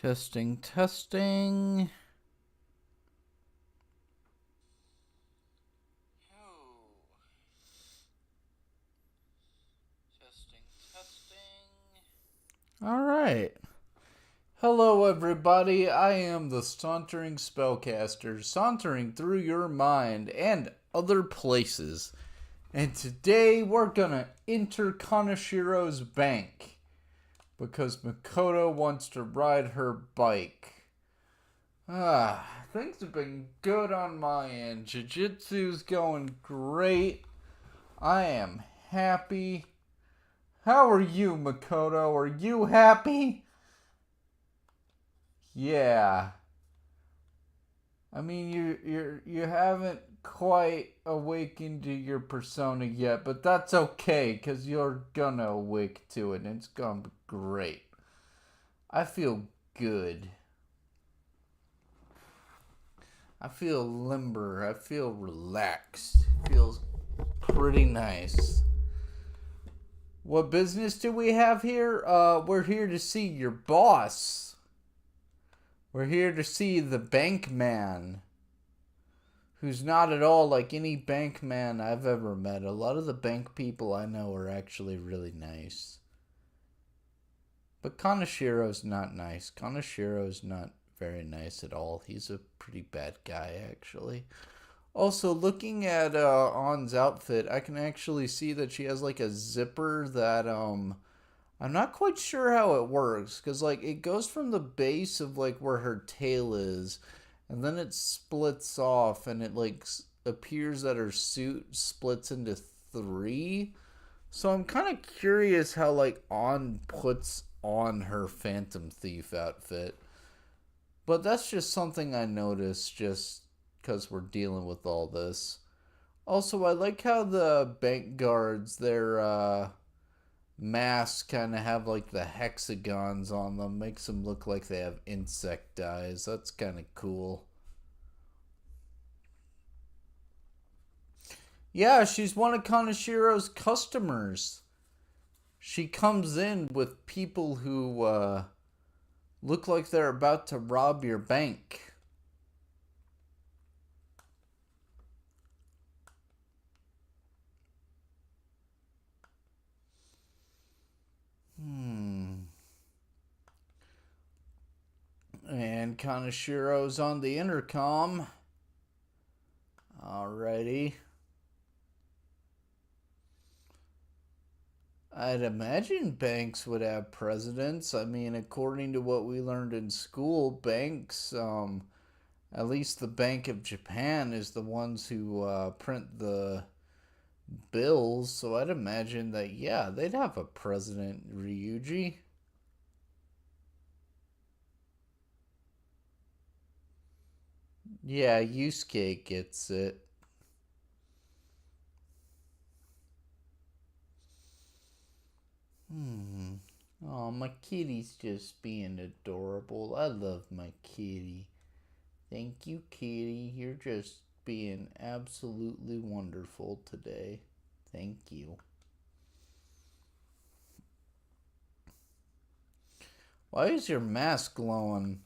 Testing, testing. All right. Hello, everybody. I am the Sauntering Spellcaster, sauntering through your mind and other places. And today we're gonna enter Kaneshiro's bank because Makoto wants to ride her bike. Things have been good on my end. Jiu-jitsu's going great. I am happy. How are you, Makoto? Are you happy? Yeah. I mean, you haven't quite awakened to your persona yet, but that's okay, because you're gonna awake to it, and it's gonna be great. I feel good. I feel limber. I feel relaxed. It feels pretty nice. What business do we have here? We're here to see your boss. We're here to see the bank man, who's not at all like any bank man I've ever met. A lot of the bank people I know are actually really nice. But Kaneshiro's not nice. Kaneshiro's not very nice at all. He's a pretty bad guy, actually. Also, looking at On's outfit, I can actually see that she has like a zipper that I'm not quite sure how it works, because like it goes from the base of like where her tail is, and then it splits off, and it like appears that her suit splits into three. So I'm kind of curious how like On puts on her Phantom Thief outfit. But that's just something I noticed just because we're dealing with all this. Also, I like how the bank guards, their masks kind of have like the hexagons on them. Makes them look like they have insect eyes. That's kind of cool. Yeah, she's one of Kaneshiro's customers. She comes in with people who look like they're about to rob your bank. And Kaneshiro's on the intercom. Alrighty. I'd imagine banks would have presidents. I mean, according to what we learned in school, banks, at least the Bank of Japan, is the ones who print the bills. So I'd imagine that, yeah, they'd have a president, Ryuji. Yeah, Yusuke gets it. Oh, my kitty's just being adorable. I love my kitty. Thank you, kitty. You're just being absolutely wonderful today. Thank you. Why is your mask glowing?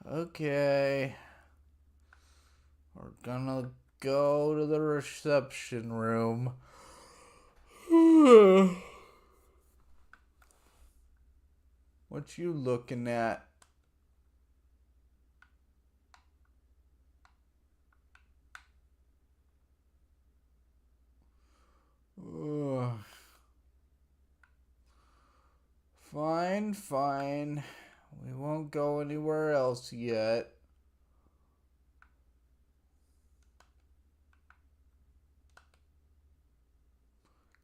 Okay. We're gonna go to the reception room. What you looking at? Fine, fine. We won't go anywhere else yet.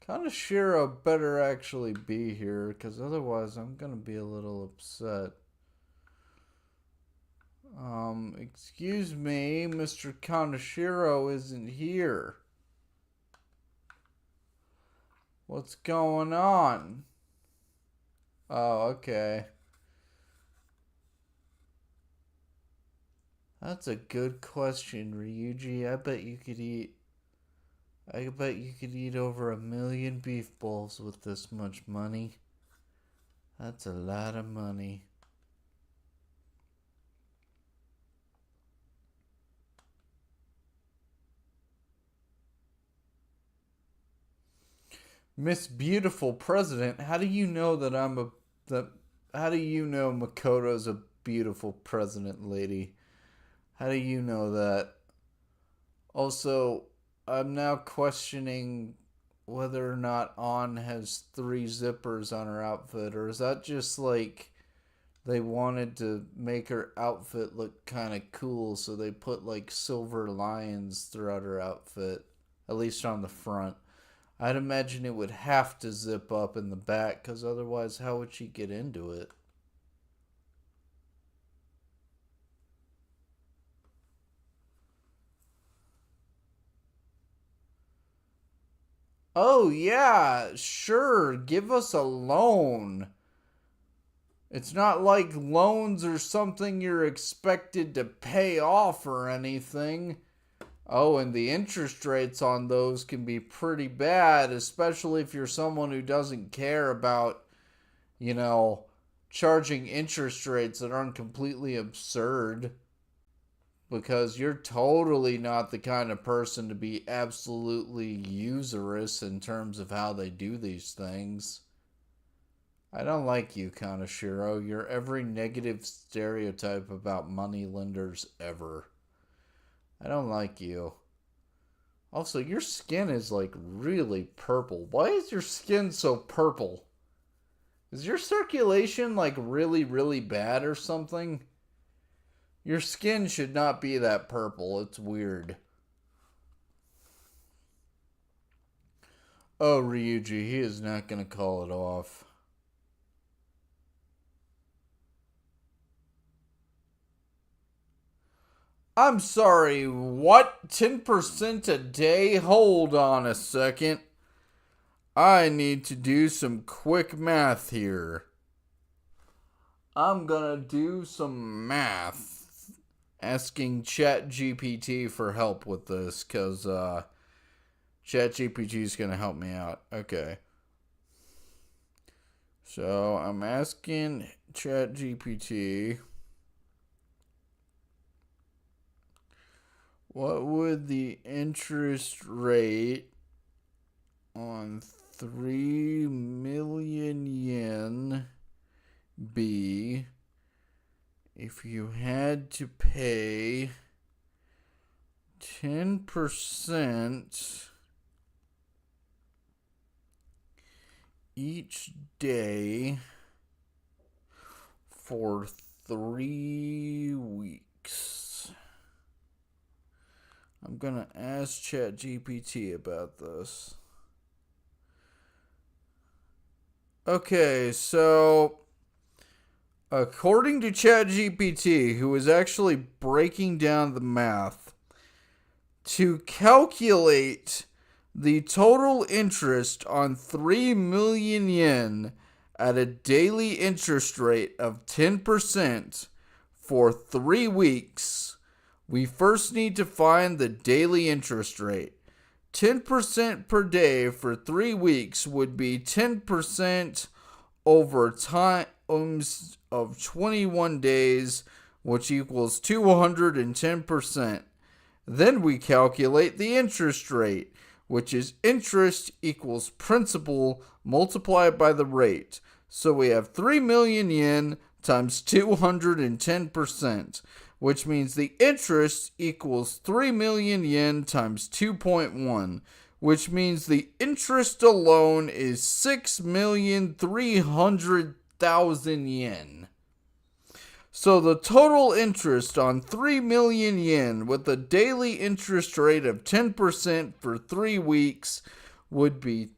Kaneshiro better actually be here, because otherwise I'm gonna be a little upset. Excuse me, Mr. Kaneshiro isn't here. What's going on? Oh, okay. That's a good question, Ryuji. I bet you could eat over 1 million beef bowls with this much money. That's a lot of money. Miss Beautiful President, how do you know that how do you know Makoto's a beautiful president lady? How do you know that? Also, I'm now questioning whether or not On has three zippers on her outfit, or is that just like they wanted to make her outfit look kind of cool, so they put like silver lions throughout her outfit, at least on the front. I'd imagine it would have to zip up in the back, because otherwise, how would she get into it? Oh, yeah, sure, give us a loan. It's not like loans are something you're expected to pay off or anything. Oh, and the interest rates on those can be pretty bad, especially if you're someone who doesn't care about, you know, charging interest rates that aren't completely absurd. Because you're totally not the kind of person to be absolutely usurious in terms of how they do these things. I don't like you, Kaneshiro. You're every negative stereotype about money lenders ever. I don't like you. Also, your skin is like really purple. Why is your skin so purple? Is your circulation like really, really bad or something? Your skin should not be that purple. It's weird. Oh, Ryuji, he is not going to call it off. I'm sorry, what? 10% a day? Hold on a second. I need to do some quick math here. I'm gonna do some math. Asking ChatGPT for help with this, because ChatGPT is gonna help me out. Okay. So I'm asking ChatGPT, what would the interest rate on 3 million yen be if you had to pay 10% each day for 3 weeks? I'm gonna ask ChatGPT about this. Okay, so according to ChatGPT, who is actually breaking down the math, to calculate the total interest on 3 million yen at a daily interest rate of 10% for 3 weeks, we first need to find the daily interest rate. 10% per day for 3 weeks would be 10% over times of 21 days, which equals 210%. Then we calculate the interest rate, which is interest equals principal multiplied by the rate. So we have 3 million yen times 210%, which means the interest equals 3 million yen times 2.1, which means the interest alone is 6,300,000 yen. So the total interest on 3 million yen with a daily interest rate of 10% for 3 weeks would be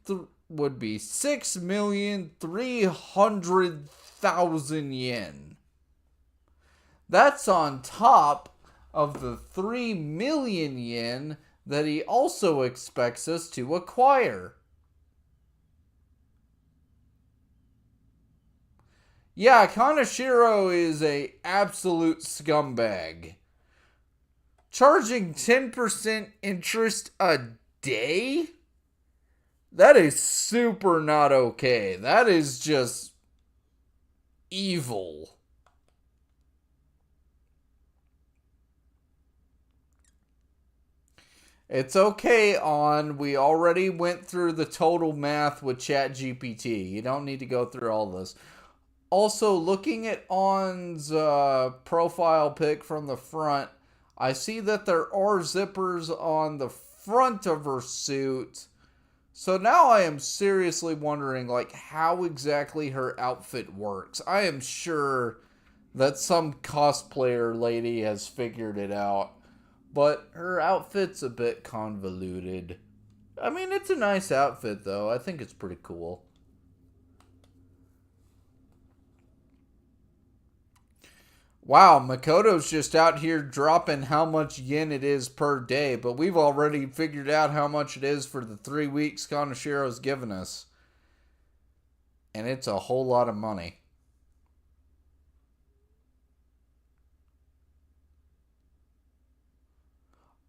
6,300,000 yen. That's on top of the 3 million yen that he also expects us to acquire. Yeah, Kaneshiro is a absolute scumbag. Charging 10% interest a day? That is super not okay. That is just evil. It's okay, On. We already went through the total math with ChatGPT. You don't need to go through all this. Also, looking at On's profile pic from the front, I see that there are zippers on the front of her suit. So now I am seriously wondering, like, how exactly her outfit works. I am sure that some cosplayer lady has figured it out, but her outfit's a bit convoluted. I mean, it's a nice outfit, though. I think it's pretty cool. Wow, Makoto's just out here dropping how much yen it is per day, but we've already figured out how much it is for the 3 weeks Kaneshiro's given us. And it's a whole lot of money.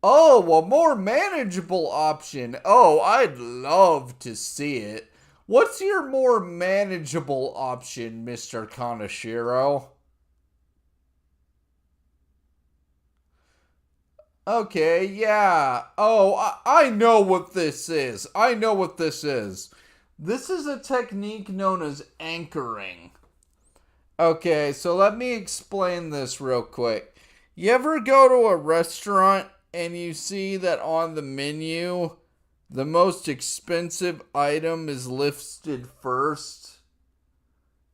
Oh, a more manageable option. Oh, I'd love to see it. What's your more manageable option, Mr. Kaneshiro? Okay, yeah. Oh, I know what this is. I know what this is. This is a technique known as anchoring. Okay, so let me explain this real quick. You ever go to a restaurant and you see that on the menu, the most expensive item is listed first?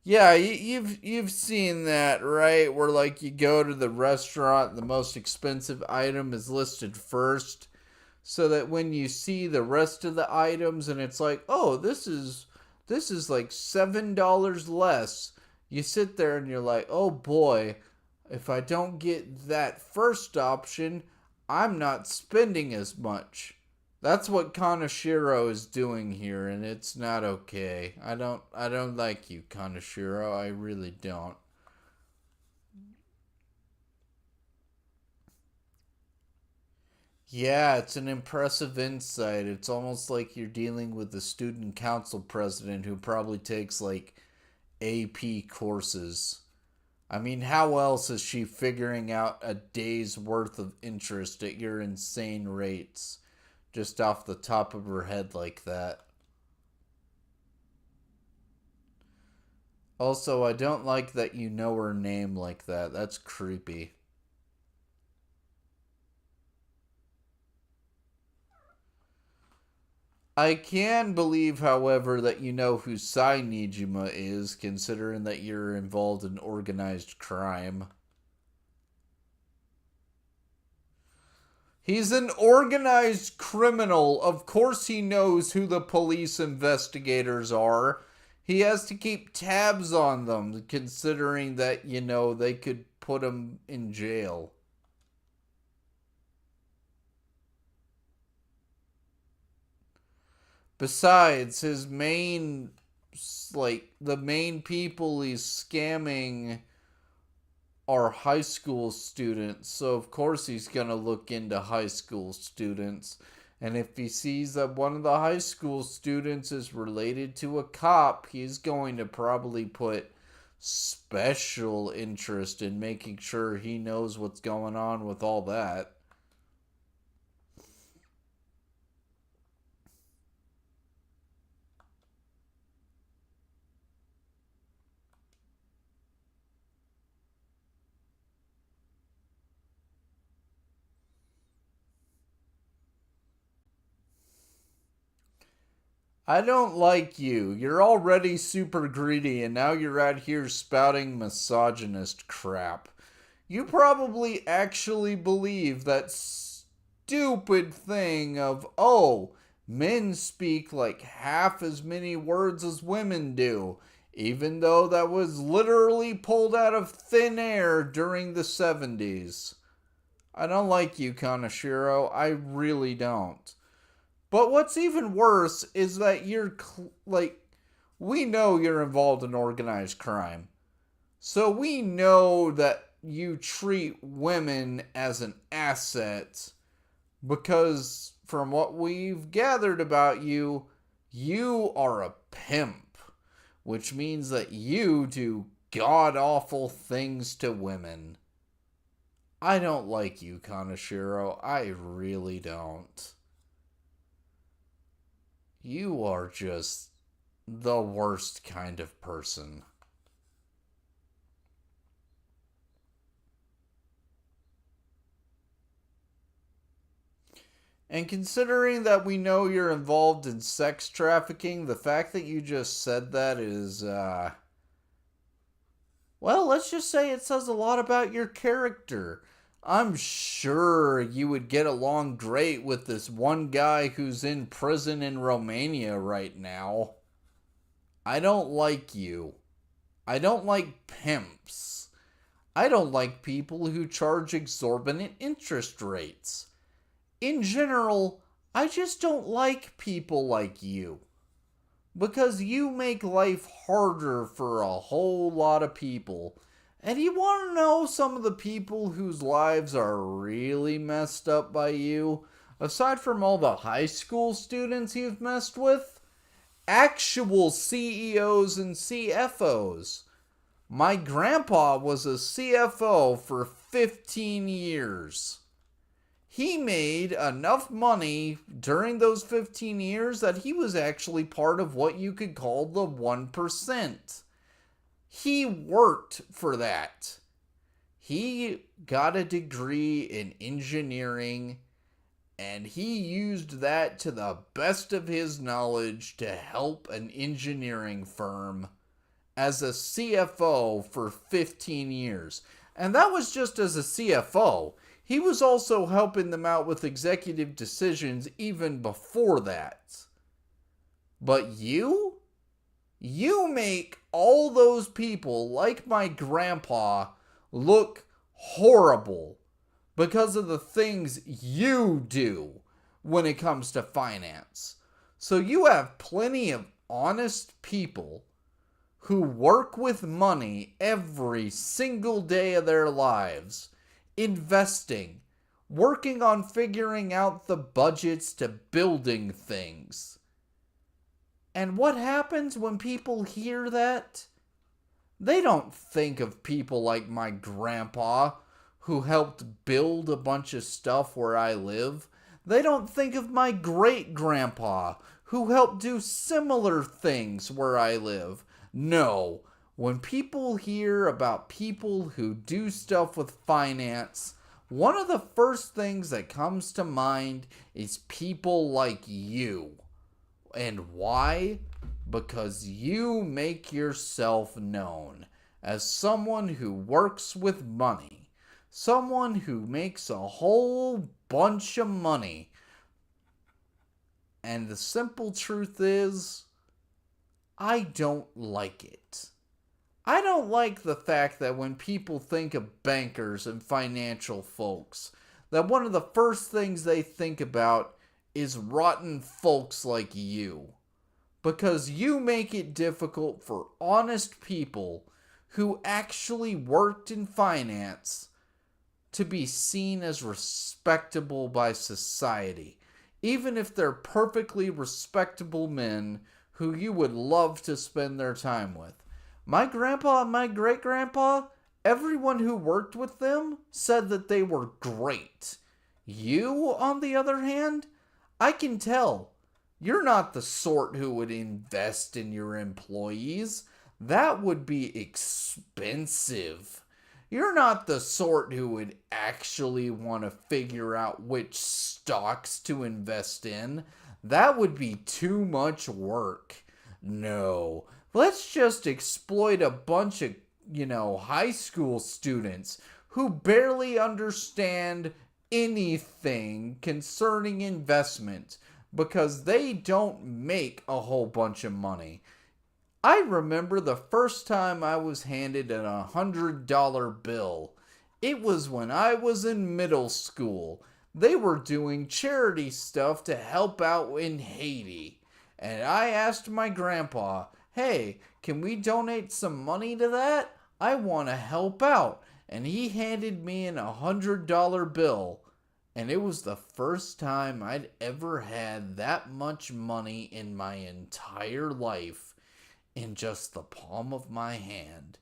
Yeah, you've seen that, right? Where like you go to the restaurant, the most expensive item is listed first, so that when you see the rest of the items and it's like, "Oh, this is like $7 less." You sit there and you're like, "Oh boy, if I don't get that first option, I'm not spending as much." That's what Kaneshiro is doing here, and it's not okay. I don't like you, Kaneshiro. I really don't. Yeah, it's an impressive insight. It's almost like you're dealing with the student council president who probably takes like AP courses. I mean, how else is she figuring out a day's worth of interest at your insane rates just off the top of her head like that? Also, I don't like that you know her name like that. That's creepy. I can believe, however, that you know who Sai Nijima is, considering that you're involved in organized crime. He's an organized criminal. Of course, he knows who the police investigators are. He has to keep tabs on them, considering that, they could put him in jail. Besides, the main people he's scamming are high school students. So, of course, he's going to look into high school students. And if he sees that one of the high school students is related to a cop, he's going to probably put special interest in making sure he knows what's going on with all that. I don't like you. You're already super greedy, and now you're out here spouting misogynist crap. You probably actually believe that stupid thing of, oh, men speak like half as many words as women do, even though that was literally pulled out of thin air during the 70s. I don't like you, Kaneshiro. I really don't. But what's even worse is that we know you're involved in organized crime. So we know that you treat women as an asset because from what we've gathered about you, you are a pimp, which means that you do god-awful things to women. I don't like you, Kaneshiro. I really don't. You are just the worst kind of person. And considering that we know you're involved in sex trafficking, the fact that you just said that is, well, let's just say it says a lot about your character. I'm sure you would get along great with this one guy who's in prison in Romania right now. I don't like you. I don't like pimps. I don't like people who charge exorbitant interest rates. In general, I just don't like people like you. Because you make life harder for a whole lot of people. And you want to know some of the people whose lives are really messed up by you? Aside from all the high school students you've messed with? Actual CEOs and CFOs. My grandpa was a CFO for 15 years. He made enough money during those 15 years that he was actually part of what you could call the 1%. He worked for that. He got a degree in engineering, and he used that to the best of his knowledge to help an engineering firm as a CFO for 15 years. And that was just as a CFO. He was also helping them out with executive decisions even before that. But you make all those people, like my grandpa, look horrible because of the things you do when it comes to finance. So you have plenty of honest people who work with money every single day of their lives, investing, working on figuring out the budgets to building things. And what happens when people hear that? They don't think of people like my grandpa who helped build a bunch of stuff where I live. They don't think of my great-grandpa who helped do similar things where I live. No, when people hear about people who do stuff with finance, one of the first things that comes to mind is people like you. And why? Because you make yourself known as someone who works with money. Someone who makes a whole bunch of money. And the simple truth is, I don't like it. I don't like the fact that when people think of bankers and financial folks, that one of the first things they think about is rotten folks like you. Because you make it difficult for honest people who actually worked in finance to be seen as respectable by society, even if they're perfectly respectable men who you would love to spend their time with. My grandpa and my great-grandpa, everyone who worked with them said that they were great. You, on the other hand, I can tell. You're not the sort who would invest in your employees. That would be expensive. You're not the sort who would actually want to figure out which stocks to invest in. That would be too much work. No, let's just exploit a bunch of, high school students who barely understand anything concerning investment because they don't make a whole bunch of money. I remember the first time I was handed a $100 bill. It was when I was in middle school. They were doing charity stuff to help out in Haiti. And I asked my grandpa, hey, can we donate some money to that? I want to help out. And he handed me a $100 bill. And it was the first time I'd ever had that much money in my entire life in just the palm of my hand.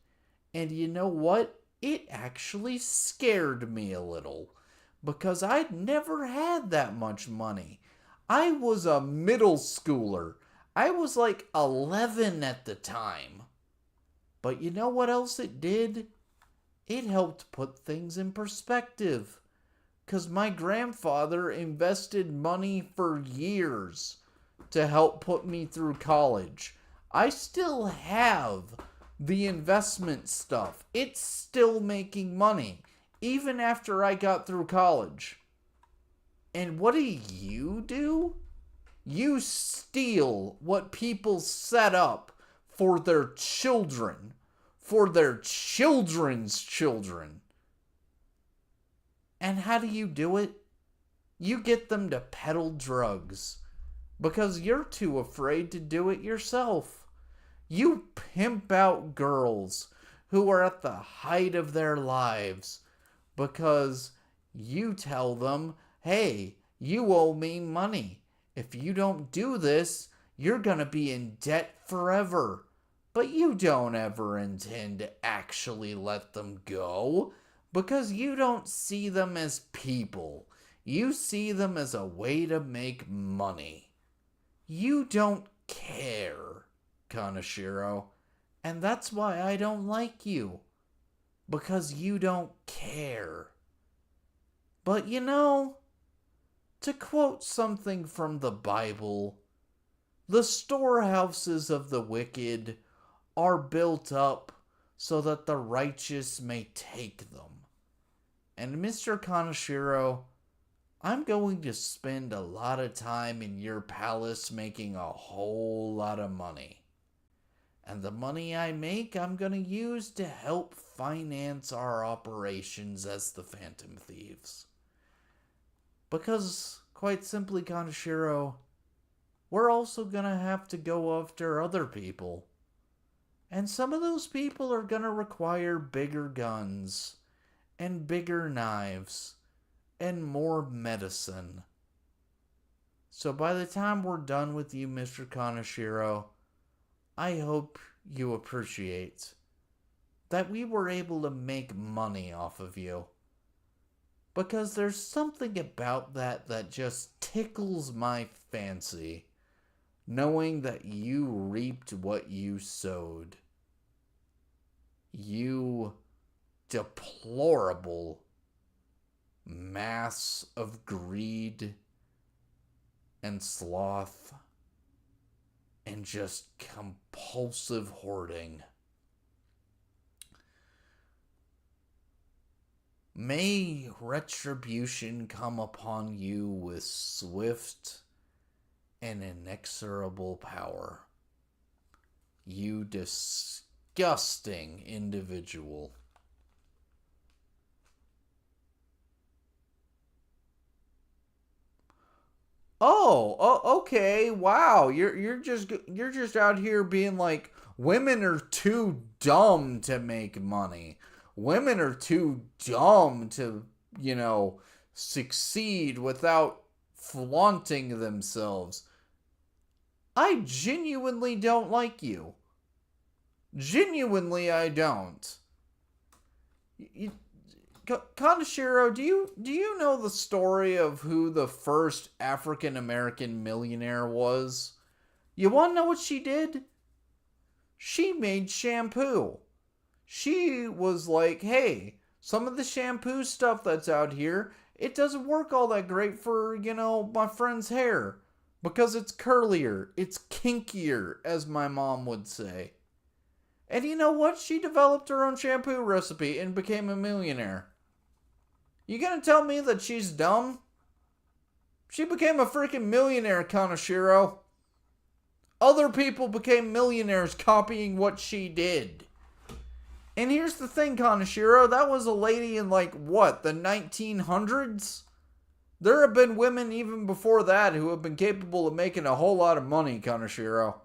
And you know what? It actually scared me a little because I'd never had that much money. I was a middle schooler. I was like 11 at the time. But you know what else it did? It helped put things in perspective. Because my grandfather invested money for years to help put me through college. I still have the investment stuff. It's still making money, even after I got through college. And what do? You steal what people set up for their children, for their children's children. And how do you do it? You get them to peddle drugs because you're too afraid to do it yourself. You pimp out girls who are at the height of their lives because you tell them, hey, you owe me money. If you don't do this, you're going to be in debt forever. But you don't ever intend to actually let them go because you don't see them as people. You see them as a way to make money. You don't care, Kaneshiro. And that's why I don't like you. Because you don't care. But you know, to quote something from the Bible, the storehouses of the wicked are built up so that the righteous may take them. And Mr. Kaneshiro, I'm going to spend a lot of time in your palace making a whole lot of money. And the money I make, I'm going to use to help finance our operations as the Phantom Thieves. Because, quite simply, Kaneshiro, we're also going to have to go after other people. And some of those people are going to require bigger guns, and bigger knives, and more medicine. So by the time we're done with you, Mr. Kaneshiro, I hope you appreciate that we were able to make money off of you. Because there's something about that just tickles my fancy, knowing that you reaped what you sowed. You deplorable mass of greed and sloth and just compulsive hoarding. May retribution come upon you with swift and inexorable power. You disgusting individual. Okay. Wow. You're just out here being like, women are too dumb to make money. Women are too dumb to, succeed without flaunting themselves. I genuinely don't like you. Genuinely, I don't. Kaneshiro, do you know the story of who the first African American millionaire was? You want to know what she did? She made shampoo. She was like, hey, some of the shampoo stuff that's out here, it doesn't work all that great for, my friend's hair. Because it's curlier, it's kinkier, as my mom would say. And you know what? She developed her own shampoo recipe and became a millionaire. You gonna tell me that she's dumb? She became a freaking millionaire, Kaneshiro. Other people became millionaires copying what she did. And here's the thing, Kaneshiro, that was a lady in the 1900s? There have been women even before that who have been capable of making a whole lot of money, Kaneshiro.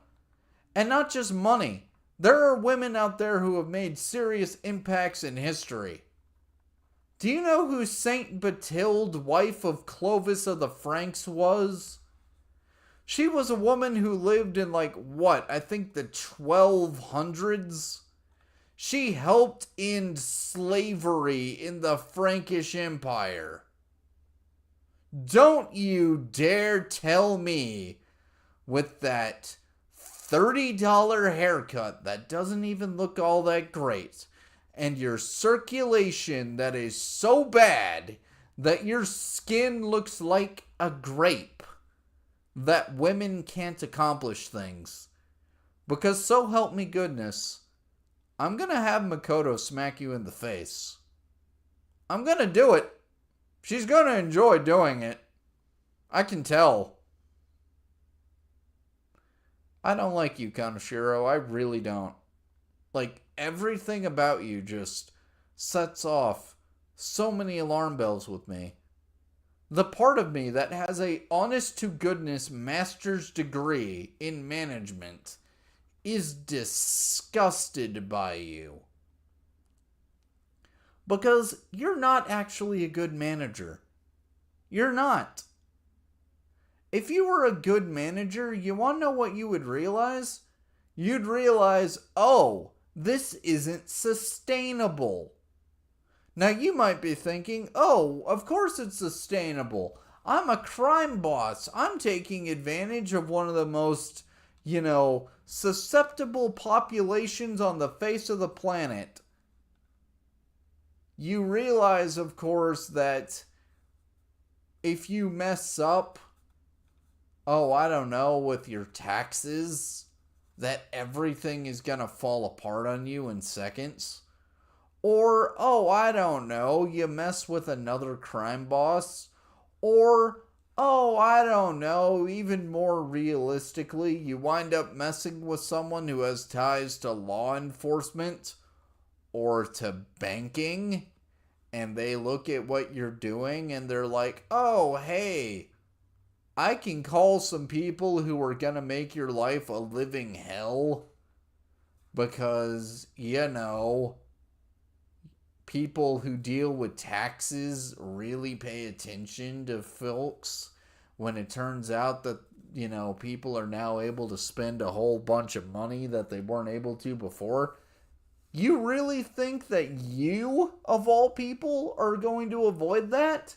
And not just money. There are women out there who have made serious impacts in history. Do you know who Saint Bathilde, wife of Clovis of the Franks, was? She was a woman who lived in I think the 1200s. She helped end slavery in the Frankish Empire. Don't you dare tell me with that $30 haircut that doesn't even look all that great and your circulation that is so bad that your skin looks like a grape that women can't accomplish things. Because so help me goodness, I'm gonna have Makoto smack you in the face. I'm gonna do it. She's gonna enjoy doing it. I can tell. I don't like you, Kaneshiro. I really don't. Like, everything about you just sets off so many alarm bells with me. The part of me that has a honest-to-goodness master's degree in management is disgusted by you. Because you're not actually a good manager. You're not. If you were a good manager, you want to know what you would realize? You'd realize, oh, this isn't sustainable. Now you might be thinking, oh, of course it's sustainable. I'm a crime boss. I'm taking advantage of one of the most, susceptible populations on the face of the planet. You realize, of course, that if you mess up, with your taxes, that everything is going to fall apart on you in seconds. Or, you mess with another crime boss. Or, even more realistically, you wind up messing with someone who has ties to law enforcement or to banking, and they look at what you're doing and they're like, oh, hey, I can call some people who are going to make your life a living hell because, people who deal with taxes really pay attention to folks when it turns out that, people are now able to spend a whole bunch of money that they weren't able to before. You really think that you, of all people, are going to avoid that?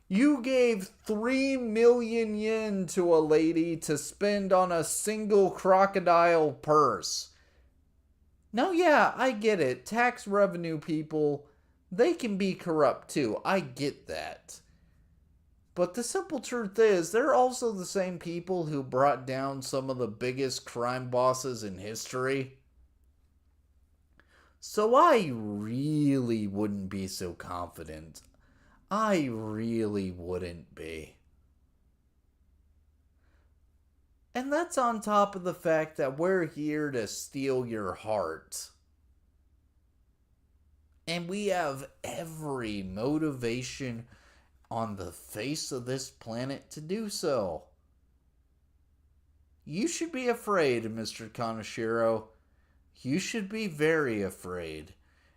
You gave 3 million yen to a lady to spend on a single crocodile purse. Now, yeah, I get it. Tax revenue people, they can be corrupt too. I get that. But the simple truth is, they're also the same people who brought down some of the biggest crime bosses in history. So I really wouldn't be so confident. I really wouldn't be. And that's on top of the fact that we're here to steal your heart. And we have every motivation on the face of this planet to do so. You should be afraid, Mr. Kaneshiro. You should be very afraid.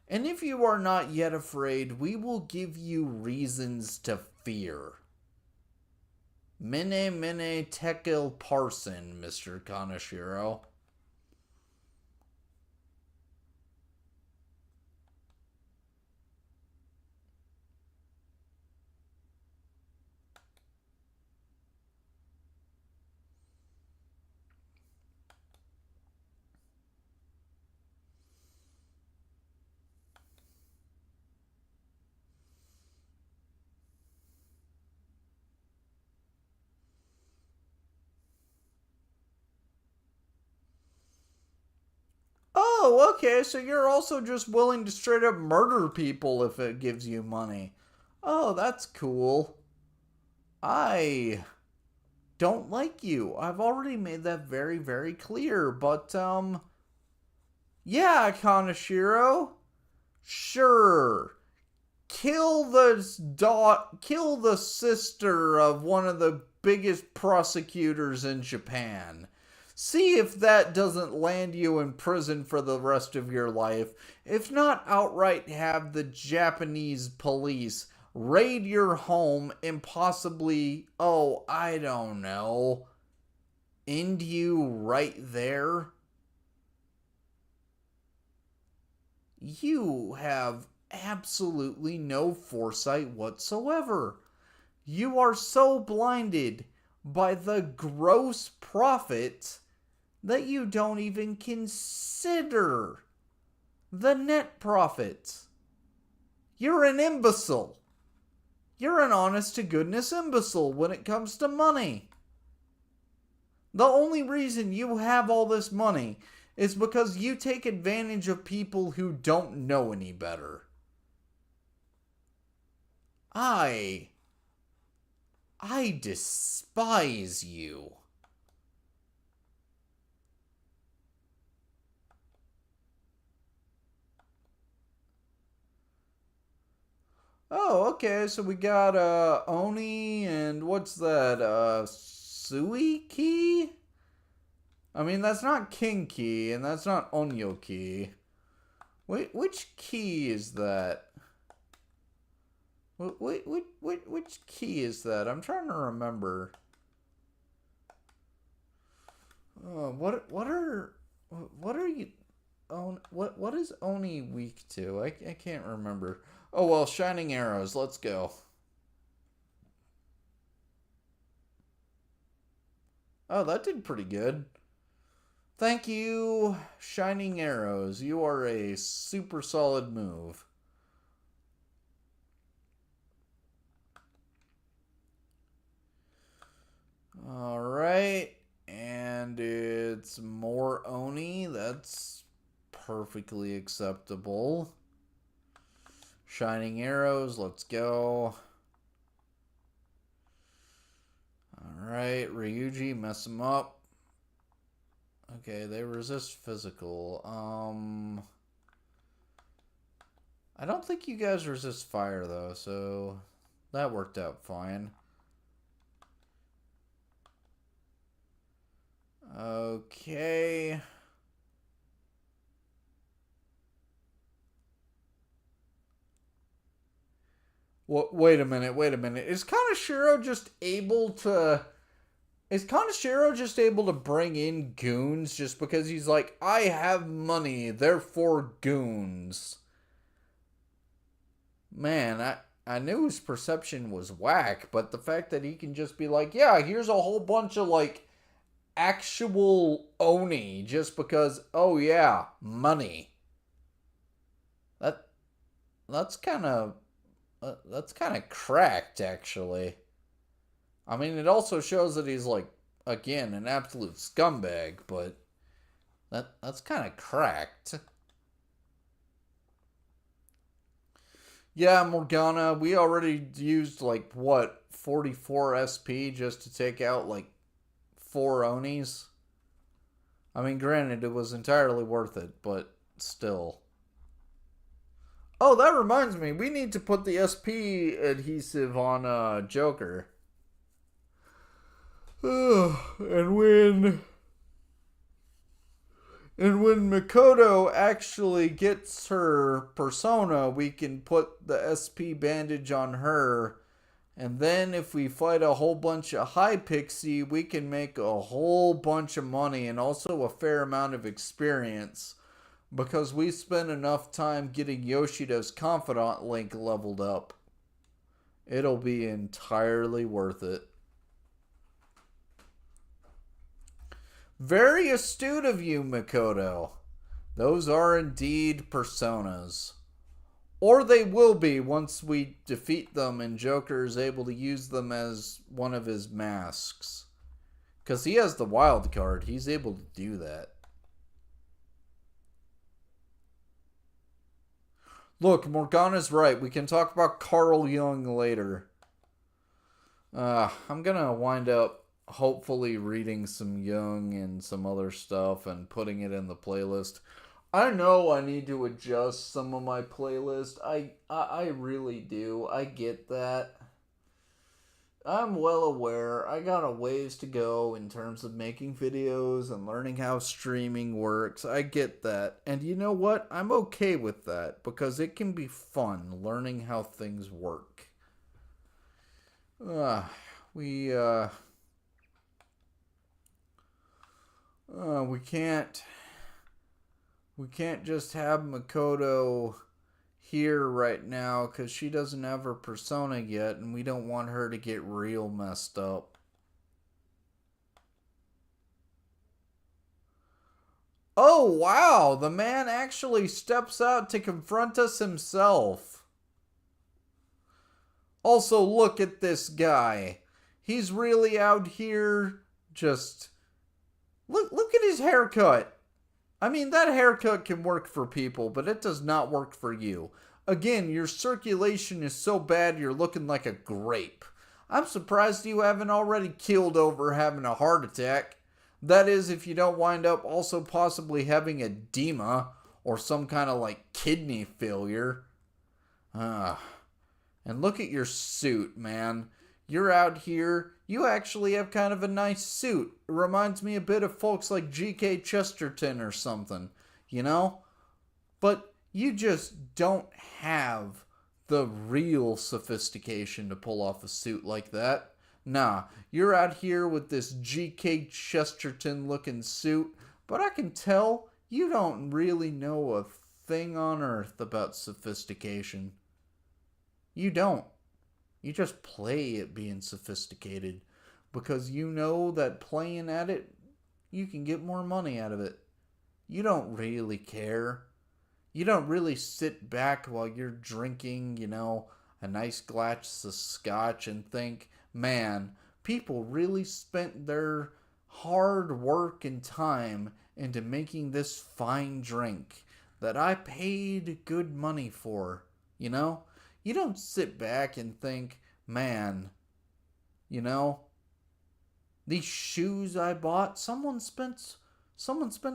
And if you are not yet afraid, we will give you reasons to fear. Mene tekel parson, Mr. Kaneshiro. Oh, okay, so you're also just willing to straight up murder people if it gives you money. Oh, that's cool. I don't like you. I've already made that very, very clear, but, yeah, Kaneshiro. Sure. Kill the sister of one of the biggest prosecutors in Japan. See if that doesn't land you in prison for the rest of your life. If not, outright have the Japanese police raid your home and possibly, end you right there. You have absolutely no foresight whatsoever. You are so blinded by the gross profit that you don't even consider the net profits. You're an imbecile. You're an honest to goodness imbecile when it comes to money. The only reason you have all this money is because you take advantage of people who don't know any better. I despise you. Oh, okay, so we got Oni and what's that? Suiki? I mean, that's not King Key and that's not Onyo Key. Wait, which key is that? Which key is that? I'm trying to remember. What are you? What is Oni weak to? I can't remember. Oh well, shining arrows. Let's go. Oh, that did pretty good. Thank you, shining arrows. You are a super solid move. All right, and it's more Oni. That's perfectly acceptable. Shining arrows, let's go. Alright, Ryuji, mess them up. Okay, they resist physical. I don't think you guys resist fire, though, so that worked out fine. Okay. Wait a minute. Is Kaneshiro just able to... Is Kaneshiro just able to bring in goons just because he's like, I have money, therefore goons? Man, I knew his perception was whack, but the fact that he can just be like, yeah, here's a whole bunch of, like, actual Oni just because, oh yeah, money. That's kind of... that's kind of cracked, actually. I mean, it also shows that he's, like, again, an absolute scumbag, but that's kind of cracked. Yeah, Morgana, we already used, like, what, 44 SP just to take out, like, 4 Onis? I mean, granted, it was entirely worth it, but still. Oh, that reminds me, we need to put the SP adhesive on Joker. And when Makoto actually gets her persona, we can put the SP bandage on her. And then if we fight a whole bunch of high pixie, we can make a whole bunch of money and also a fair amount of experience. Because we spent enough time getting Yoshida's confidant link leveled up. It'll be entirely worth it. Very astute of you, Makoto. Those are indeed personas. Or they will be once we defeat them and Joker is able to use them as one of his masks. Because he has the wild card, he's able to do that. Look, Morgana's right. We can talk about Carl Jung later. I'm gonna wind up hopefully reading some Jung and some other stuff and putting it in the playlist. I know I need to adjust some of my playlist. I really do. I get that. I'm well aware. I got a ways to go in terms of making videos and learning how streaming works. I get that. And you know what? I'm okay with that because it can be fun learning how things work. We We can't just have Makoto here right now because she doesn't have her persona yet and we don't want her to get real messed up. Oh, wow! The man actually steps out to confront us himself. Also, look at this guy. He's really out here just... Look at his haircut. I mean, that haircut can work for people, but it does not work for you. Again, your circulation is so bad you're looking like a grape. I'm surprised you haven't already killed over having a heart attack. That is, if you don't wind up also possibly having edema or some kind of like kidney failure. And look at your suit, man. You're out here. You actually have kind of a nice suit. It reminds me a bit of folks like G.K. Chesterton or something, you know? But you just don't have the real sophistication to pull off a suit like that. Nah, you're out here with this G.K. Chesterton looking suit, but I can tell you don't really know a thing on earth about sophistication. You don't. You just play at being sophisticated because you know that playing at it, you can get more money out of it. You don't really care. You don't really sit back while you're drinking, you know, a nice glass of scotch and think, man, people really spent their hard work and time into making this fine drink that I paid good money for, you know? You don't sit back and think, man, you know, these shoes I bought, someone spent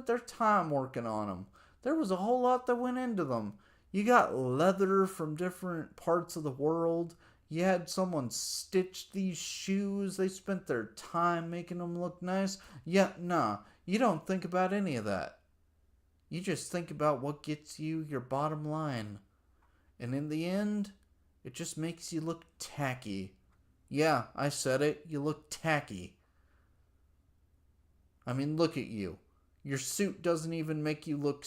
their time working on them. There was a whole lot that went into them. You got leather from different parts of the world. You had someone stitch these shoes. They spent their time making them look nice. Yeah, nah, you don't think about any of that. You just think about what gets you your bottom line. And in the end, it just makes you look tacky. Yeah, I said it. You look tacky. I mean, look at you. Your suit doesn't even make you look...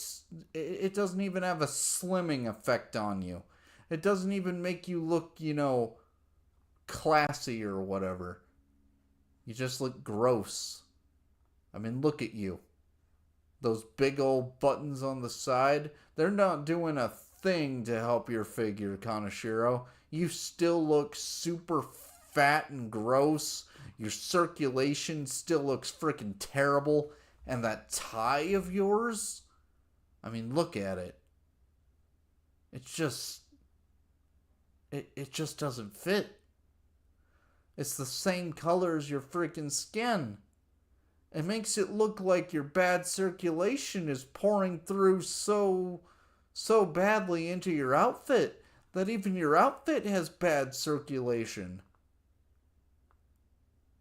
It doesn't even have a slimming effect on you. It doesn't even make you look, you know, classy or whatever. You just look gross. I mean, look at you. Those big old buttons on the side, they're not doing a thing to help your figure, Kaneshiro. You still look super fat and gross. Your circulation still looks freaking terrible. And that tie of yours, I mean, look at it. It's just... It just doesn't fit. It's the same color as your freaking skin. It makes it look like your bad circulation is pouring through so badly into your outfit that even your outfit has bad circulation.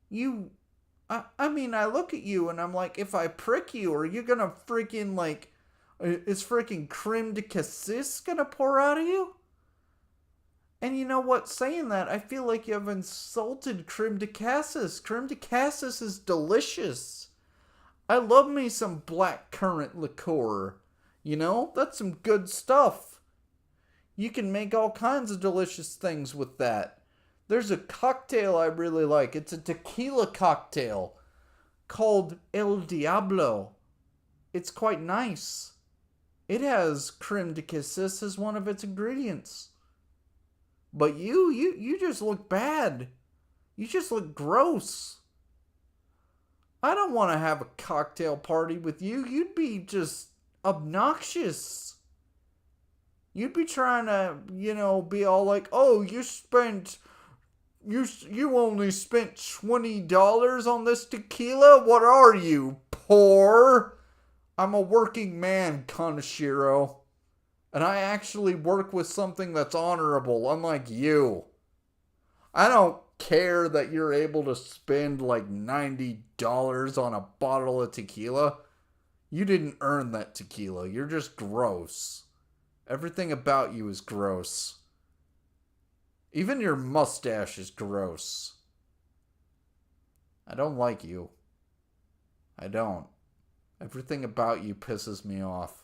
I mean, I look at you and I'm like, if I prick you, are you gonna freaking like, is freaking creme de cassis gonna pour out of you? And you know what? Saying that, I feel like you have insulted creme de cassis. Creme de cassis is delicious. I love me some black currant liqueur. You know, that's some good stuff. You can make all kinds of delicious things with that. There's a cocktail I really like. It's a tequila cocktail called El Diablo. It's quite nice. It has creme de cassis as one of its ingredients. But you just look bad. You just look gross. I don't want to have a cocktail party with you. You'd be just obnoxious. You'd be trying to, you know, be all like, oh, you only spent $20 on this tequila? What are you, poor? I'm a working man, Kaneshiro. And I actually work with something that's honorable, unlike you. I don't care that you're able to spend like $90 on a bottle of tequila. You didn't earn that tequila. You're just gross. Everything about you is gross. Even your mustache is gross. I don't like you. I don't. Everything about you pisses me off.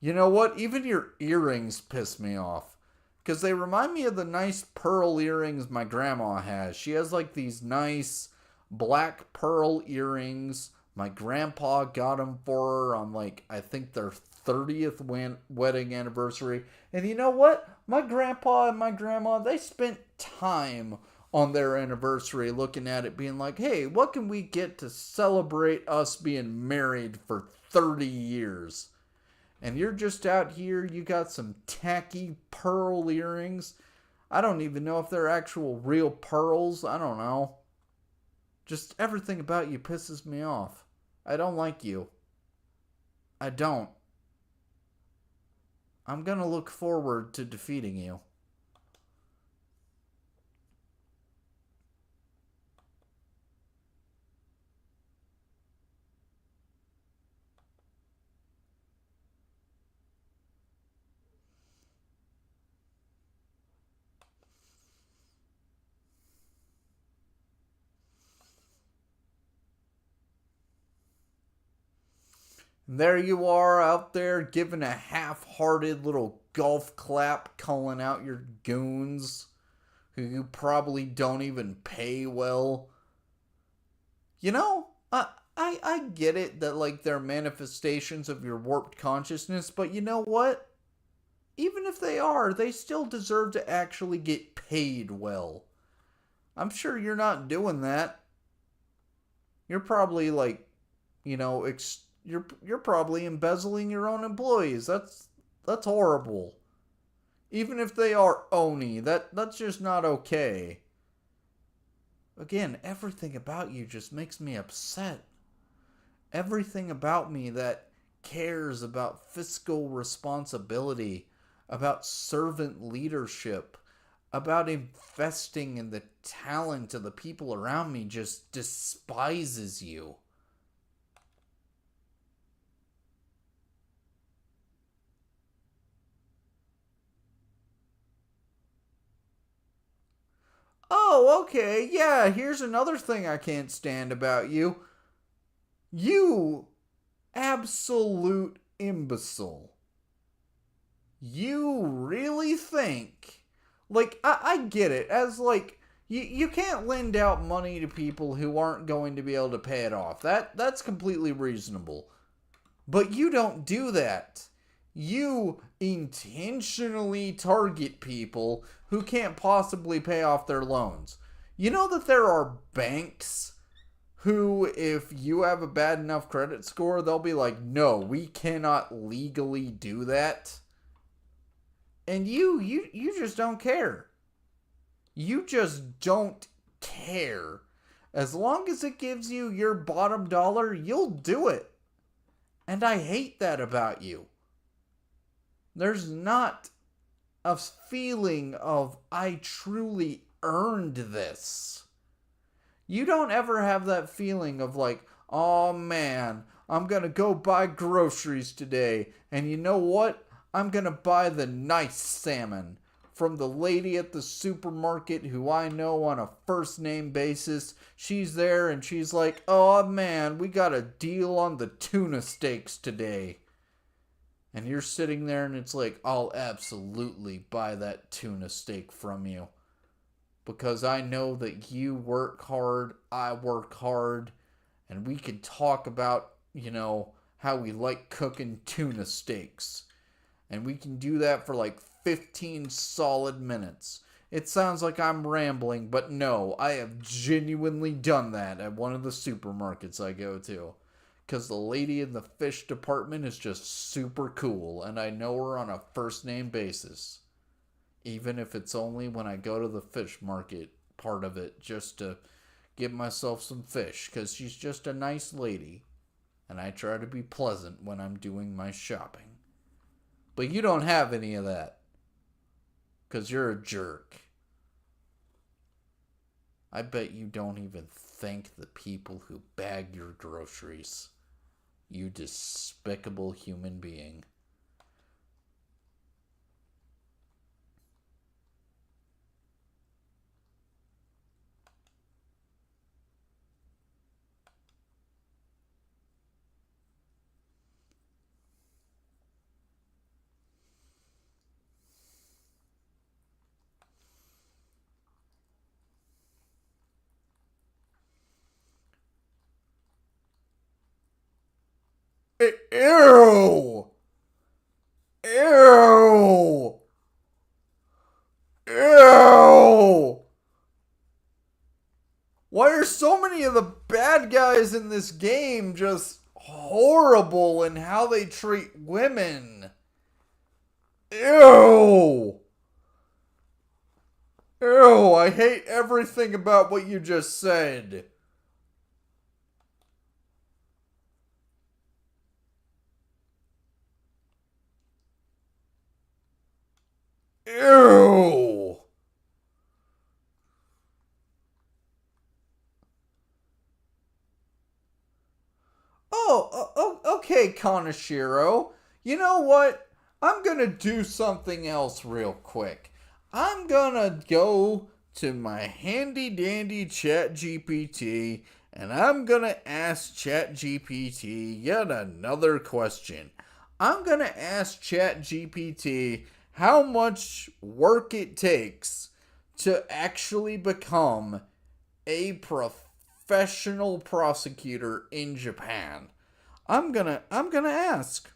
You know what? Even your earrings piss me off. Because they remind me of the nice pearl earrings my grandma has. She has like these nice black pearl earrings. My grandpa got them for her on like, I think their 30th wedding anniversary. And you know what? My grandpa and my grandma, they spent time on their anniversary looking at it being like, hey, what can we get to celebrate us being married for 30 years? And you're just out here, you got some tacky pearl earrings. I don't even know if they're actual real pearls. I don't know. Just everything about you pisses me off. I don't like you. I don't. I'm gonna look forward to defeating you. And there you are out there giving a half hearted little golf clap, calling out your goons who you probably don't even pay well. You know, I get it that like they're manifestations of your warped consciousness, but you know what? Even if they are, they still deserve to actually get paid well. I'm sure you're not doing that. You're probably like, you're probably embezzling your own employees. That's horrible. Even if they are oni, that's just not okay. Again, everything about you just makes me upset. Everything about me that cares about fiscal responsibility, about servant leadership, about investing in the talent of the people around me just despises you. Oh, okay, yeah, here's another thing I can't stand about you. You absolute imbecile. You really think, like, I get it, as like, you can't lend out money to people who aren't going to be able to pay it off. That's completely reasonable. But you don't do that. You intentionally target people who can't possibly pay off their loans. You know that there are banks who, if you have a bad enough credit score, they'll be like, no, we cannot legally do that. And you just don't care. You just don't care. As long as it gives you your bottom dollar, you'll do it. And I hate that about you. There's not a feeling of I truly earned this. You don't ever have that feeling of like, oh man, I'm gonna go buy groceries today, and you know what? I'm gonna buy the nice salmon from the lady at the supermarket who I know on a first name basis. She's there and she's like, oh man, we got a deal on the tuna steaks today. And you're sitting there and it's like, I'll absolutely buy that tuna steak from you. Because I know that you work hard, I work hard, and we can talk about, how we like cooking tuna steaks. And we can do that for like 15 solid minutes. It sounds like I'm rambling, but no, I have genuinely done that at one of the supermarkets I go to. Because the lady in the fish department is just super cool, and I know her on a first name basis. Even if it's only when I go to the fish market part of it, just to get myself some fish, because she's just a nice lady, and I try to be pleasant when I'm doing my shopping. But you don't have any of that, because you're a jerk. I bet you don't even thank the people who bag your groceries. You despicable human being. Ew! Ew! Ew! Why are so many of the bad guys in this game just horrible in how they treat women? Ew! Ew, I hate everything about what you just said. Ew! Okay, Kaneshiro. You know what? I'm gonna do something else real quick. I'm gonna go to my handy dandy Chat GPT and I'm gonna ask Chat GPT yet another question. I'm gonna ask Chat GPT how much work it takes to actually become a professional prosecutor in Japan. I'm gonna ask.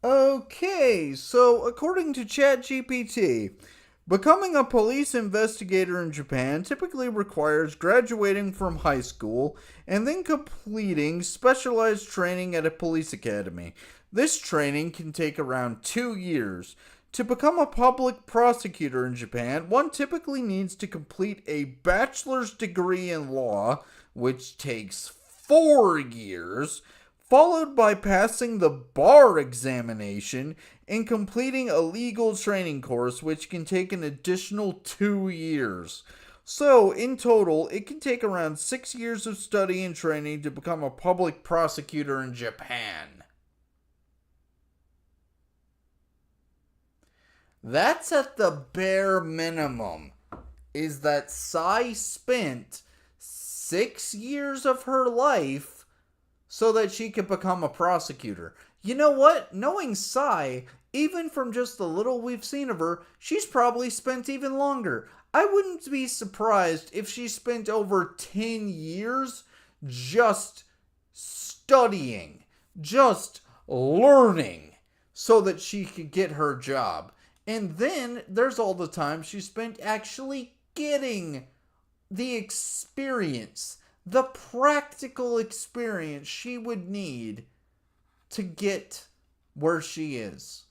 Okay, so according to ChatGPT, becoming a police investigator in Japan typically requires graduating from high school and then completing specialized training at a police academy. This training can take around 2 years. To become a public prosecutor in Japan, one typically needs to complete a bachelor's degree in law, which takes 4 years, followed by passing the bar examination and completing a legal training course, which can take an additional 2 years. So, in total, it can take around 6 years of study and training to become a public prosecutor in Japan. That's at the bare minimum. Is that Sai spent 6 years of her life so that she could become a prosecutor. You know what? Knowing Sai, even from just the little we've seen of her, she's probably spent even longer. I wouldn't be surprised if she spent over 10 years just studying, just learning, so that she could get her job. And then there's all the time she spent actually getting the experience, the practical experience she would need to get where she is.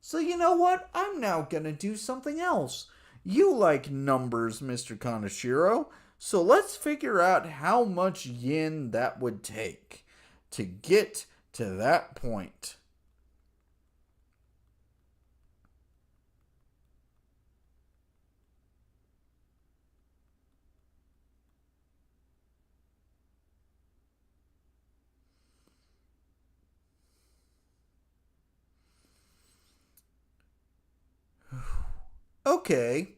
So, you know what? I'm now going to do something else. You like numbers, Mr. Kaneshiro, so let's figure out how much yen that would take to get to that point. Okay,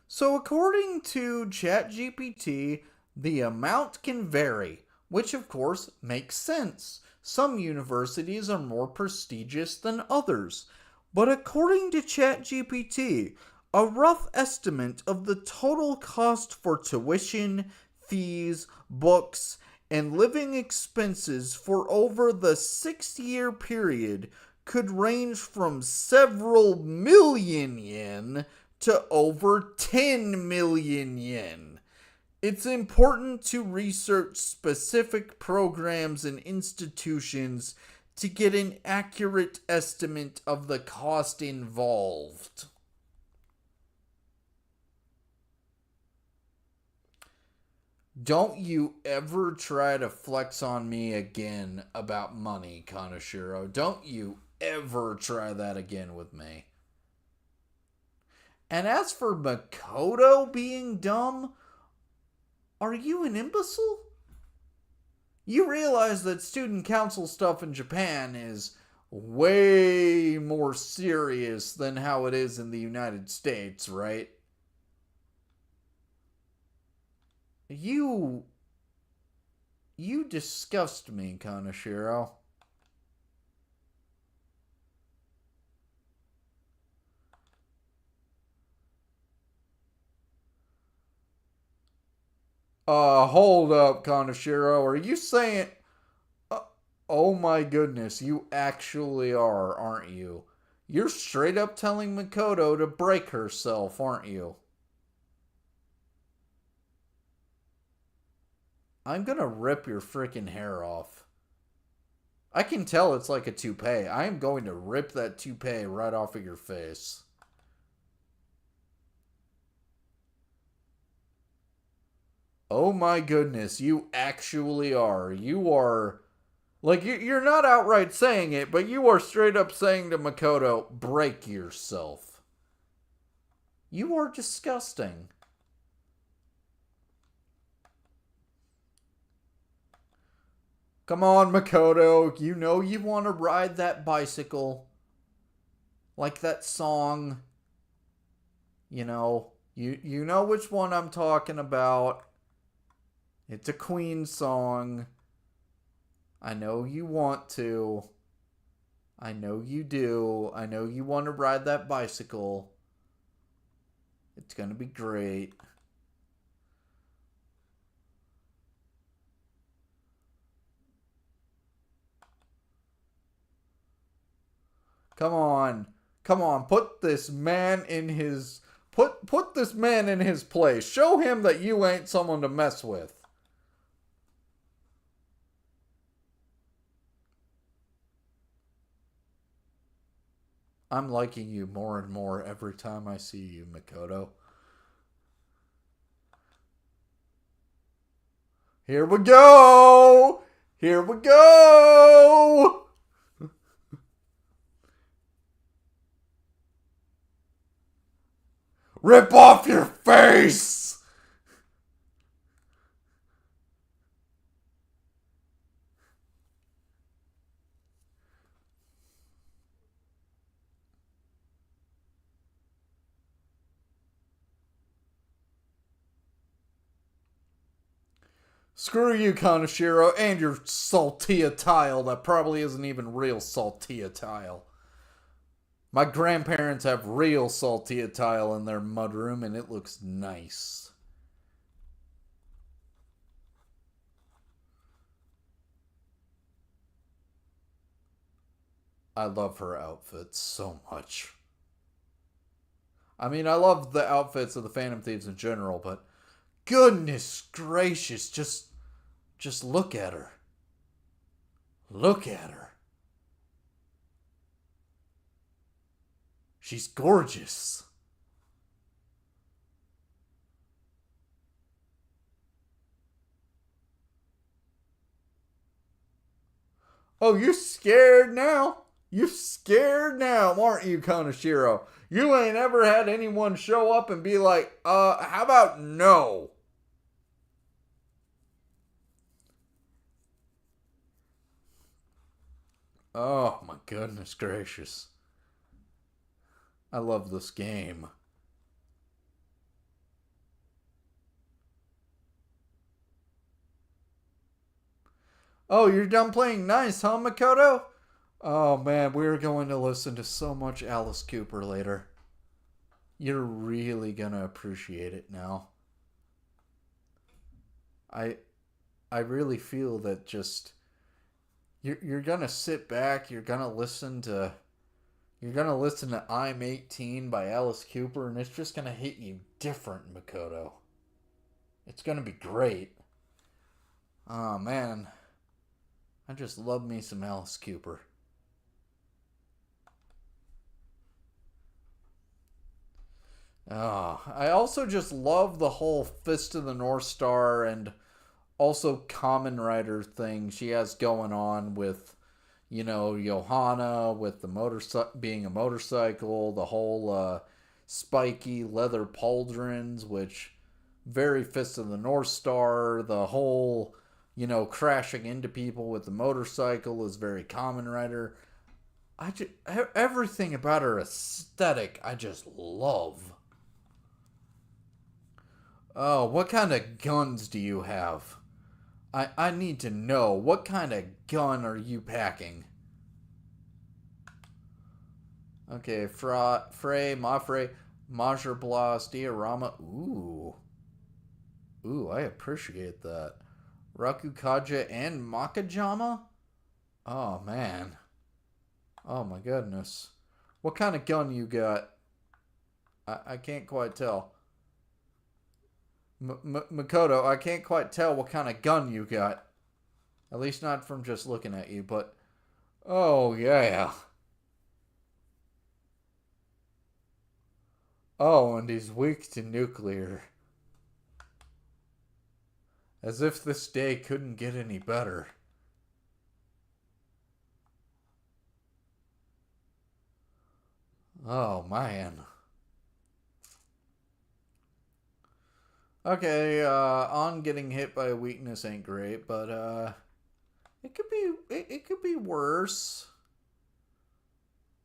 so according to ChatGPT, the amount can vary, which of course makes sense. Some universities are more prestigious than others. But according to ChatGPT, a rough estimate of the total cost for tuition, fees, books, and living expenses for over the 6 year period could range from several million yen to over 10 million yen. It's important to research specific programs and institutions to get an accurate estimate of the cost involved. Don't you ever try to flex on me again about money, Kaneshiro. Don't you ever try that again with me. And as for Makoto being dumb, are you an imbecile? You realize that student council stuff in Japan is way more serious than how it is in the United States, right? You disgust me, Kaneshiro. Hold up, Kaneshiro. Are you saying... oh my goodness, you actually are, aren't you? You're straight up telling Makoto to break herself, aren't you? I'm gonna rip your freaking hair off. I can tell it's like a toupee. I am going to rip that toupee right off of your face. Oh my goodness, you actually are. You are... like, you're not outright saying it, but you are straight up saying to Makoto, break yourself. You are disgusting. Come on, Makoto. You know you want to ride that bicycle. Like that song. You know which one I'm talking about. It's a Queen song. I know you want to. I know you do. I know you want to ride that bicycle. It's going to be great. Come on. Come on. Put this man in his... Put this man in his place. Show him that you ain't someone to mess with. I'm liking you more and more every time I see you, Makoto. Here we go! Here we go! Rip off your face! Screw you, Kaneshiro, and your saltia tile that probably isn't even real saltia tile. My grandparents have real saltia tile in their mudroom, and it looks nice. I love her outfits so much. I mean, I love the outfits of the Phantom Thieves in general, but goodness gracious, just look at her. Look at her. She's gorgeous. Oh, you scared now? You scared now, aren't you, Kaneshiro? You ain't ever had anyone show up and be like, how about no? Oh, my goodness gracious. I love this game. Oh, you're done playing nice, huh, Makoto? Oh, man, we're going to listen to so much Alice Cooper later. You're really going to appreciate it now. I really feel that just... You're going to sit back, you're going to listen to I'm 18 by Alice Cooper, and it's just going to hit you different, Makoto. It's going to be great. Oh, man. I just love me some Alice Cooper. Oh, I also just love the whole Fist of the North Star and also Kamen Rider thing she has going on with, You know, Johanna with the being a motorcycle, the whole spiky leather pauldrons, which very Fist of the North Star, the whole, you know, crashing into people with the motorcycle is very Kamen Rider. I just everything about her aesthetic I just love. Oh, what kind of guns do you have? I need to know, what kind of gun are you packing? Okay, Frey, Mafre, Major Blast, Diorama. Ooh. Ooh, I appreciate that. Rakukaja and Makajama? Oh, man. Oh, my goodness. What kind of gun you got? I can't quite tell. Makoto, I can't quite tell what kind of gun you got. At least not from just looking at you, but... Oh, yeah. Oh, and he's weak to nuclear. As if this day couldn't get any better. Oh, man. Okay, on getting hit by a weakness ain't great, but, it could be worse.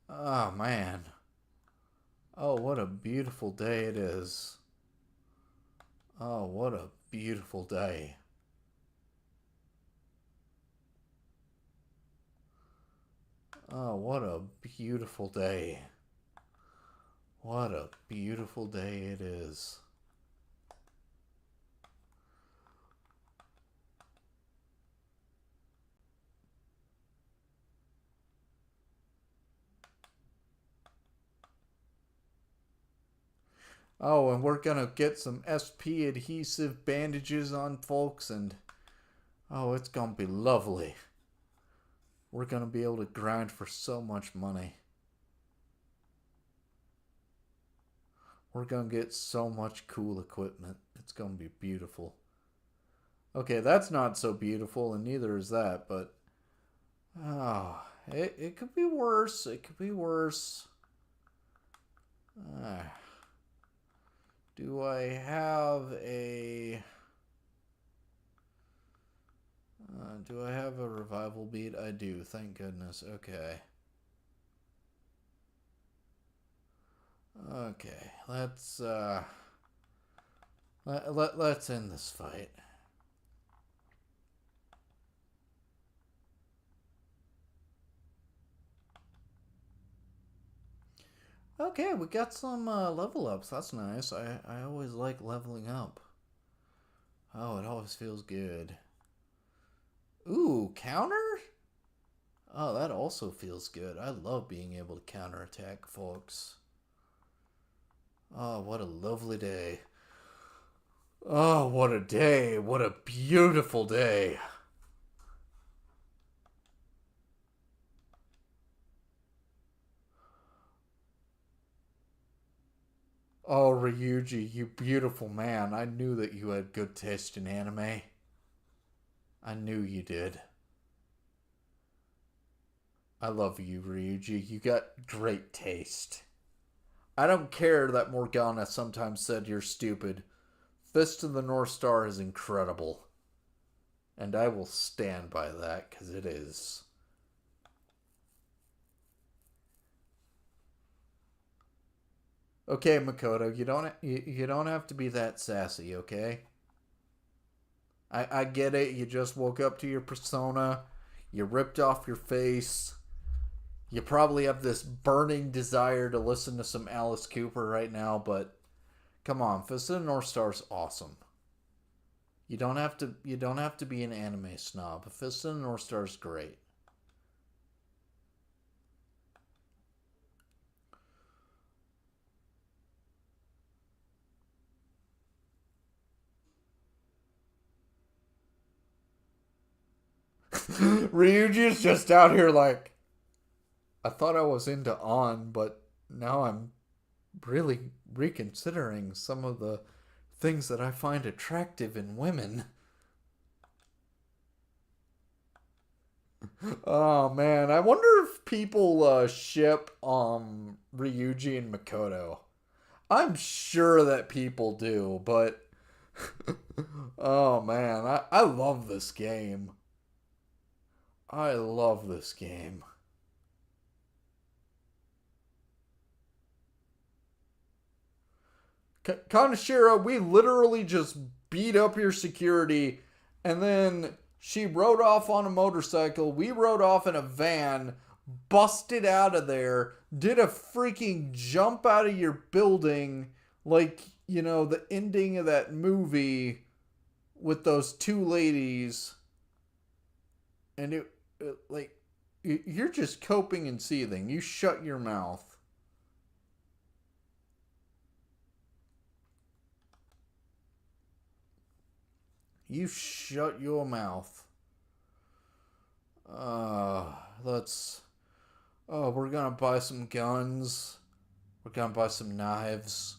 Oh, man. Oh, what a beautiful day it is. Oh, what a beautiful day. Oh, what a beautiful day. What a beautiful day it is. Oh, and we're gonna get some SP adhesive bandages on folks, and oh, it's gonna be lovely. We're gonna be able to grind for so much money. We're gonna get so much cool equipment. It's gonna be beautiful. Okay, that's not so beautiful, and neither is that, but oh, it could be worse. It could be worse. Uh, do I have a... do I have a revival bead? I do, thank goodness. Okay. Okay, let's let's end this fight. Okay, we got some level ups. That's nice. I always like leveling up. Oh, it always feels good. Ooh, counter? Oh, that also feels good. I love being able to counterattack folks. Oh, what a lovely day. Oh, what a day. What a beautiful day. Oh, Ryuji, you beautiful man. I knew that you had good taste in anime. I knew you did. I love you, Ryuji. You got great taste. I don't care that Morgana sometimes said you're stupid. Fist of the North Star is incredible. And I will stand by that, because it is. Okay, Makoto, you don't have to be that sassy, okay? I get it. You just woke up to your persona. You ripped off your face. You probably have this burning desire to listen to some Alice Cooper right now, but come on, Fist of the North Star's awesome. You don't have to be an anime snob. Fist of the North Star's great. Ryuji's just out here like, I thought I was into On, but now I'm really reconsidering some of the things that I find attractive in women. Oh man, I wonder if people ship Ryuji and Makoto. I'm sure that people do, but oh man, I love this game. I love this game. Kaneshiro, we literally just beat up your security, and then she rode off on a motorcycle. We rode off in a van, busted out of there, did a freaking jump out of your building, like, the ending of that movie with those two ladies. And like, you're just coping and seething. You shut your mouth. You shut your mouth. Uh, let's. Oh, we're gonna buy some guns. We're gonna buy some knives.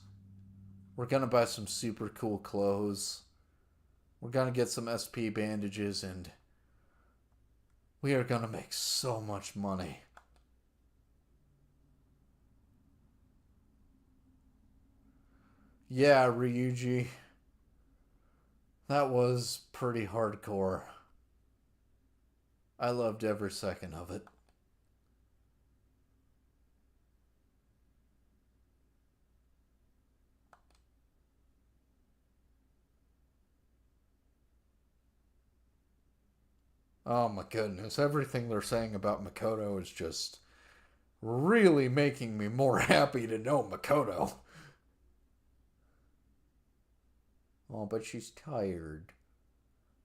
We're gonna buy some super cool clothes. We're gonna get some SP bandages, and we are gonna make so much money. Yeah, Ryuji. That was pretty hardcore. I loved every second of it. Oh my goodness, everything they're saying about Makoto is just really making me more happy to know Makoto. Oh, but she's tired.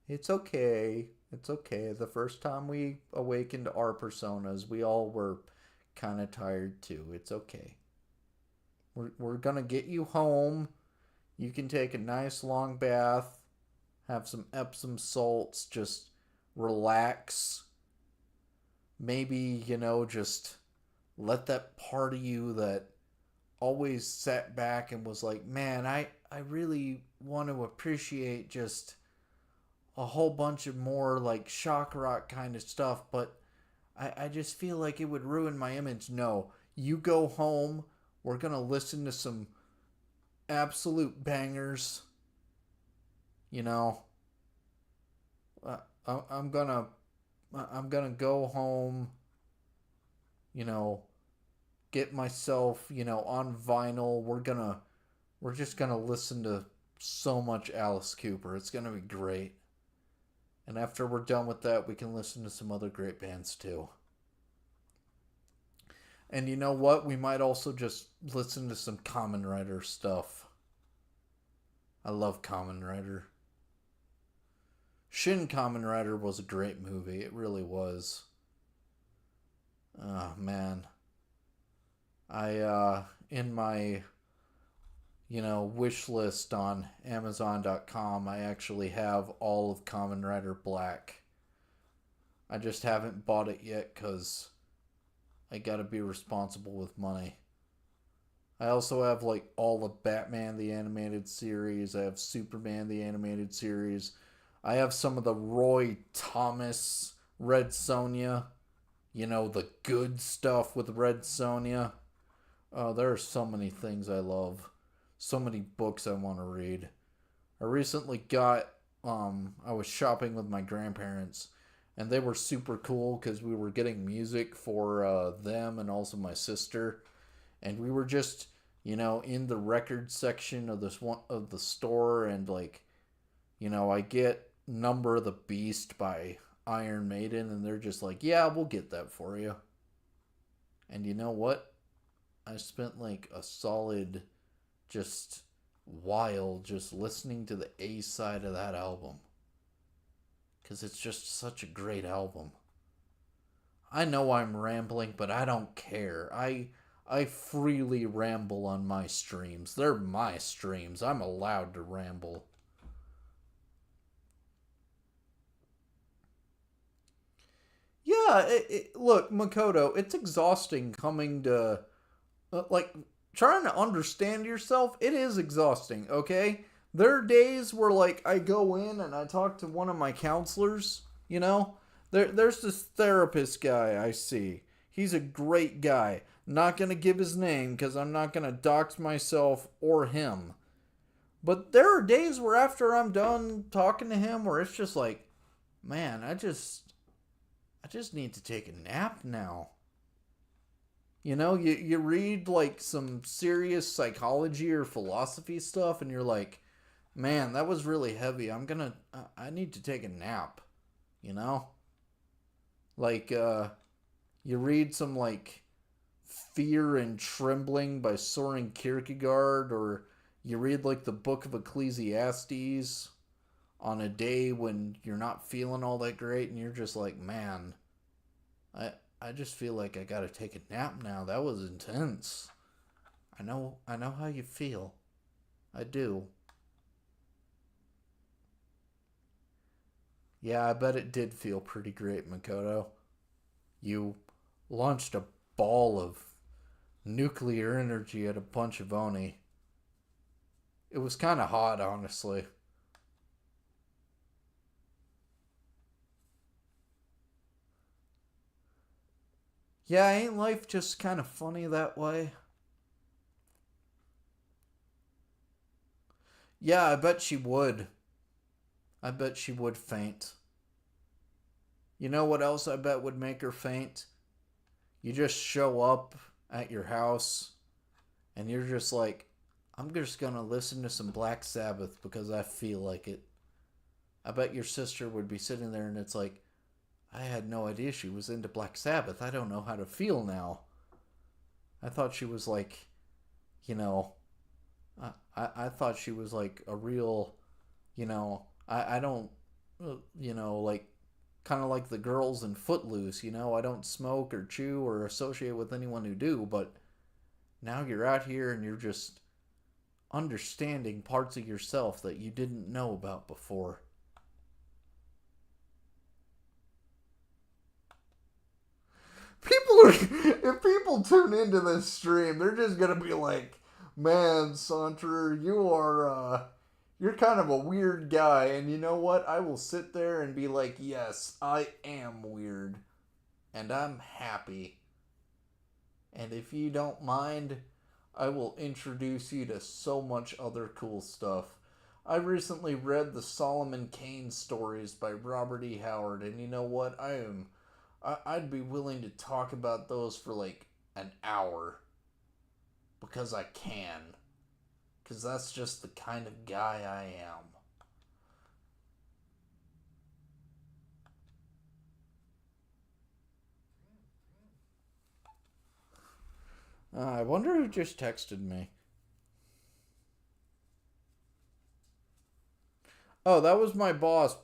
It's okay. It's okay. The first time we awakened our personas, we all were kind of tired too. It's okay. We're gonna get you home. You can take a nice long bath, have some Epsom salts, just relax. Maybe, just let that part of you that always sat back and was like, man, I really want to appreciate just a whole bunch of more like shock rock kind of stuff, but I just feel like it would ruin my image. No, you go home. We're going to listen to some absolute bangers. You know, uh, I'm gonna go home. You know, get myself on vinyl. We're just gonna listen to so much Alice Cooper. It's gonna be great. And after we're done with that, we can listen to some other great bands too. And you know what? We might also just listen to some Common Rider stuff. I love Common Rider. Shin Kamen Rider was a great movie. It really was. Oh man. I in my wish list on Amazon.com, I actually have all of Kamen Rider Black. I just haven't bought it yet cuz I got to be responsible with money. I also have like all of Batman the animated series. I have Superman the animated series. I have some of the Roy Thomas Red Sonja. The good stuff with Red Sonja. Oh, there are so many things I love. So many books I want to read. I recently I was shopping with my grandparents, and they were super cool because we were getting music for them and also my sister. And we were just, in the record section of this one of the store, and like, I get Number of the Beast by Iron Maiden, and they're just like, yeah, we'll get that for you. And you know what? I spent like a solid just while just listening to the A side of that album. Because it's just such a great album. I know I'm rambling, but I don't care. I freely ramble on my streams. They're my streams. I'm allowed to ramble. Yeah, look, Makoto, it's exhausting coming to like trying to understand yourself. It is exhausting, okay? There are days where like I go in and I talk to one of my counselors, There's this therapist guy I see. He's a great guy. Not gonna give his name because I'm not gonna dox myself or him. But there are days where after I'm done talking to him where it's just like, man, I just need to take a nap now. You read like some serious psychology or philosophy stuff and you're like, man, that was really heavy. I need to take a nap, you know? Like you read some like Fear and Trembling by Soren Kierkegaard, or you read like the Book of Ecclesiastes on a day when you're not feeling all that great and you're just like, man, I I just feel like I gotta take a nap now. That was intense. I know how you feel. I do. Yeah, I bet it did feel pretty great, Makoto. You launched a ball of nuclear energy at a bunch of Oni. It was kind of hot, honestly. Yeah, ain't life just kind of funny that way? Yeah, I bet she would. I bet she would faint. You know what else I bet would make her faint? You just show up at your house and you're just like, I'm just gonna listen to some Black Sabbath because I feel like it. I bet your sister would be sitting there and it's like, I had no idea she was into Black Sabbath. I don't know how to feel now. I thought she was like, you know, I thought she was like a real, I don't, like kind of like the girls in Footloose, I don't smoke or chew or associate with anyone who do, but now you're out here and you're just understanding parts of yourself that you didn't know about before. People are if people tune into this stream, they're just gonna be like, "Man, Saunter, you're kind of a weird guy." And you know what? I will sit there and be like, "Yes, I am weird, and I'm happy." And if you don't mind, I will introduce you to so much other cool stuff. I recently read the Solomon Kane stories by Robert E. Howard, and you know what? I'd be willing to talk about those for like an hour because I can. Because that's just the kind of guy I am. I wonder who just texted me. Oh, that was my boss.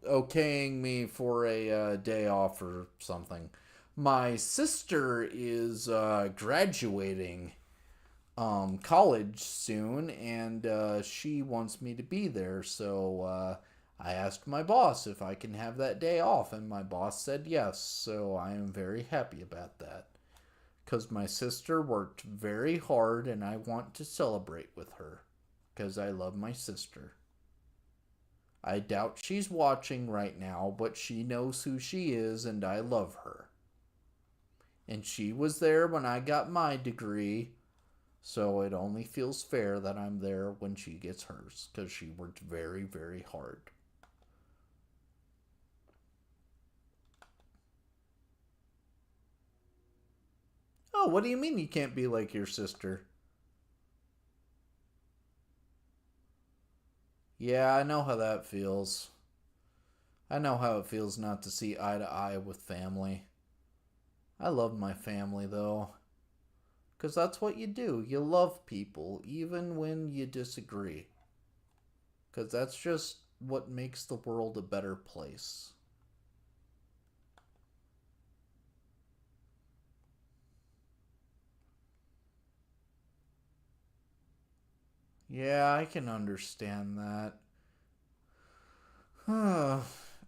Okaying me for a day off or something. My sister is graduating college soon, and she wants me to be there. So I asked my boss if I can have that day off, and my boss said yes. So I am very happy about that because my sister worked very hard, and I want to celebrate with her because I love my sister. I doubt she's watching right now, but she knows who she is, and I love her. And she was there when I got my degree, so it only feels fair that I'm there when she gets hers, because she worked very, very hard. Oh, what do you mean you can't be like your sister? Yeah, I know how that feels. I know how it feels not to see eye to eye with family. I love my family, though. Because that's what you do. You love people, even when you disagree. Because that's just what makes the world a better place. Yeah, I can understand that.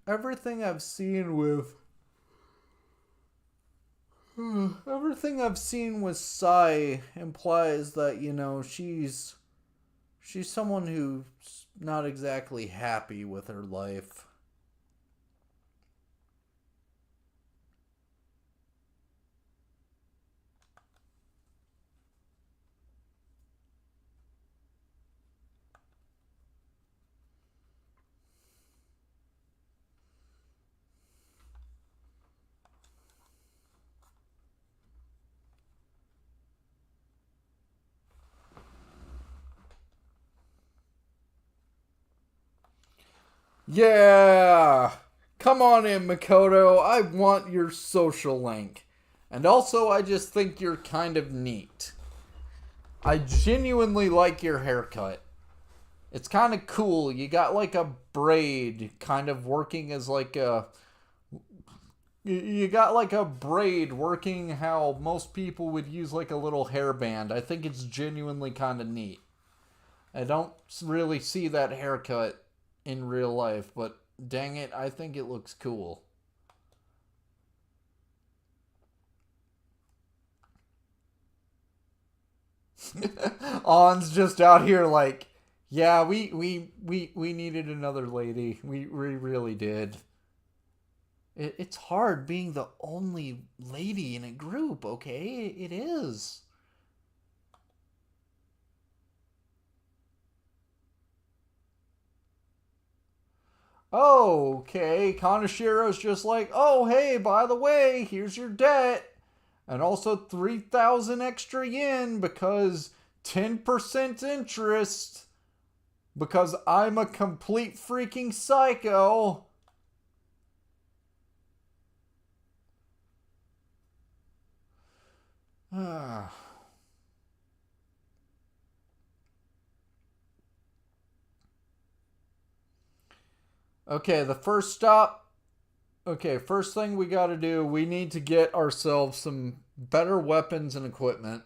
everything I've seen with. Everything I've seen with Sai implies that, she's someone who's not exactly happy with her life. Yeah! Come on in, Makoto. I want your social link. And also, I just think you're kind of neat. I genuinely like your haircut. It's kind of cool. You got like a braid kind of working as like a. You got like a braid working how most people would use like a little hairband. I think it's genuinely kind of neat. I don't really see that haircut in real life, but dang it, I think it looks cool. On's just out here like, yeah, we needed another lady. We really did. It's hard being the only lady in a group, okay? It is. Oh, okay. Kaneshiro's just like, oh, hey, by the way, here's your debt. And also 3,000 extra yen because 10% interest. Because I'm a complete freaking psycho. Okay, the first stop. Okay, first thing we gotta do, we need to get ourselves some better weapons and equipment.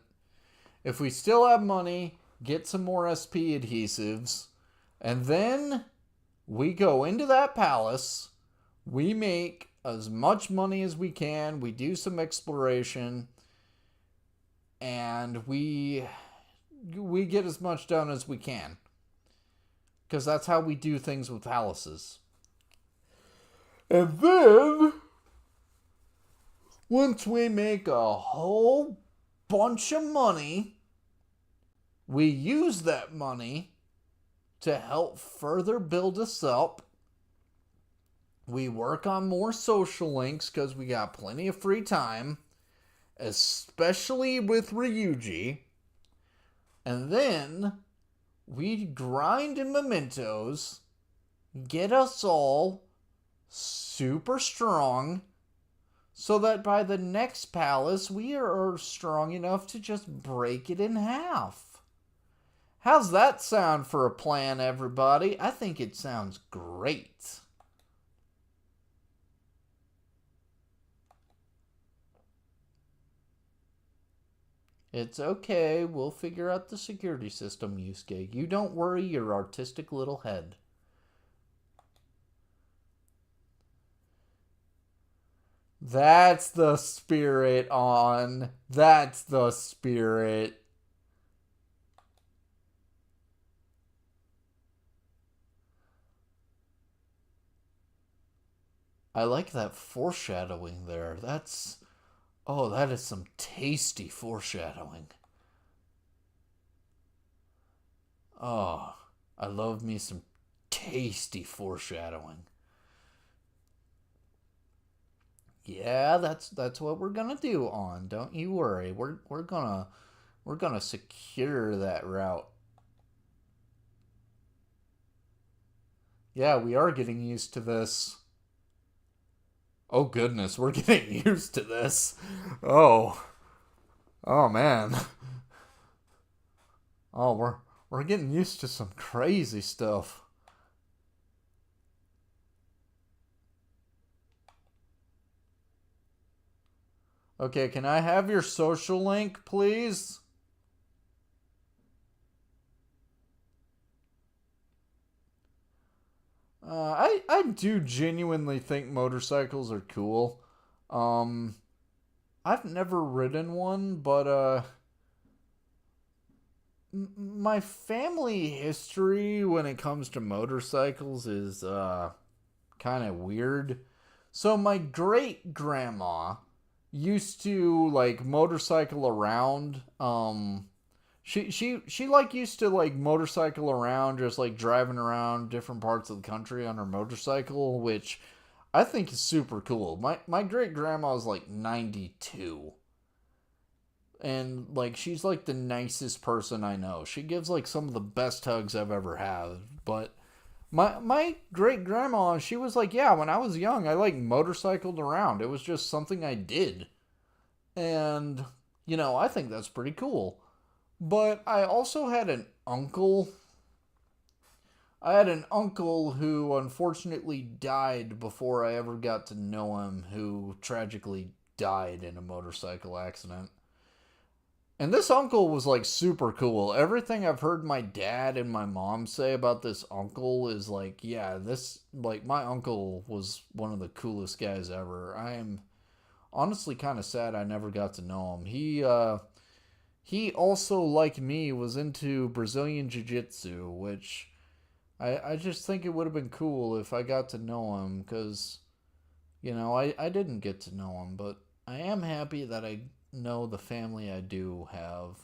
If we still have money, get some more SP adhesives. And then we go into that palace. We make as much money as we can. We do some exploration. And we get as much done as we can. Because that's how we do things with palaces. And then, once we make a whole bunch of money, we use that money to help further build us up. We work on more social links because we got plenty of free time, especially with Ryuji. And then we grind in mementos, get us all super strong, so that by the next palace we are strong enough to just break it in half. How's that sound for a plan, everybody? I think it sounds great. It's okay, we'll figure out the security system, Yusuke. You don't worry your artistic little head. That's the spirit, on. That's the spirit. I like that foreshadowing there. That's. Oh, that is some tasty foreshadowing. Oh, I love me some tasty foreshadowing. Yeah, that's what we're gonna do, on. Don't you worry. We're gonna secure that route. Yeah, we are getting used to this. Oh goodness, we're getting used to this. Oh. Oh man. Oh, we're getting used to some crazy stuff. Okay, can I have your social link, please? I do genuinely think motorcycles are cool. Um, I've never ridden one, but my family history when it comes to motorcycles is kind of weird. So my great grandma used to like motorcycle around. She like used to like motorcycle around, just like driving around different parts of the country on her motorcycle, which I think is super cool. My great grandma is like 92, and like she's like the nicest person I know. She gives like some of the best hugs I've ever had. But My great grandma, she was like, yeah, when I was young, I like motorcycled around. It was just something I did. And, I think that's pretty cool. But I also had an uncle. I had an uncle who unfortunately died before I ever got to know him, who tragically died in a motorcycle accident. And this uncle was like super cool. Everything I've heard my dad and my mom say about this uncle is like, yeah, my uncle was one of the coolest guys ever. I am honestly kind of sad I never got to know him. He also, like me, was into Brazilian Jiu Jitsu, which I just think it would have been cool if I got to know him because, I didn't get to know him, but I am happy that I know the family I do have.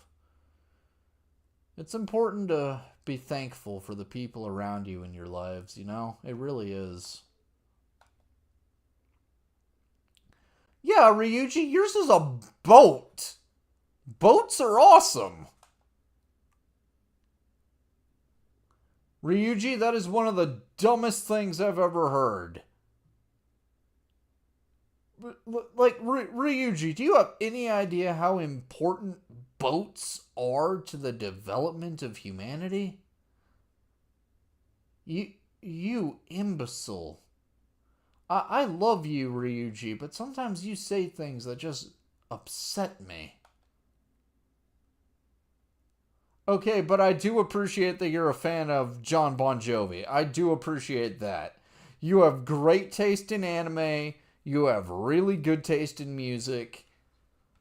It's important to be thankful for the people around you in your lives, It really is. Yeah, Ryuji, yours is a boat. Boats are awesome. Ryuji, that is one of the dumbest things I've ever heard. Like, Ryuji, do you have any idea how important boats are to the development of humanity? You, you imbecile. I love you, Ryuji, but sometimes you say things that just upset me. Okay, but I do appreciate that you're a fan of John Bon Jovi. I do appreciate that. You have great taste in anime. You have really good taste in music.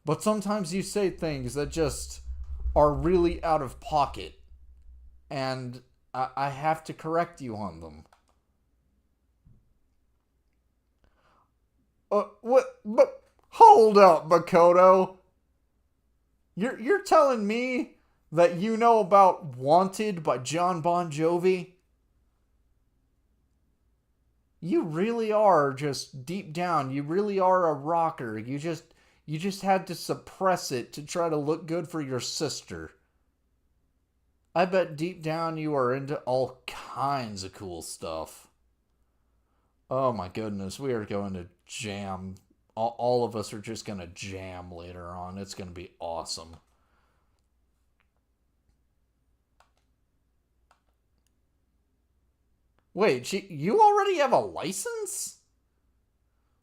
But sometimes you say things that just are really out of pocket. And I have to correct you on them. What? But hold up, Makoto. You're telling me that you know about Wanted by John Bon Jovi? You really are just deep down, you really are a rocker. You just had to suppress it to try to look good for your sister. I bet deep down you are into all kinds of cool stuff. Oh my goodness, we are going to jam. All of us are just going to jam later on. It's going to be awesome. Wait, you already have a license?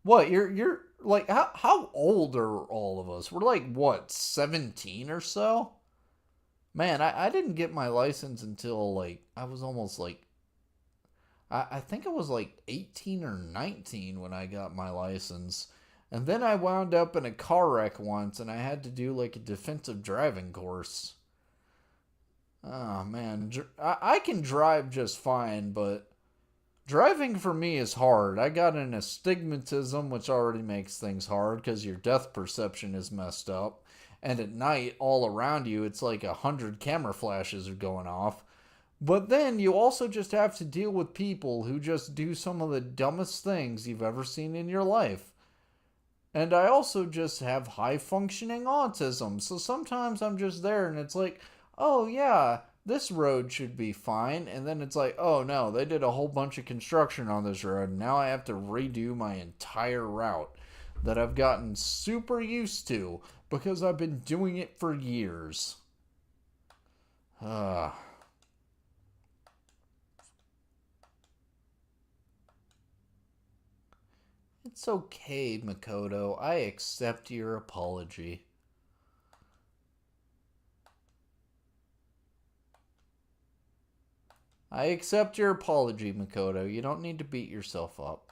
What, you're like how old are all of us? We're like what, 17 or so? Man, I didn't get my license until like I was almost like I think I was like 18 or 19 when I got my license. And then I wound up in a car wreck once and I had to do like a defensive driving course. Oh man, I can drive just fine, but driving for me is hard. I got an astigmatism, which already makes things hard because your depth perception is messed up. And at night, all around you, it's like 100 camera flashes are going off. But then you also just have to deal with people who just do some of the dumbest things you've ever seen in your life. And I also just have high functioning autism. So sometimes I'm just there and it's like, oh yeah, this road should be fine. And then it's like, oh no, they did a whole bunch of construction on this road. And now I have to redo my entire route that I've gotten super used to because I've been doing it for years. Ah. It's okay, Makoto. I accept your apology. I accept your apology, Makoto. You don't need to beat yourself up.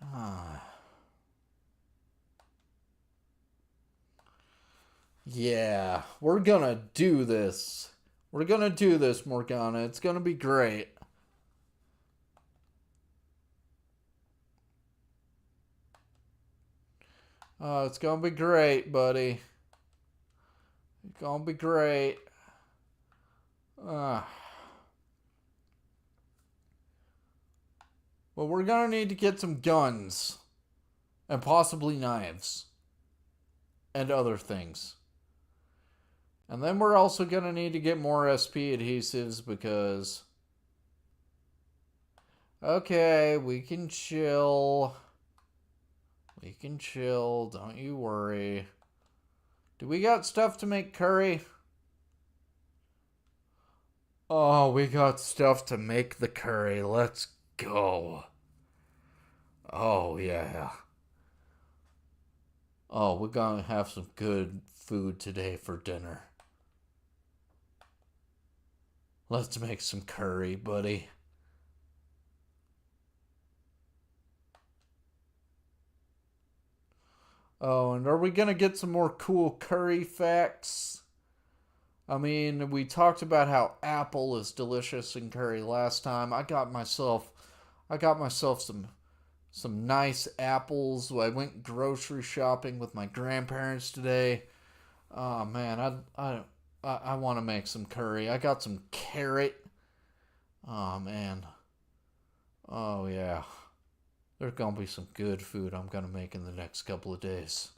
Ah. Yeah, we're gonna do this. We're gonna do this, Morgana. It's gonna be great. Oh, it's gonna be great, buddy. It's gonna be great. Uh, well, we're gonna need to get some guns. And possibly knives. And other things. And then we're also going to need to get more SP adhesives because... Okay, we can chill. We can chill, don't you worry. Do we got stuff to make curry? Oh, we got stuff to make the curry. Let's go. Oh, yeah. Oh, we're gonna have some good food today for dinner. Let's make some curry, buddy. Oh, and are we gonna get some more cool curry facts? I mean, we talked about how apple is delicious in curry last time. I got myself some nice apples. I went grocery shopping with my grandparents today. Oh man, I want to make some curry. I got some carrot. Oh man. Oh yeah. There's gonna be some good food I'm gonna make in the next couple of days.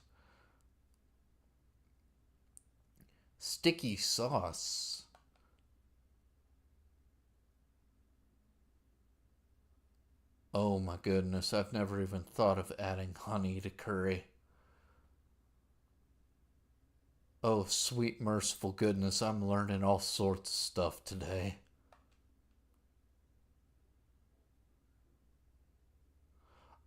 Sticky sauce. Oh my goodness, I've never even thought of adding honey to curry. Oh, sweet merciful goodness, I'm learning all sorts of stuff today.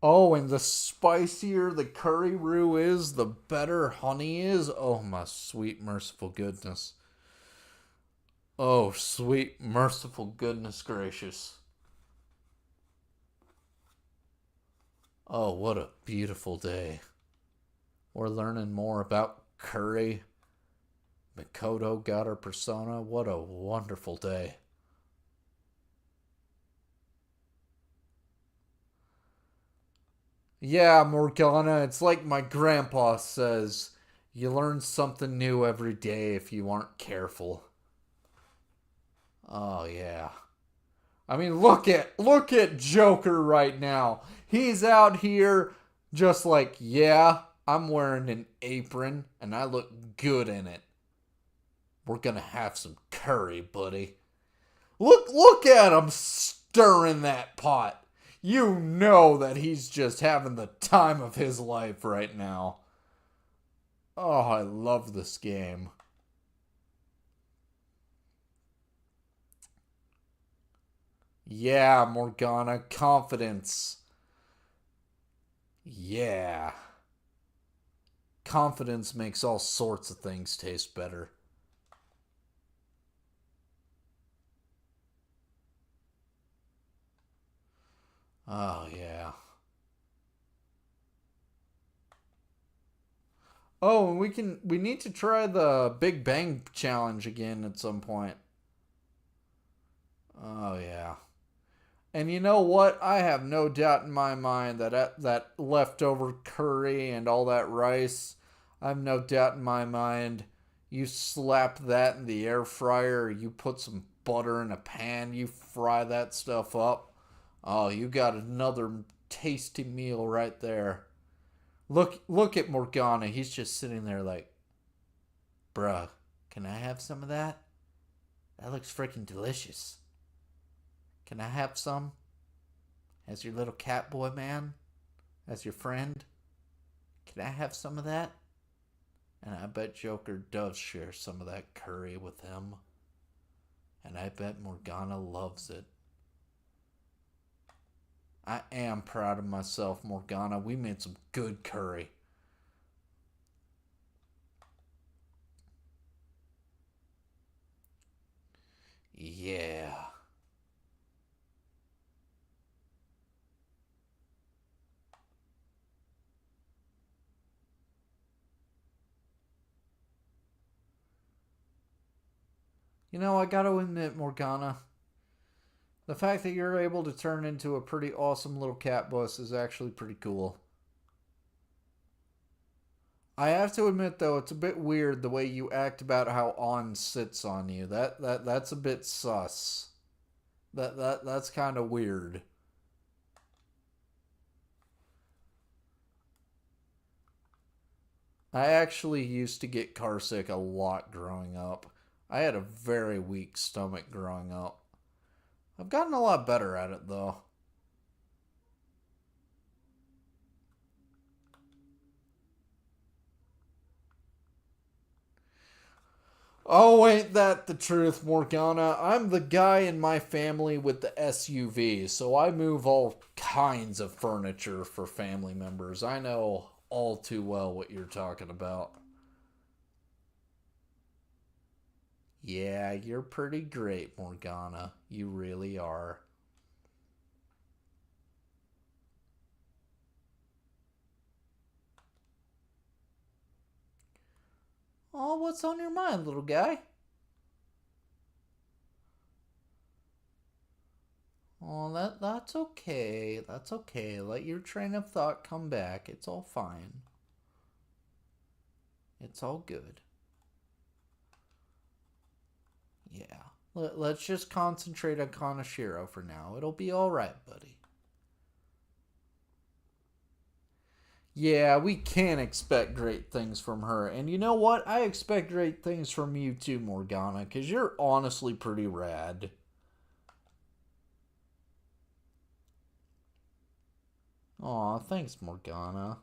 Oh, and the spicier the curry roux is, the better honey is. Oh, my sweet merciful goodness. Oh, sweet merciful goodness gracious. Oh, what a beautiful day. We're learning more about curry. Makoto got her persona. What a wonderful day. Yeah, Morgana, it's like my grandpa says, you learn something new every day if you aren't careful. Oh yeah. I mean, look at Joker right now. He's out here just like, yeah, I'm wearing an apron and I look good in it. We're gonna have some curry, buddy. Look at him stirring that pot. You know that he's just having the time of his life right now. Oh, I love this game. Yeah, Morgana, confidence. Yeah. Confidence makes all sorts of things taste better. Oh, yeah. Oh, and we need to try the Big Bang challenge again at some point. Oh, yeah. And you know what? I have no doubt in my mind that leftover curry and all that rice, I have no doubt in my mind you slap that in the air fryer, you put some butter in a pan, you fry that stuff up. Oh, you got another tasty meal right there. Look at Morgana. He's just sitting there like, bruh, can I have some of that? That looks freaking delicious. Can I have some? As your little cat boy man? As your friend? Can I have some of that? And I bet Joker does share some of that curry with him. And I bet Morgana loves it. I am proud of myself, Morgana. We made some good curry. Yeah. You know, I gotta admit, Morgana, the fact that you're able to turn into a pretty awesome little cat bus is actually pretty cool. I have to admit though, it's a bit weird the way you act about how On sits on you. That's a bit sus. That's kind of weird. I actually used to get carsick a lot growing up. I had a very weak stomach growing up. I've gotten a lot better at it though. Oh, ain't that the truth, Morgana? I'm the guy in my family with the SUV, so I move all kinds of furniture for family members. I know all too well what you're talking about. Yeah, you're pretty great, Morgana. You really are. Oh, what's on your mind, little guy? Oh, that's okay. That's okay. Let your train of thought come back. It's all fine. It's all good. Yeah. Let's just concentrate on Kaneshiro for now. It'll be all right, buddy. Yeah, we can expect great things from her. And you know what? I expect great things from you too, Morgana, because you're honestly pretty rad. Aw, thanks, Morgana.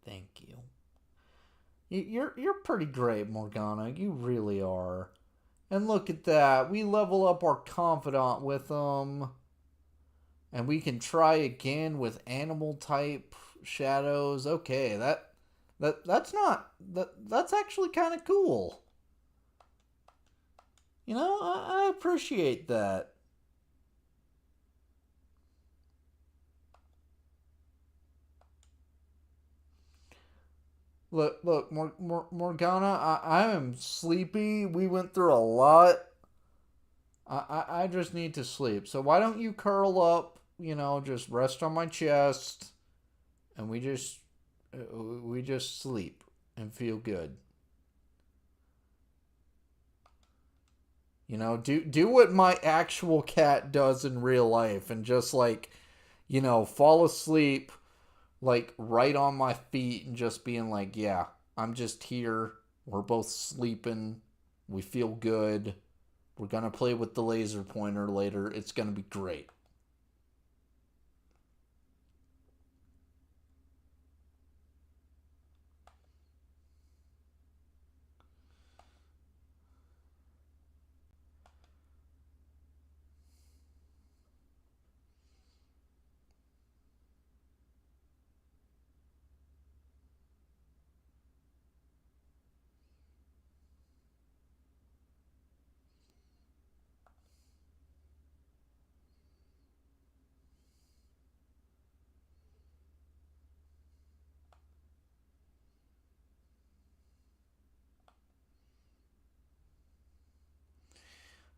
Thank you. You're pretty great, Morgana. You really are. And look at that. We level up our confidant with them. And we can try again with animal type shadows. Okay, that's not that's actually kind of cool. You know, I appreciate that. Look, Morgana, I am sleepy. We went through a lot. I just need to sleep. So why don't you curl up? You know, just rest on my chest, and we just sleep and feel good. You know, do what my actual cat does in real life, and just like, you know, fall asleep like right on my feet and just being like, yeah, I'm just here. We're both sleeping. We feel good. We're gonna play with the laser pointer later. It's gonna be great.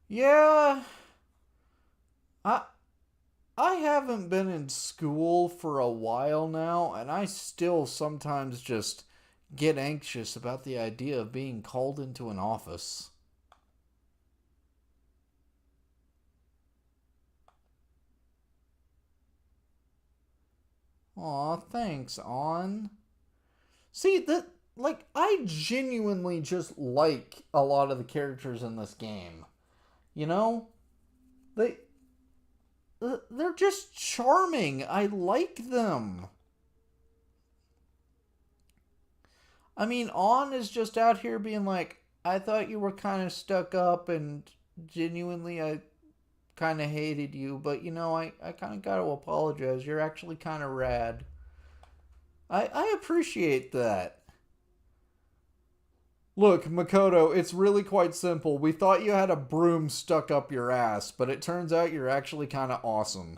Yeah, I I haven't been in school for a while now, and I still sometimes just get anxious about the idea of being called into an office. Aw, thanks, On. See, that, like, I genuinely just like a lot of the characters in this game. You know? They, they're just charming. I like them. I mean, On is just out here being like, I thought you were kind of stuck up, and genuinely, I kind of hated you, but you know, I kind of got to apologize. You're actually kind of rad. I appreciate that. Look, Makoto, it's really quite simple. We thought you had a broom stuck up your ass, but it turns out you're actually kind of awesome.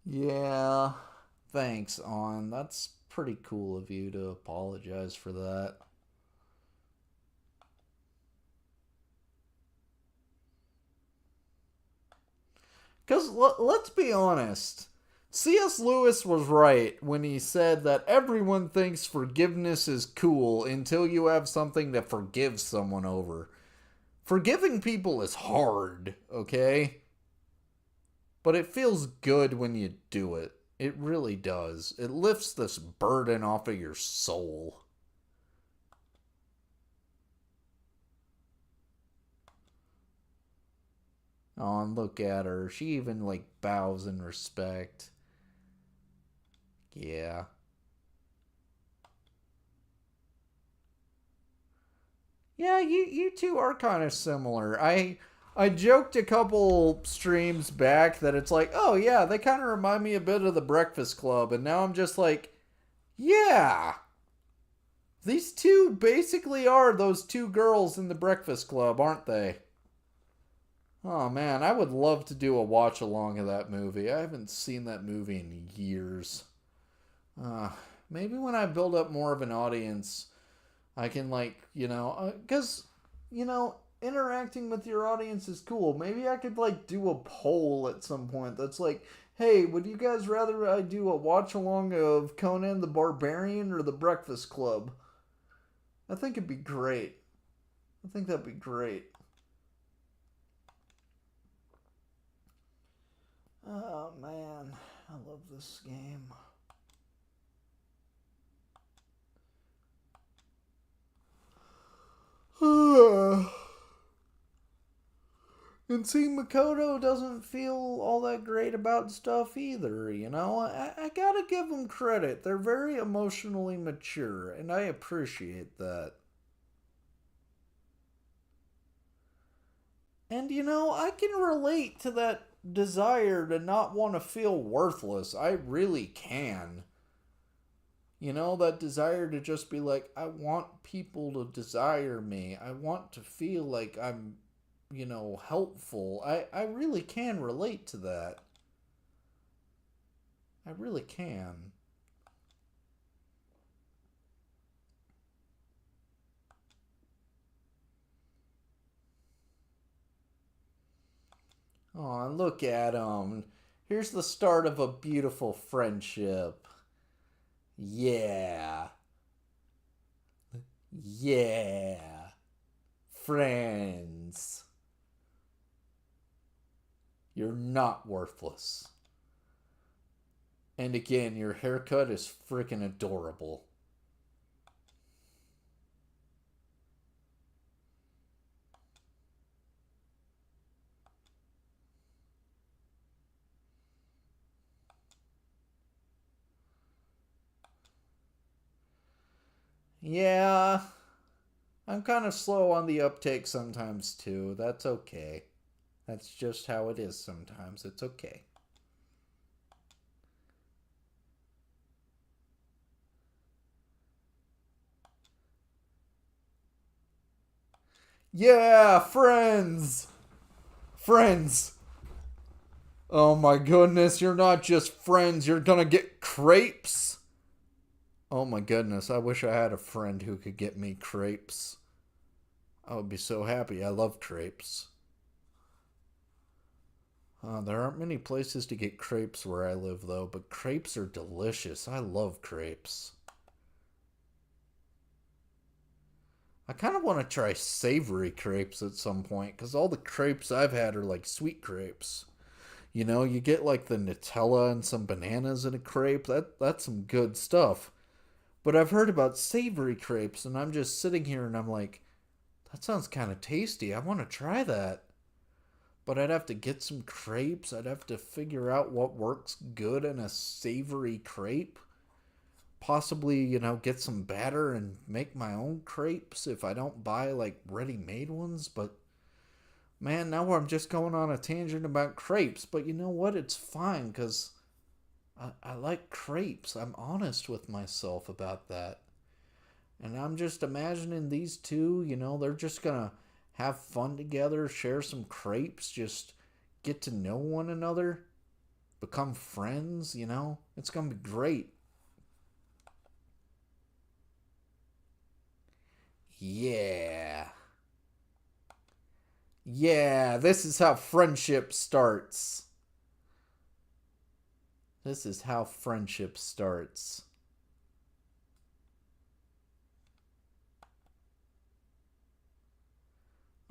Yeah, thanks, On. That's pretty cool of you to apologize for that. Because let's be honest. C.S. Lewis was right when he said that everyone thinks forgiveness is cool until you have something to forgive someone over. Forgiving people is hard, okay? But it feels good when you do it. It really does. It lifts this burden off of your soul. Oh, and look at her. She even, like, bows in respect. Yeah. Yeah, you two are kind of similar. I joked a couple streams back that it's like, oh yeah, they kind of remind me a bit of the Breakfast Club, and now I'm just like, yeah, these two basically are those two girls in the Breakfast Club, aren't they? Oh man, I would love to do a watch along of that movie. I haven't seen that movie in years. Uh, Maybe when I build up more of an audience, I can, like, because, interacting with your audience is cool. Maybe I could, like, do a poll at some point that's like, hey, would you guys rather I do a watch along of Conan the Barbarian or the Breakfast Club? I think it'd be great. I think that'd be great. Oh, man. I love this game. And see, Makoto doesn't feel all that great about stuff either, you know? I gotta give them credit. They're very emotionally mature, and I appreciate that. And, I can relate to that desire to not want to feel worthless. I really can. That desire to just be like, I want people to desire me. I want to feel like I'm, helpful. I really can relate to that. I really can. Oh, look at him. Here's the start of a beautiful friendship. Yeah. Yeah. Friends. You're not worthless. And again, your haircut is freaking adorable. Yeah, I'm kind of slow on the uptake sometimes too. That's okay. That's just how it is sometimes. It's okay. Yeah, friends! Friends! Oh my goodness, you're not just friends, you're gonna get crepes! Oh my goodness, I wish I had a friend who could get me crepes. I would be so happy. I love crepes. There aren't many places to get crepes where I live, though, but crepes are delicious. I love crepes. I kind of want to try savory crepes at some point, because all the crepes I've had are like sweet crepes. You get like the Nutella and some bananas in a crepe. That's some good stuff. But I've heard about savory crepes, and I'm just sitting here and I'm like, that sounds kind of tasty. I want to try that. But I'd have to get some crepes. I'd have to figure out what works good in a savory crepe. Possibly, get some batter and make my own crepes if I don't buy like ready made ones. But man, now I'm just going on a tangent about crepes. But you know what? It's fine because I like crepes. I'm honest with myself about that. And I'm just imagining these two, they're just gonna have fun together, share some crepes, just get to know one another, become friends. It's gonna be great. Yeah. Yeah, this is how friendship starts. This is how friendship starts.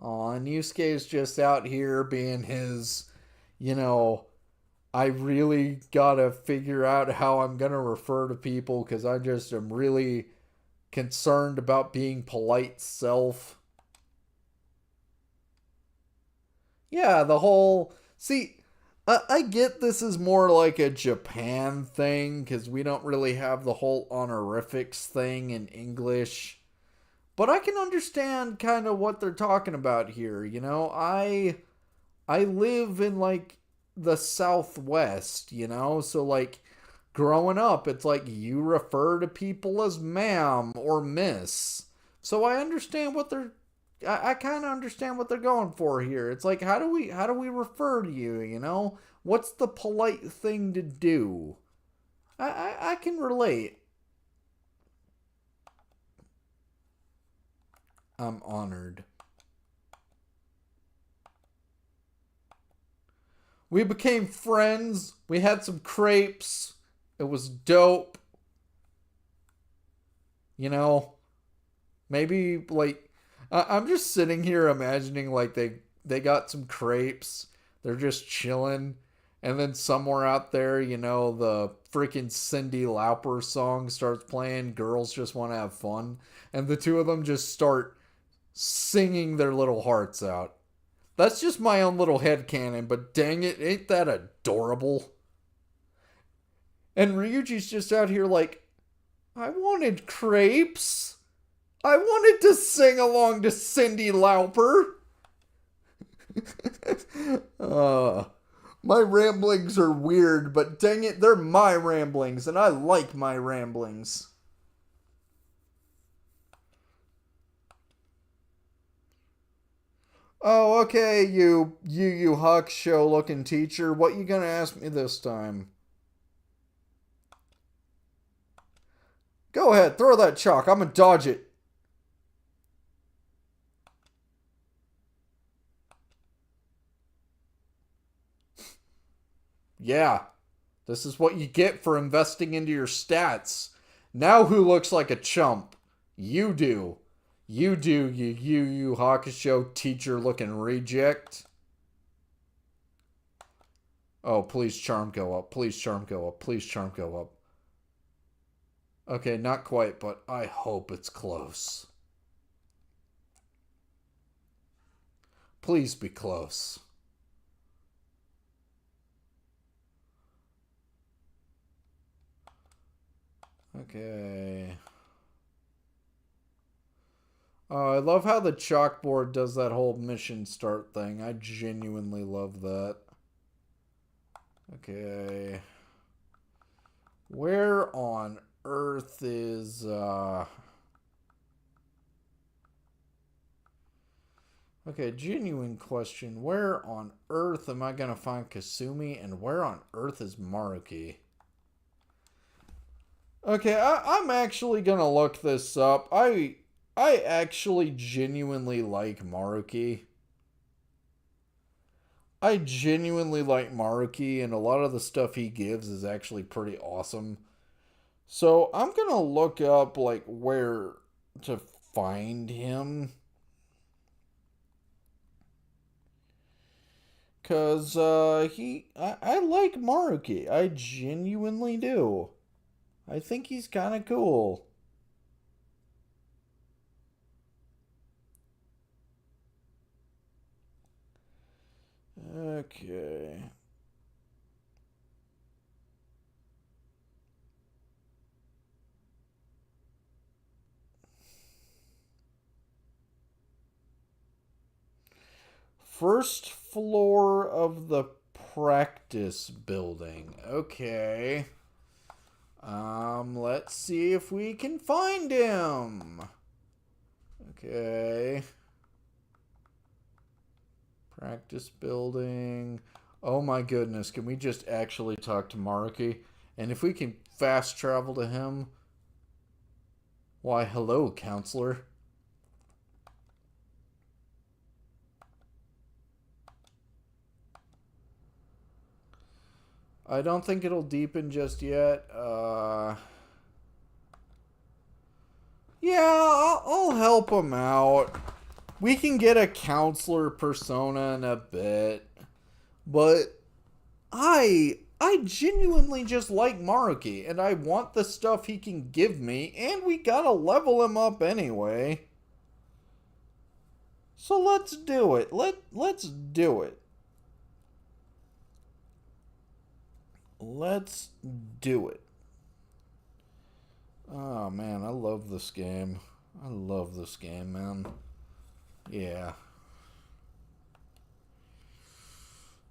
And Yusuke is just out here being his, you know, I really gotta figure out how I'm gonna refer to people because I just am really concerned about being polite self. Yeah, the whole. See, I get this is more like a Japan thing because we don't really have the whole honorifics thing in English. But I can understand kind of what they're talking about here. You know, I live in like the Southwest, you know, so like growing up, it's like you refer to people as ma'am or miss. So I understand what they're I kind of understand what they're going for here. It's like how do we refer to you, you know? What's the polite thing to do? I can relate. I'm honored. We became friends. We had some crepes. It was dope. You know, maybe like I'm just sitting here imagining like they got some crepes. They're just chilling, and then somewhere out there, you know, the freaking Cyndi Lauper song starts playing. Girls just want to have fun, and the two of them just start singing their little hearts out. That's just my own little headcanon, but dang it, ain't that adorable? And Ryuji's just out here like, I wanted crepes. I wanted to sing along to Cyndi Lauper. uh, my ramblings are weird, but dang it, they're my ramblings, and I like my ramblings. Oh, okay, you Huck show looking teacher. What you gonna ask me this time? Go ahead, throw that chalk. I'm gonna dodge it. Yeah, this is what you get for investing into your stats. Now who looks like a chump? You do. You do, you Hakusho teacher looking reject. Oh, please charm go up. Please charm go up. Please charm go up. Okay, not quite, but I hope it's close. Please be close. Okay. I love how the chalkboard does that whole mission start thing. I genuinely love that. Okay. Where on earth is, Okay, genuine question. Where on earth am I gonna find Kasumi, and where on earth is Maruki? Okay, I'm actually gonna look this up. I actually genuinely like Maruki. I genuinely like Maruki, and a lot of the stuff he gives is actually pretty awesome. So I'm gonna look up like where to find him. Cause I like Maruki. I genuinely do. I think he's kinda cool. Okay. First floor of the practice building. Okay. Let's see if we can find him. Okay. Practice building. Oh my goodness, can we just actually talk to Maruki? And if we can fast travel to him, why, hello, counselor. I don't think it'll deepen just yet. Yeah, I'll help him out. We can get a counselor persona in a bit, but I genuinely just like Maruki, and I want the stuff he can give me, and we gotta level him up anyway. So let's do it. Let's do it. Let's do it. Oh man, I love this game. I love this game, man. Yeah.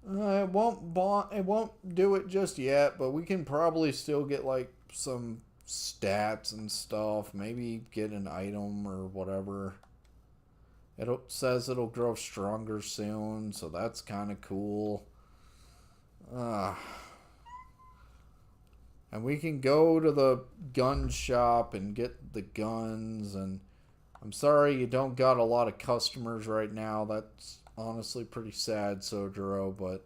It won't do it just yet, but we can probably still get like some stats and stuff. Maybe get an item or whatever. It says it'll grow stronger soon, so that's kind of cool. And we can go to the gun shop and get the guns. And I'm sorry you don't got a lot of customers right now. That's honestly pretty sad, Sojiro, but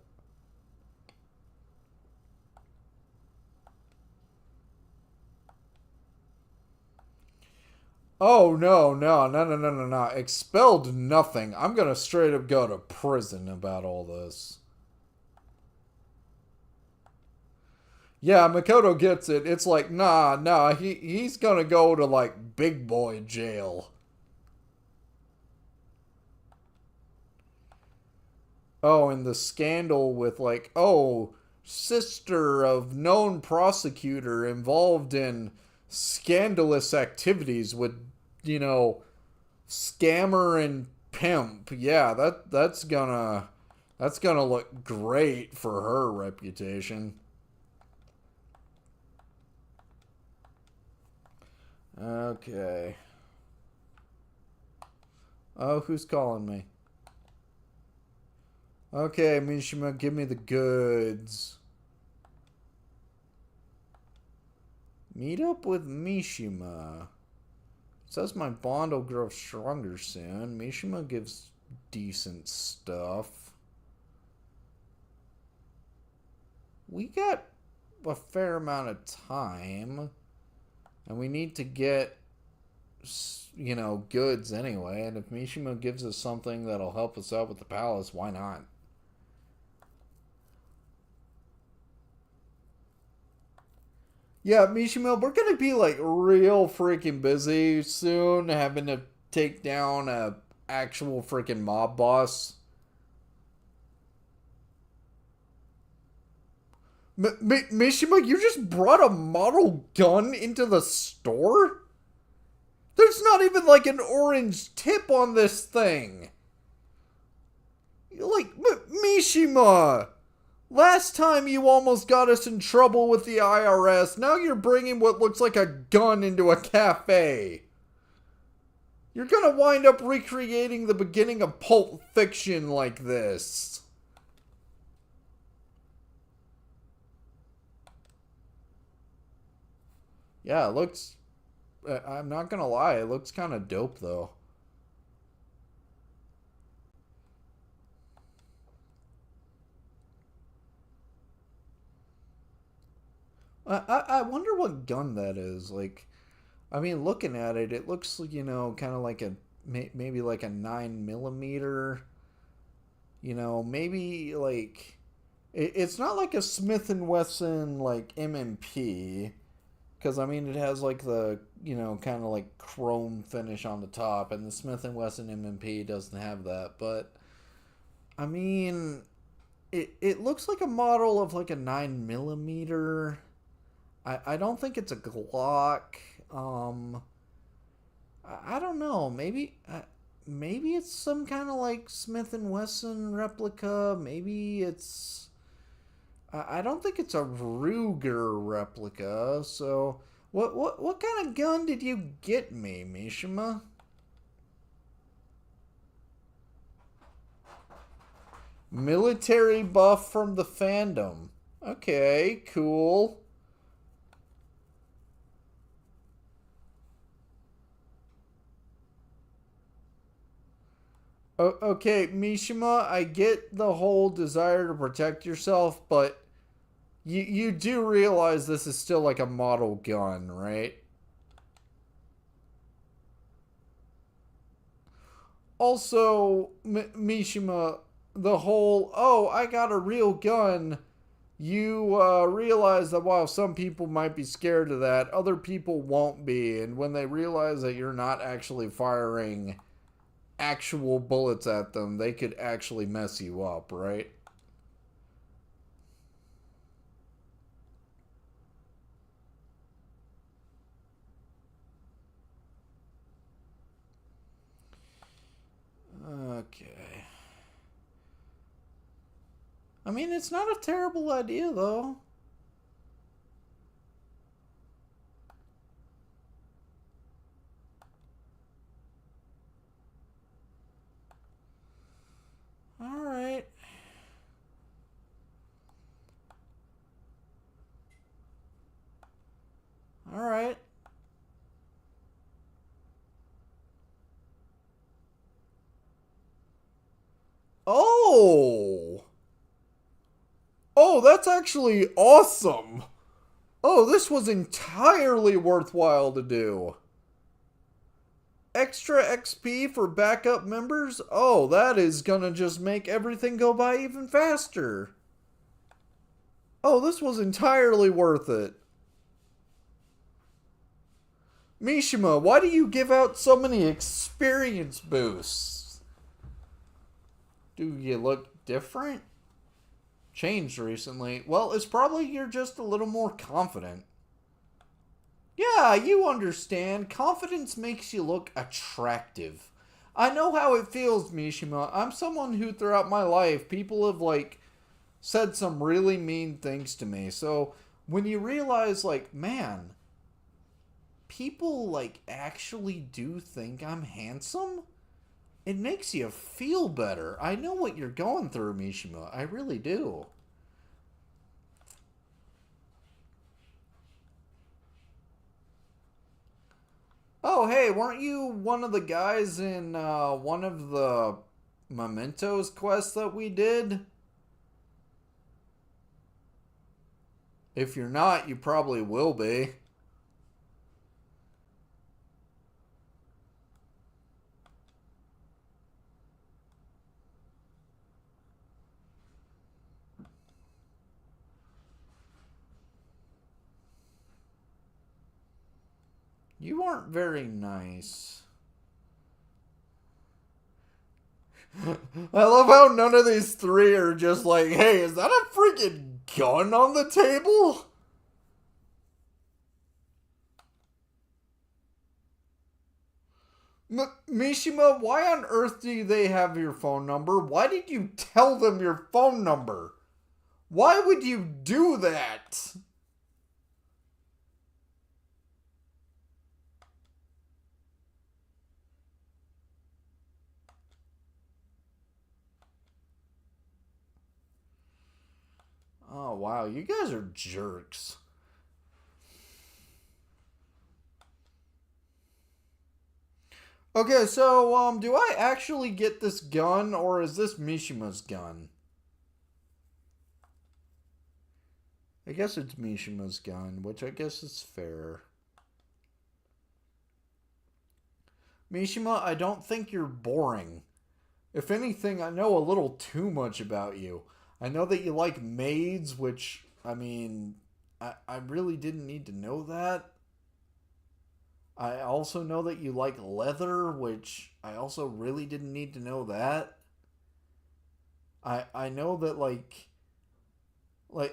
oh no. Expelled nothing. I'm gonna straight up go to prison about all this. Yeah, Makoto gets it. It's like, nah, he's gonna go to like big boy jail. Oh, and the scandal with like, oh, sister of known prosecutor involved in scandalous activities with, you know, scammer and pimp. Yeah, that's gonna look great for her reputation. Okay. Oh, who's calling me? Okay, Mishima, give me the goods. Meet up with Mishima. Says my bond will grow stronger soon. Mishima gives decent stuff. We got a fair amount of time. And we need to get, you know, goods anyway. And if Mishima gives us something that'll help us out with the palace, why not? Yeah, Mishima, we're gonna be like real freaking busy soon, having to take down a actual freaking mob boss. Mishima, you just brought a model gun into the store? There's not even like an orange tip on this thing. Like, Mishima! Last time you almost got us in trouble with the IRS. Now you're bringing what looks like a gun into a cafe. You're gonna wind up recreating the beginning of Pulp Fiction like this. Yeah, it looks... I'm not gonna lie, it looks kind of dope though. I wonder what gun that is. Like, I mean, looking at it, it looks, you know, kind of like a maybe like a 9mm. You know, maybe like it's not like a Smith and Wesson like MMP, because I mean it has like the, you know, kind of like chrome finish on the top, and the Smith and Wesson MMP doesn't have that. But I mean, it looks like a model of like a 9mm. I don't think it's a Glock. I don't know. Maybe it's some kind of like Smith and Wesson replica. Maybe it's. I don't think it's a Ruger replica. So what kind of gun did you get me, Mishima? Military buff from the fandom. Okay, cool. Okay, Mishima, I get the whole desire to protect yourself, but you do realize this is still like a model gun, right? Also, Mishima, the whole, oh, I got a real gun. You realize that while some people might be scared of that, other people won't be. And when they realize that you're not actually firing actual bullets at them, they could actually mess you up, right? Okay. I mean, it's not a terrible idea, though. Alright. Alright. Oh! Oh, that's actually awesome! Oh, this was entirely worthwhile to do. Extra XP for backup members? Oh, that is gonna just make everything go by even faster. Oh, this was entirely worth it. Mishima, why do you give out so many experience boosts? Do you look different? Changed recently? Well, it's probably you're just a little more confident. Yeah, you understand. Confidence makes you look attractive. I know how it feels, Mishima. I'm someone who throughout my life, people have, like, said some really mean things to me. So, when you realize, like, man, people, like, actually do think I'm handsome, it makes you feel better. I know what you're going through, Mishima. I really do. Oh, hey, weren't you one of the guys in one of the Mementos quests that we did? If you're not, you probably will be. You aren't very nice. I love how none of these three are just like, hey, is that a freaking gun on the table? Mishima, why on earth do they have your phone number? Why did you tell them your phone number? Why would you do that? Oh, wow, you guys are jerks. Okay, so, do I actually get this gun, or is this Mishima's gun? I guess it's Mishima's gun, which I guess is fair. Mishima, I don't think you're boring. If anything, I know a little too much about you. I know that you like maids, which, I mean, I really didn't need to know that. I also know that you like leather, which I also really didn't need to know that. I know that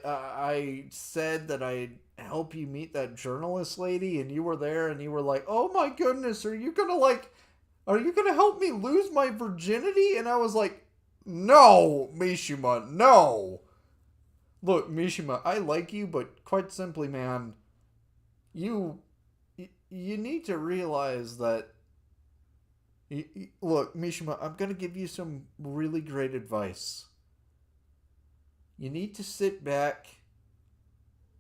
I said that I'd help you meet that journalist lady, and you were there, and you were like, "Oh my goodness, are you gonna help me lose my virginity?" And I was like, "No, Mishima, no." Look, Mishima, I like you, but quite simply, man, you you need to realize that. Look, Mishima, I'm gonna give you some really great advice. You need to sit back,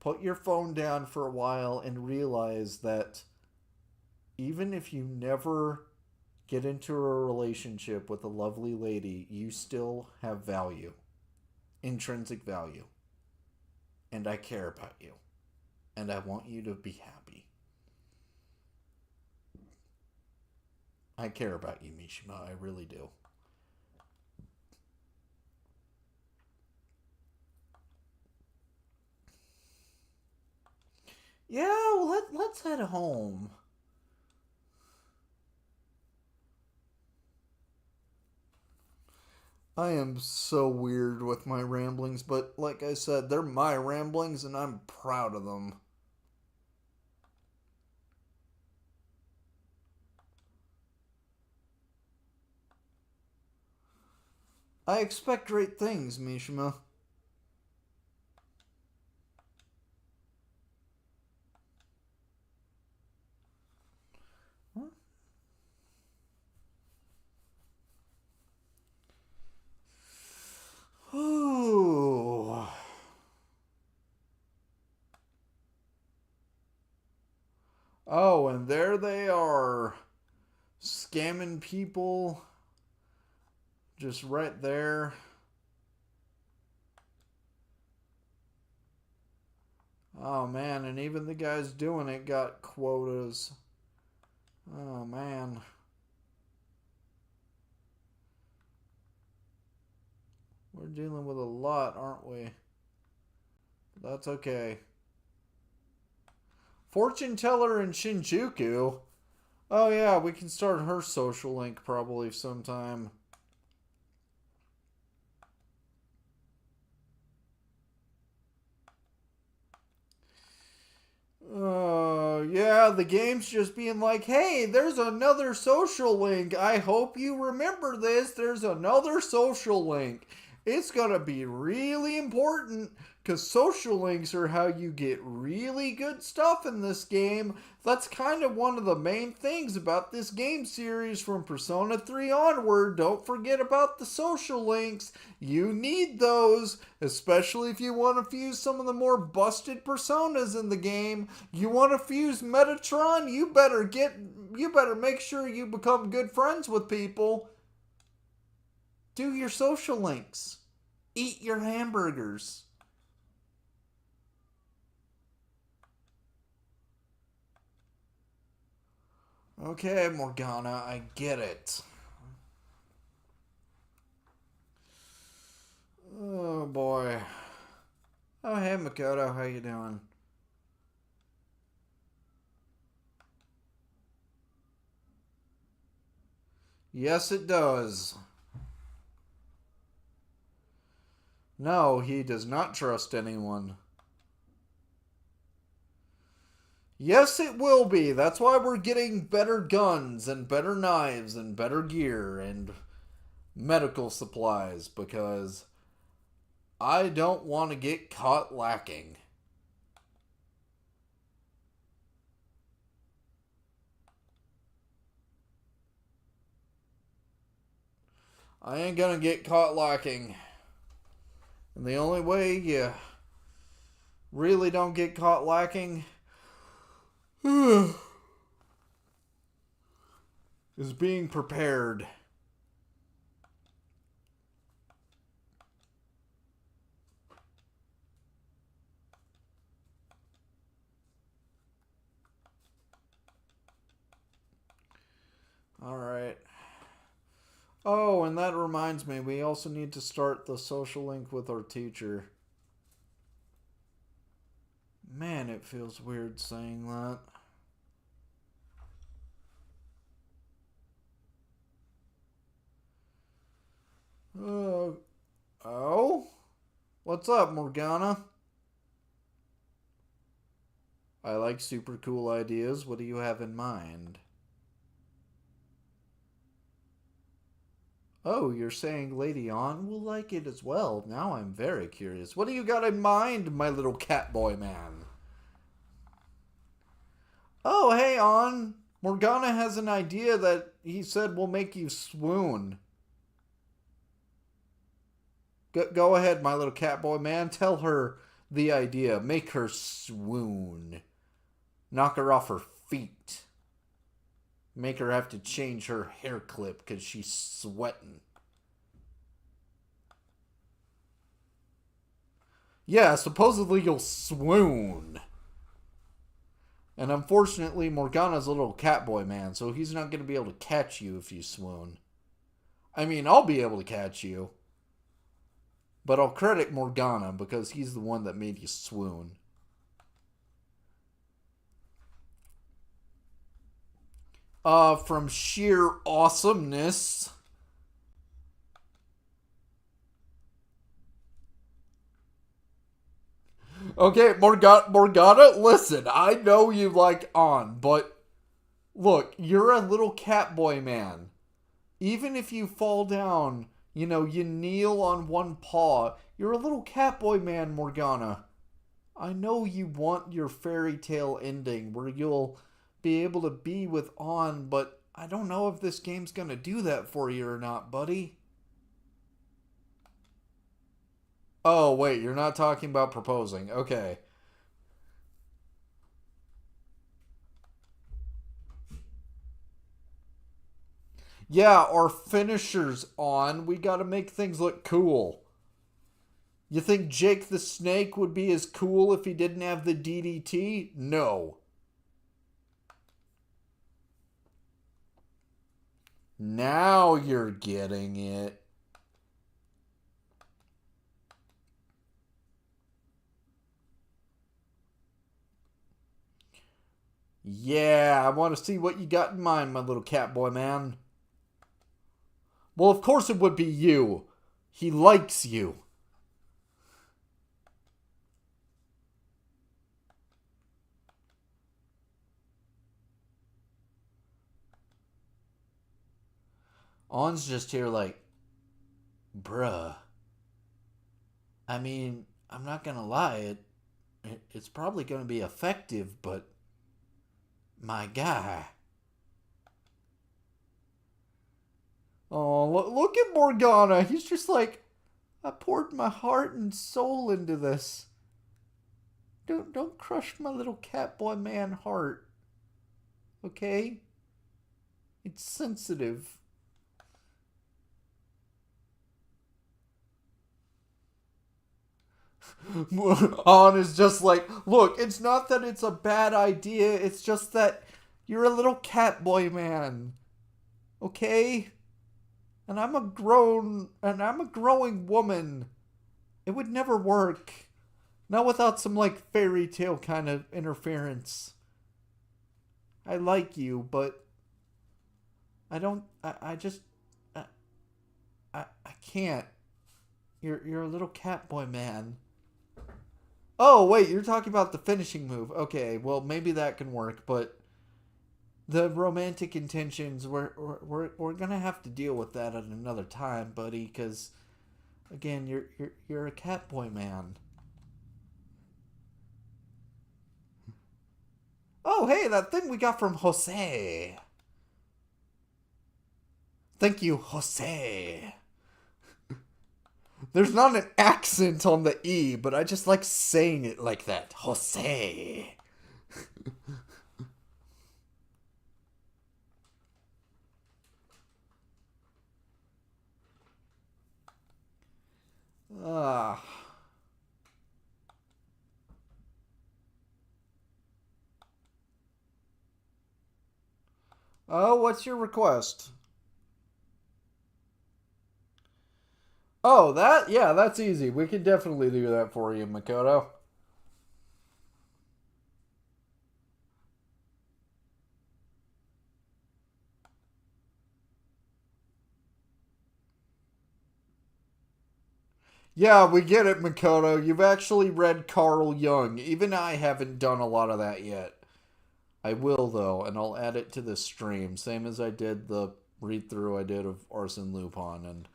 put your phone down for a while, and realize that even if you never get into a relationship with a lovely lady, you still have value, intrinsic value. And I care about you. And I want you to be happy. I care about you, Mishima. I really do. Yeah, well, let's head home. I am so weird with my ramblings, but like I said, they're my ramblings and I'm proud of them. I expect great things, Mishima. Ooh. Oh, and there they are. Scamming people. Just right there. Oh man, and even the guys doing it got quotas. Oh man. We're dealing with a lot, aren't we? That's okay. Fortune teller in Shinjuku. Oh yeah, we can start her social link probably sometime. Yeah, the game's just being like, hey, there's another social link. I hope you remember this. There's another social link. It's going to be really important because social links are how you get really good stuff in this game. That's kind of one of the main things about this game series from Persona 3 onward. Don't forget about the social links. You need those, especially if you want to fuse some of the more busted personas in the game. You want to fuse Metatron, you better make sure you become good friends with people. Do your social links. Eat your hamburgers. Okay, Morgana, I get it. Oh boy. Oh hey Makoto, how you doing? Yes, it does. No, he does not trust anyone. Yes, it will be. That's why we're getting better guns and better knives and better gear and medical supplies because I don't want to get caught lacking. I ain't gonna get caught lacking. And the only way you really don't get caught lacking is being prepared. Alright. Oh, and that reminds me, we also need to start the social link with our teacher. Man, it feels weird saying that. Oh. Oh? What's up, Morgana? I like super cool ideas. What do you have in mind? Oh, you're saying Lady On will like it as well. Now I'm very curious. What do you got in mind, my little cat boy man? Oh, hey, On. Morgana has an idea that he said will make you swoon. Go ahead, my little cat boy man. Tell her the idea. Make her swoon. Knock her off her feet. Make her have to change her hair clip because she's sweating. Yeah, supposedly you'll swoon. And unfortunately, Morgana's a little catboy man, so he's not going to be able to catch you if you swoon. I mean, I'll be able to catch you. But I'll credit Morgana because he's the one that made you swoon. From sheer awesomeness. Okay, Morgana, listen, I know you like On, but look, you're a little catboy man. Even if you fall down, you kneel on one paw, you're a little catboy man, Morgana. I know you want your fairy tale ending where you'll be able to be with On, but I don't know if this game's gonna do that for you or not, buddy. Oh, wait, you're not talking about proposing. Okay. Yeah, our finishers On. We gotta make things look cool. You think Jake the Snake would be as cool if he didn't have the DDT? No. Now you're getting it. Yeah, I want to see what you got in mind, my little catboy man. Well, of course it would be you. He likes you. On's just here like, bruh. I mean, I'm not gonna lie, it's probably gonna be effective, but my guy. Oh, look at Morgana. He's just like, I poured my heart and soul into this. Don't crush my little catboy man heart. Okay? It's sensitive. On is just like, look, it's not that it's a bad idea, it's just that you're a little catboy man. Okay? And I'm a growing woman. It would never work. Not without some like fairy tale kind of interference. I like you, but I just I can't. You're a little catboy man. Oh, wait, you're talking about the finishing move. Okay, well, maybe that can work, but the romantic intentions, we're going to have to deal with that at another time, buddy, because, again, you're a catboy man. Oh, hey, that thing we got from Jose. Thank you, Jose. There's not an accent on the E, but I just like saying it like that. Jose. Ah. Oh, what's your request? Oh, that? Yeah, that's easy. We can definitely do that for you, Makoto. Yeah, we get it, Makoto. You've actually read Carl Jung. Even I haven't done a lot of that yet. I will, though, and I'll add it to the stream. Same as I did the read-through I did of Arsene Lupin. And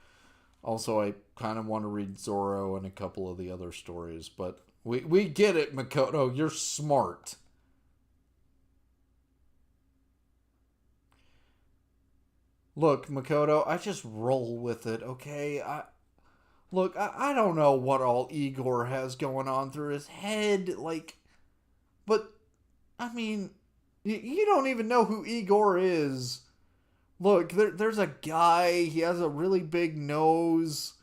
also, I kind of want to read Zorro and a couple of the other stories. But we get it, Makoto. You're smart. Look, Makoto, I just roll with it, okay? I don't know what all Igor has going on through his head, like, but, I mean, you don't even know who Igor is. Look, there's a guy, he has a really big nose,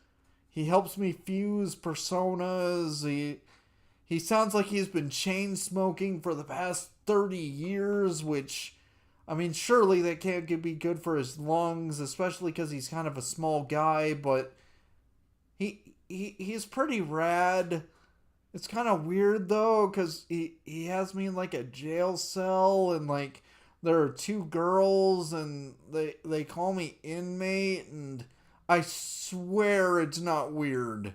he helps me fuse personas, He sounds like he's been chain smoking for the past 30 years, which, I mean, surely that can't be good for his lungs, especially because he's kind of a small guy, but he's pretty rad. It's kind of weird, though, because he has me in, like, a jail cell, and, like, there are two girls, and they call me inmate, and I swear it's not weird.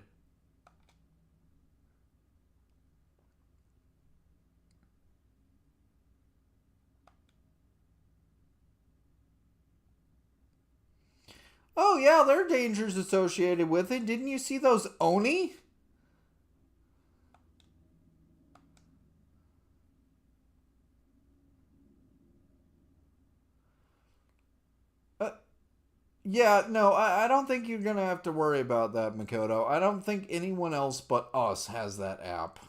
Oh, yeah, there are dangers associated with it. Didn't you see those Oni? Uh, yeah, no, I don't think you're going to have to worry about that, Makoto. I don't think anyone else but us has that app.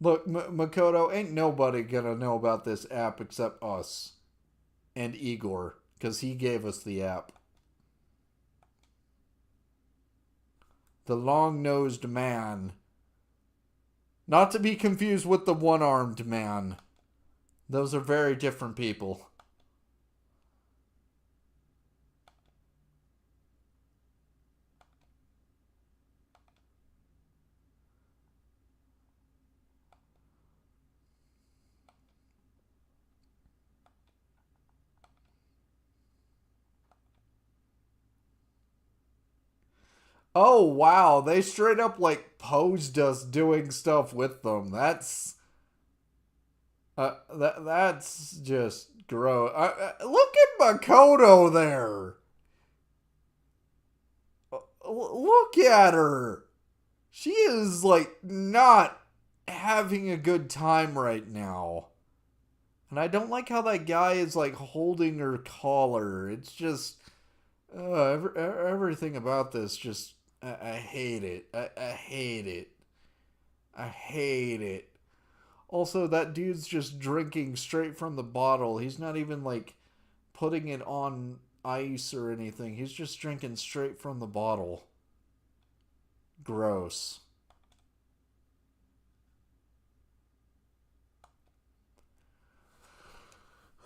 Look, Makoto, ain't nobody going to know about this app except us and Igor, because he gave us the app. The long-nosed man. Not to be confused with the one-armed man. Those are very different people. Oh, wow. They straight up, like, posed us doing stuff with them. That's just gross. Look at Makoto there. Look at her. She is, like, not having a good time right now. And I don't like how that guy is, like, holding her collar. It's just, everything about this just, I hate it. I hate it. I hate it. Also, that dude's just drinking straight from the bottle. He's not even, like, putting it on ice or anything. He's just drinking straight from the bottle. Gross.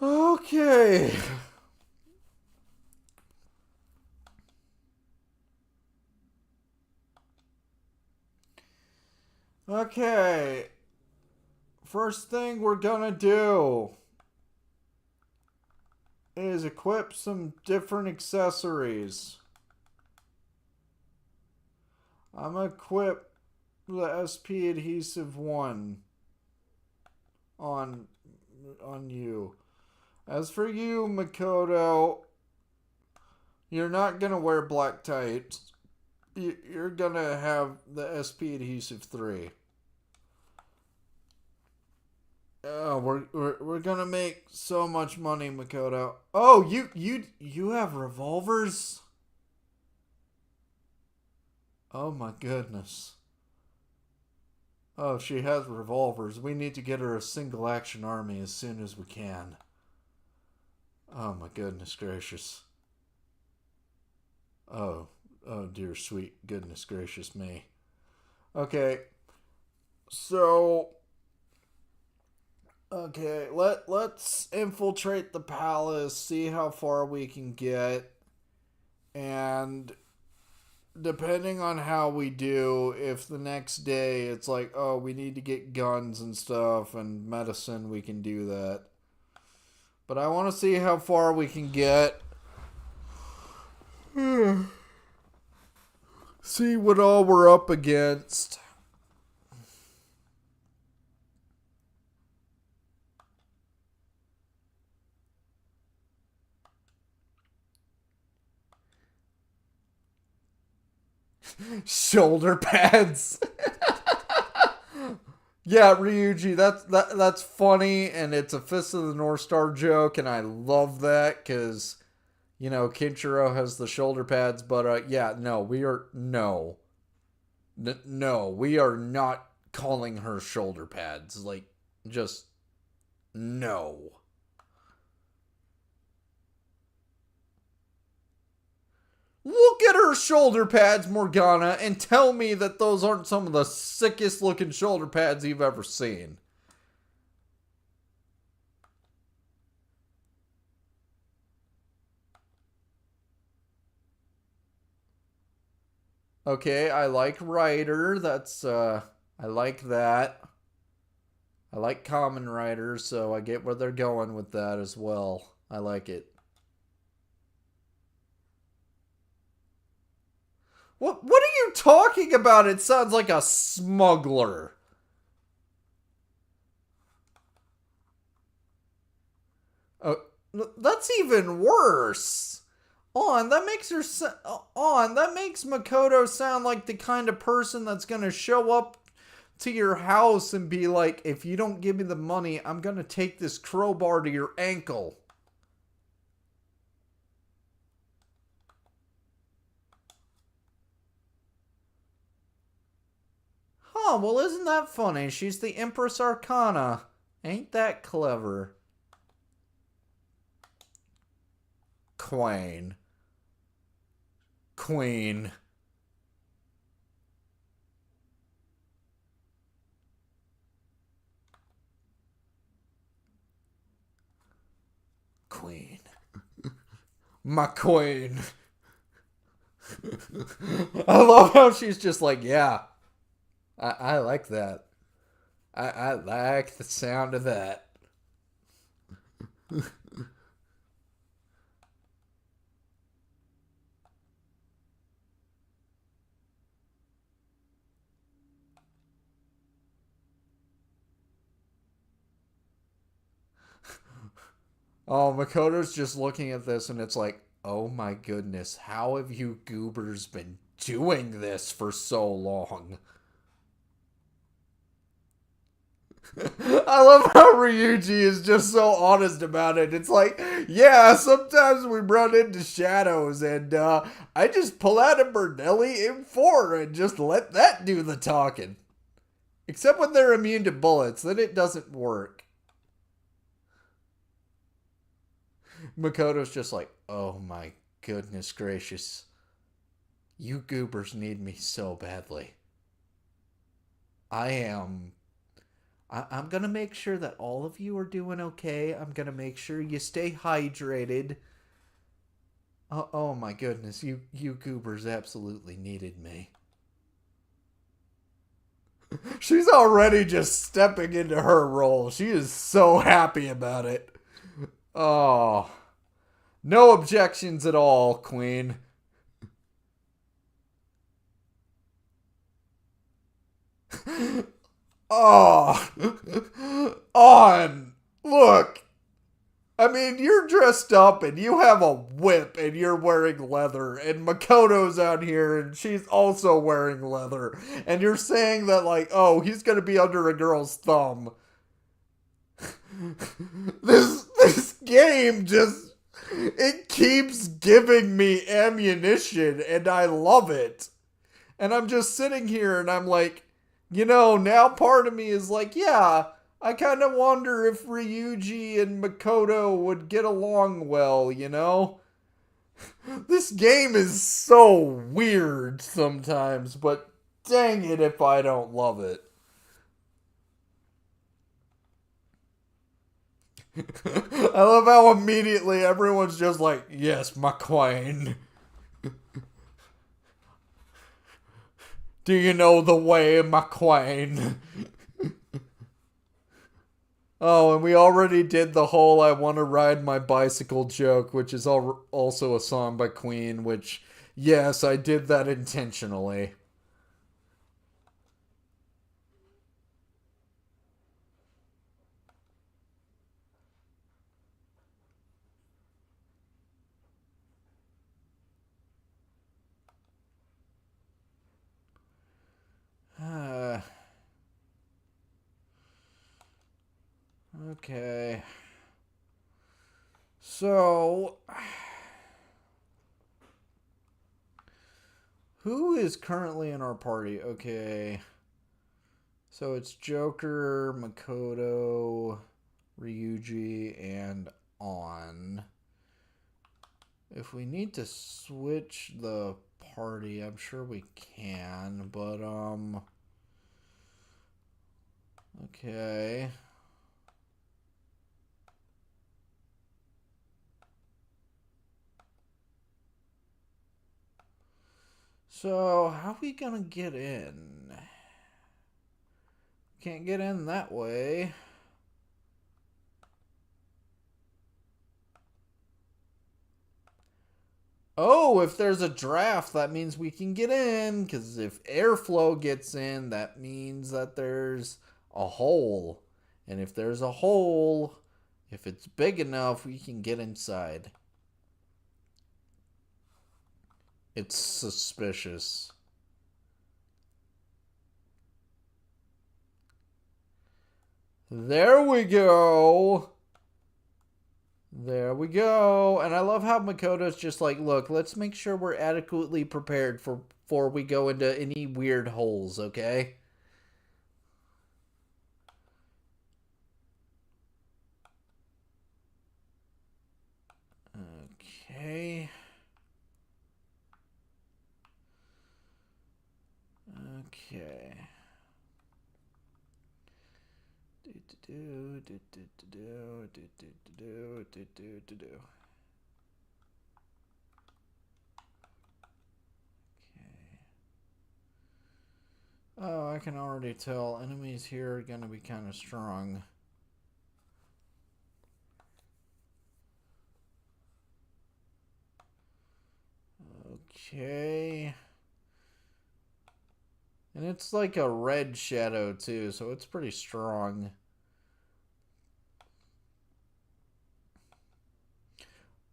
Okay. Okay. First thing we're gonna do is equip some different accessories. I'm gonna equip the SP adhesive 1 on you. As for you, Makoto, you're not gonna wear black tights. You're gonna have the SP adhesive 3. Oh, we're gonna make so much money, Makoto. Oh, you have revolvers? Oh my goodness. Oh, she has revolvers. We need to get her a single action army as soon as we can. Oh my goodness gracious. Oh, oh dear sweet goodness gracious me. Okay. So okay, let's infiltrate the palace, see how far we can get, and depending on how we do, if the next day it's like, oh, we need to get guns and stuff and medicine, we can do that. But I want to see how far we can get. See what all we're up against. Shoulder pads. Yeah, Ryuji, that's funny, and it's a Fist of the North Star joke, and I love that because Kinshiro has the shoulder pads, but yeah, no, no, we are not calling her shoulder pads. Like, just no. Look at her shoulder pads, Morgana, and tell me that those aren't some of the sickest looking shoulder pads you've ever seen. Okay, I like Rider. I like that. I like Common Rider, so I get where they're going with that as well. I like it. What are you talking about? It sounds like a smuggler. Uh, that's even worse. That makes Makoto sound like the kind of person that's gonna show up to your house and be like, if you don't give me the money, I'm gonna take this crowbar to your ankle. Huh, well, isn't that funny? She's the Empress Arcana. Ain't that clever? Queen. Queen. Queen. My queen. I love how she's just like, yeah, I like that. I like the sound of that. Oh, Makoto's just looking at this and it's like, oh my goodness, how have you goobers been doing this for so long? I love how Ryuji is just so honest about it. It's like, yeah, sometimes we run into shadows and I just pull out a Bernelli M4 and just let that do the talking. Except when they're immune to bullets, then it doesn't work. Makoto's just like, oh my goodness gracious. You goobers need me so badly. I am. I'm going to make sure that all of you are doing okay. I'm going to make sure you stay hydrated. Oh my goodness. You goobers absolutely needed me. She's already just stepping into her role. She is so happy about it. Oh. No objections at all, Queen. Oh. On. Look. I mean, you're dressed up and you have a whip and you're wearing leather, and Makoto's out here and she's also wearing leather. And you're saying that, like, oh, he's gonna be under a girl's thumb. This game just, it keeps giving me ammunition and I love it. And I'm just sitting here and I'm like, now part of me is like, yeah, I kind of wonder if Ryuji and Makoto would get along well, This game is so weird sometimes, but dang it if I don't love it. I love how immediately everyone's just like, yes, my queen. Do you know the way, my queen? Oh, and we already did the whole I want to ride my bicycle joke, which is also a song by Queen, which, yes, I did that intentionally. Okay. So, who is currently in our party? Okay. So it's Joker, Makoto, Ryuji, and On. If we need to switch the party, I'm sure we can, but, okay. So, how are we gonna get in? Can't get in that way. Oh, if there's a draft, that means we can get in. Because if airflow gets in, that means that there's a hole. And if there's a hole, if it's big enough, we can get inside. It's suspicious. There we go. There we go. And I love how Makoto's just like, look, let's make sure we're adequately prepared before we go into any weird holes, okay? Okay. Okay. Oh, I can already tell enemies here are going to be kind of strong. Okay. And it's like a red shadow too, so it's pretty strong.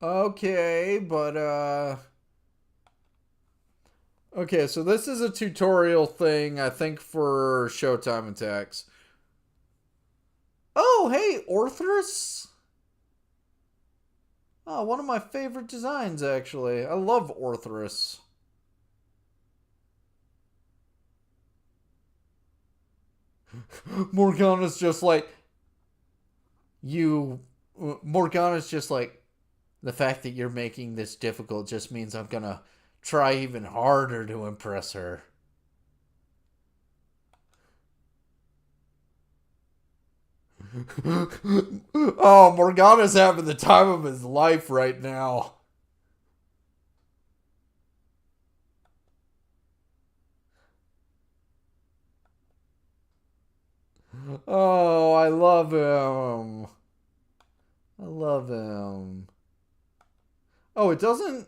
Okay, but okay, so this is a tutorial thing, I think, for Showtime attacks. Oh, hey, Orthrus? Oh, one of my favorite designs, actually. I love Orthrus. Morgana's just like, Morgana's just like, the fact that you're making this difficult just means I'm gonna try even harder to impress her. Oh, Morgana's having the time of his life right now. Oh, I love him. I love him. Oh, it doesn't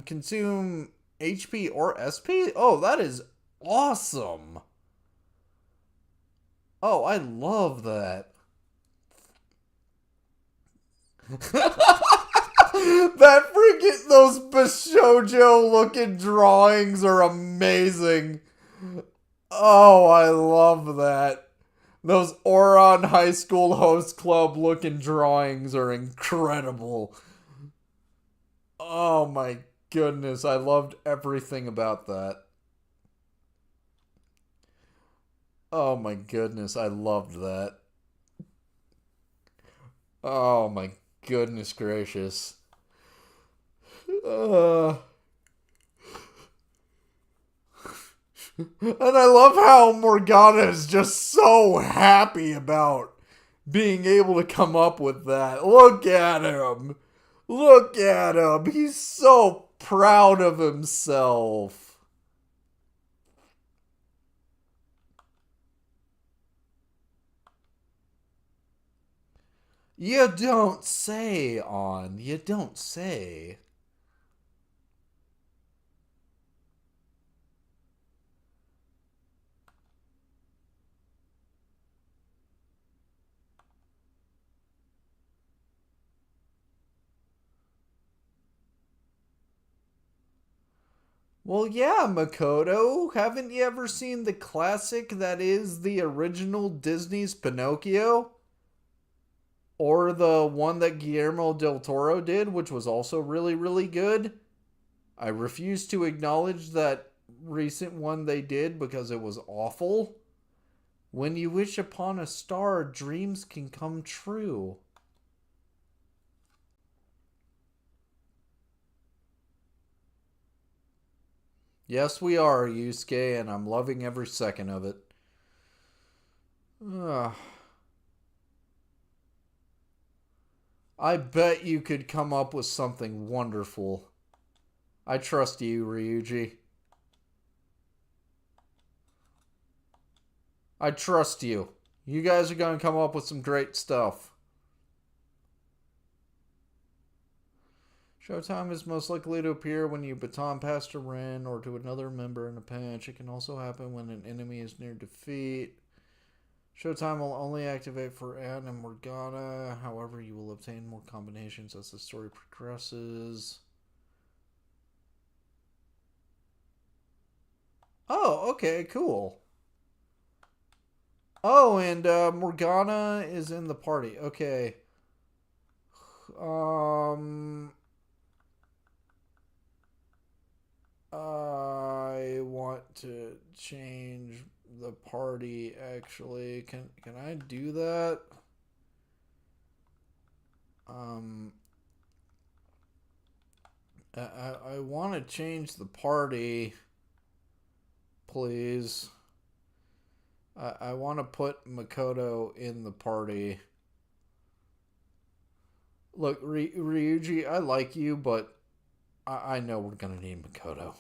consume HP or SP? Oh, that is awesome. Oh, I love that. That freaking those Bishojo looking drawings are amazing. Oh, I love that. Those Oron High School Host Club looking drawings are incredible. Oh my goodness, I loved everything about that. Oh my goodness, I loved that. Oh my goodness gracious. Uh, and I love how Morgana is just so happy about being able to come up with that. Look at him. Look at him. He's so proud of himself. You don't say, On. You don't say. Well, yeah, Makoto. Haven't you ever seen the classic that is the original Disney's Pinocchio? Or the one that Guillermo del Toro did, which was also really, really good? I refuse to acknowledge that recent one they did because it was awful. When you wish upon a star, dreams can come true. Yes, we are, Yusuke, and I'm loving every second of it. Ugh. I bet you could come up with something wonderful. I trust you, Ryuji. I trust you. You guys are going to come up with some great stuff. Showtime is most likely to appear when you baton pass to Ren or to another member in a pinch. It can also happen when an enemy is near defeat. Showtime will only activate for Anne and Morgana. However, you will obtain more combinations as the story progresses. Oh, okay, cool. Oh, and Morgana is in the party. Okay. I want to change the party. Actually, can I do that? I want to change the party, please. I want to put Makoto in the party. Look, Ryuji, I like you, but I know we're gonna need Makoto.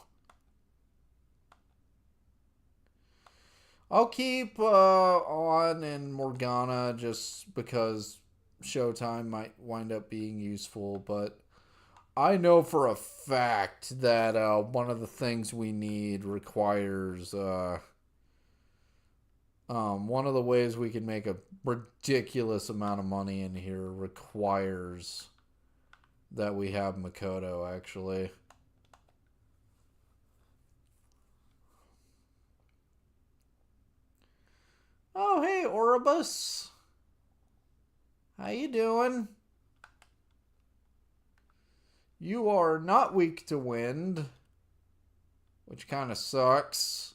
I'll keep on and Morgana just because Showtime might wind up being useful, but I know for a fact that one of the things we need requires one of the ways we can make a ridiculous amount of money in here requires that we have Makoto, actually. Oh, hey, Oribus. How you doing? You are not weak to wind, which kind of sucks.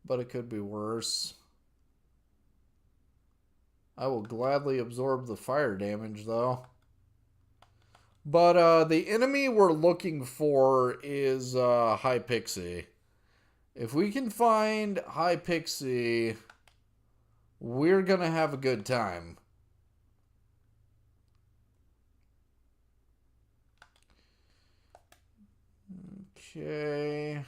But it could be worse. I will gladly absorb the fire damage, though. But the enemy we're looking for is High Pixie. If we can find High Pixie, we're going to have a good time. Okay.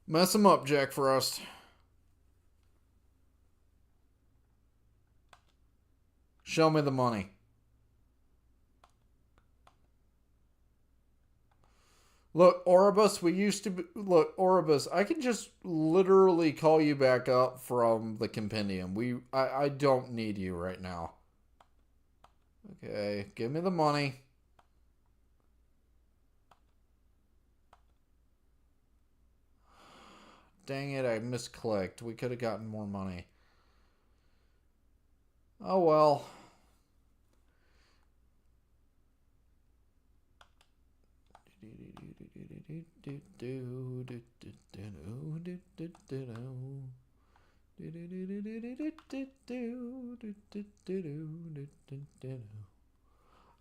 Mess him up, Jack Frost. Show me the money. Look, Oribus, we used to be... Look, Oribus, I can just literally call you back up from the compendium. I don't need you right now. Okay, give me the money. Dang it, I misclicked. We could have gotten more money. Oh well.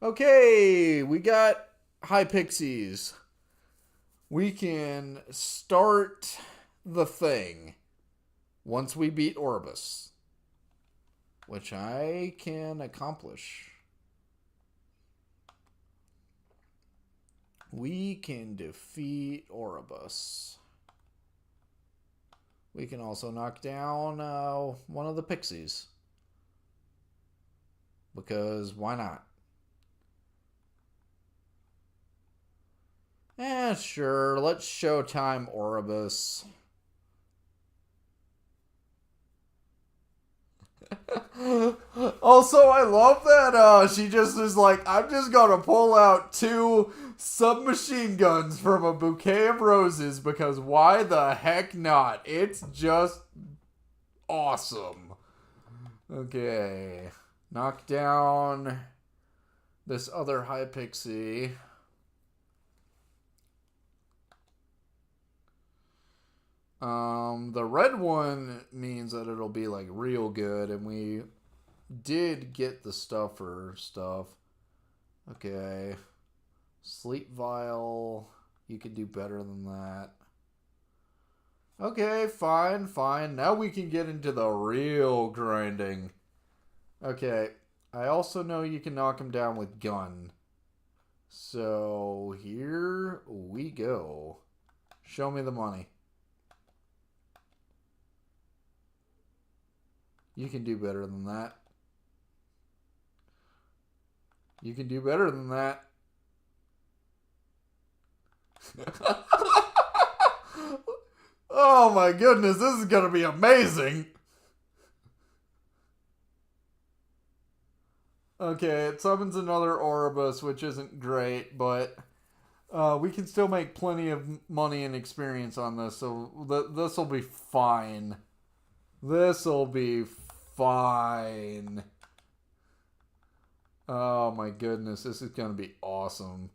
Okay, we got High Pixies. We can start the thing once we beat Oribus, which I can accomplish. We can defeat Oribus. We can also knock down one of the Pixies. Because why not? Sure. Let's Showtime Oribus. Also, I love that she just is like, I'm just gonna pull out 2 submachine guns from a bouquet of roses because why the heck not? It's just awesome. Okay. Knock down this other High Pixie. The red one means that it'll be like real good, and we did get the stuffer stuff. Okay. Sleep vial. You could do better than that. Okay, fine, fine. Now we can get into the real grinding. Okay. I also know you can knock him down with gun. So, here we go. Show me the money. You can do better than that. You can do better than that. Oh my goodness, this is going to be amazing. Okay, it summons another Oribus, which isn't great, but we can still make plenty of money and experience on this, so this will be fine. This will be fine. Oh my goodness, this is going to be awesome.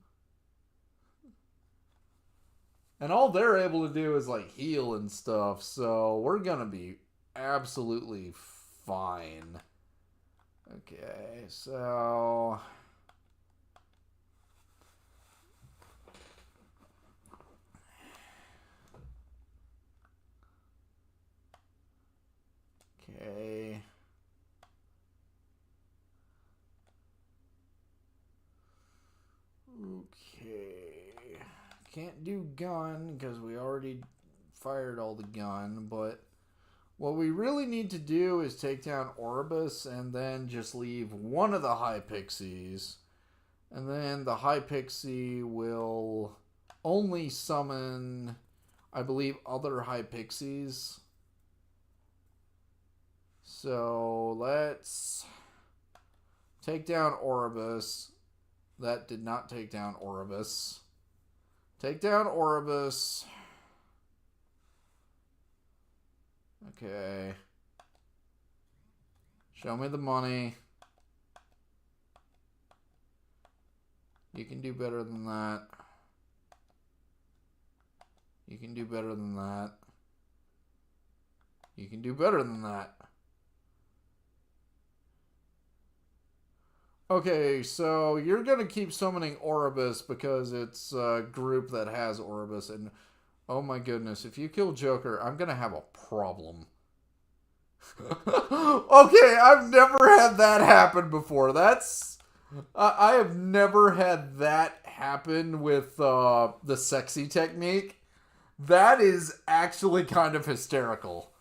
And all they're able to do is like heal and stuff, so we're going to be absolutely fine. Okay, so... Okay. Okay. Can't do gun because we already fired all the gun, but what we really need to do is take down Oribus and then just leave one of the high pixies. And then the high pixie will only summon, I believe, other high pixies. So let's take down Oribus. That did not take down Oribus. Take down Oribus. Okay. Show me the money. You can do better than that. You can do better than that. You can do better than that. Okay, so you're going to keep summoning Oribus because it's a group that has Oribus. And oh my goodness, if you kill Joker, I'm going to have a problem. Okay, I've never had that happen before. I have never had that happen with the sexy technique. That is actually kind of hysterical.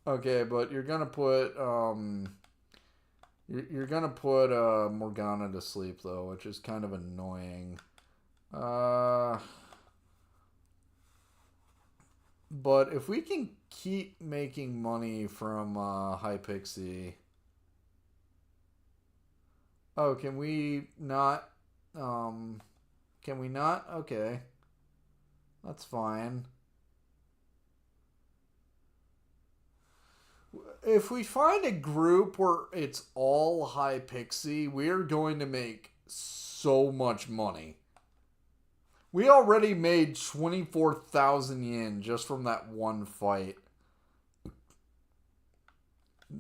Okay, but you're gonna put you're gonna put Morgana to sleep though, which is kind of annoying. But if we can keep making money from Hypixie. Oh, can we not? Can we not? Okay, that's fine. If we find a group where it's all high pixie, we're going to make so much money. We already made 24,000 yen just from that one fight.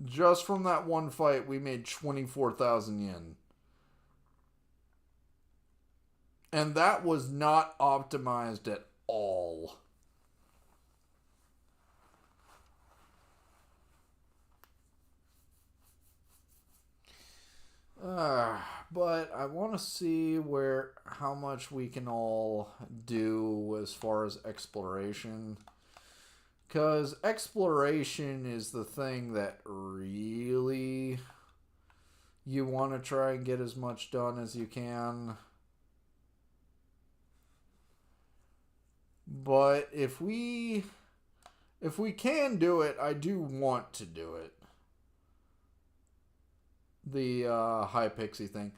Just from that one fight, we made 24,000 yen. And that was not optimized at all. But I want to see how much we can all do as far as exploration. Because exploration is the thing that really you want to try and get as much done as you can. But if we can do it, I do want to do it. The high pixie thing.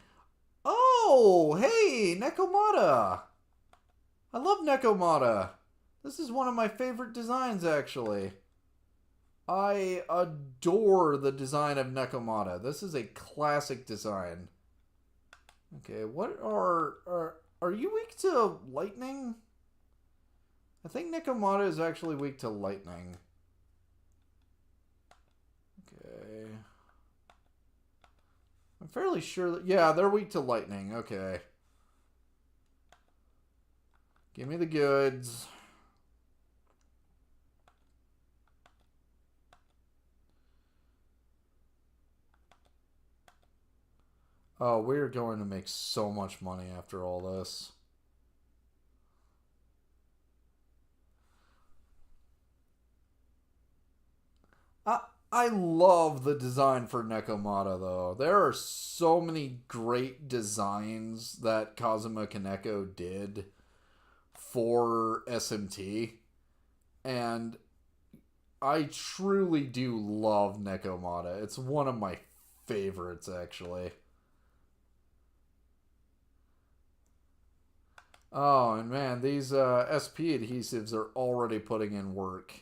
Oh, hey, Nekomata. I love Nekomata. This is one of my favorite designs, actually. I adore the design of Nekomata. This is a classic design. Okay, what are you weak to lightning? I think Nekomata is actually weak to lightning. I'm fairly sure that... Yeah, they're weak to lightning. Okay. Give me the goods. Oh, we're going to make so much money after all this. I, I love the design for Nekomata, though. There are so many great designs that Kazuma Kaneko did for SMT. And I truly do love Nekomata. It's one of my favorites, actually. Oh, and man, these SP adhesives are already putting in work.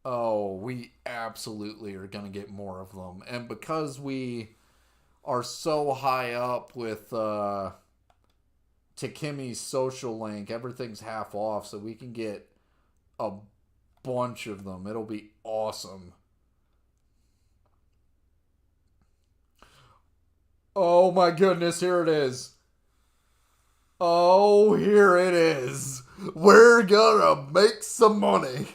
Oh, we absolutely are going to get more of them. And because we are so high up with Takemi's social link, everything's half off, so we can get a bunch of them. It'll be awesome. Oh my goodness, here it is. Oh, here it is. We're gonna make some money.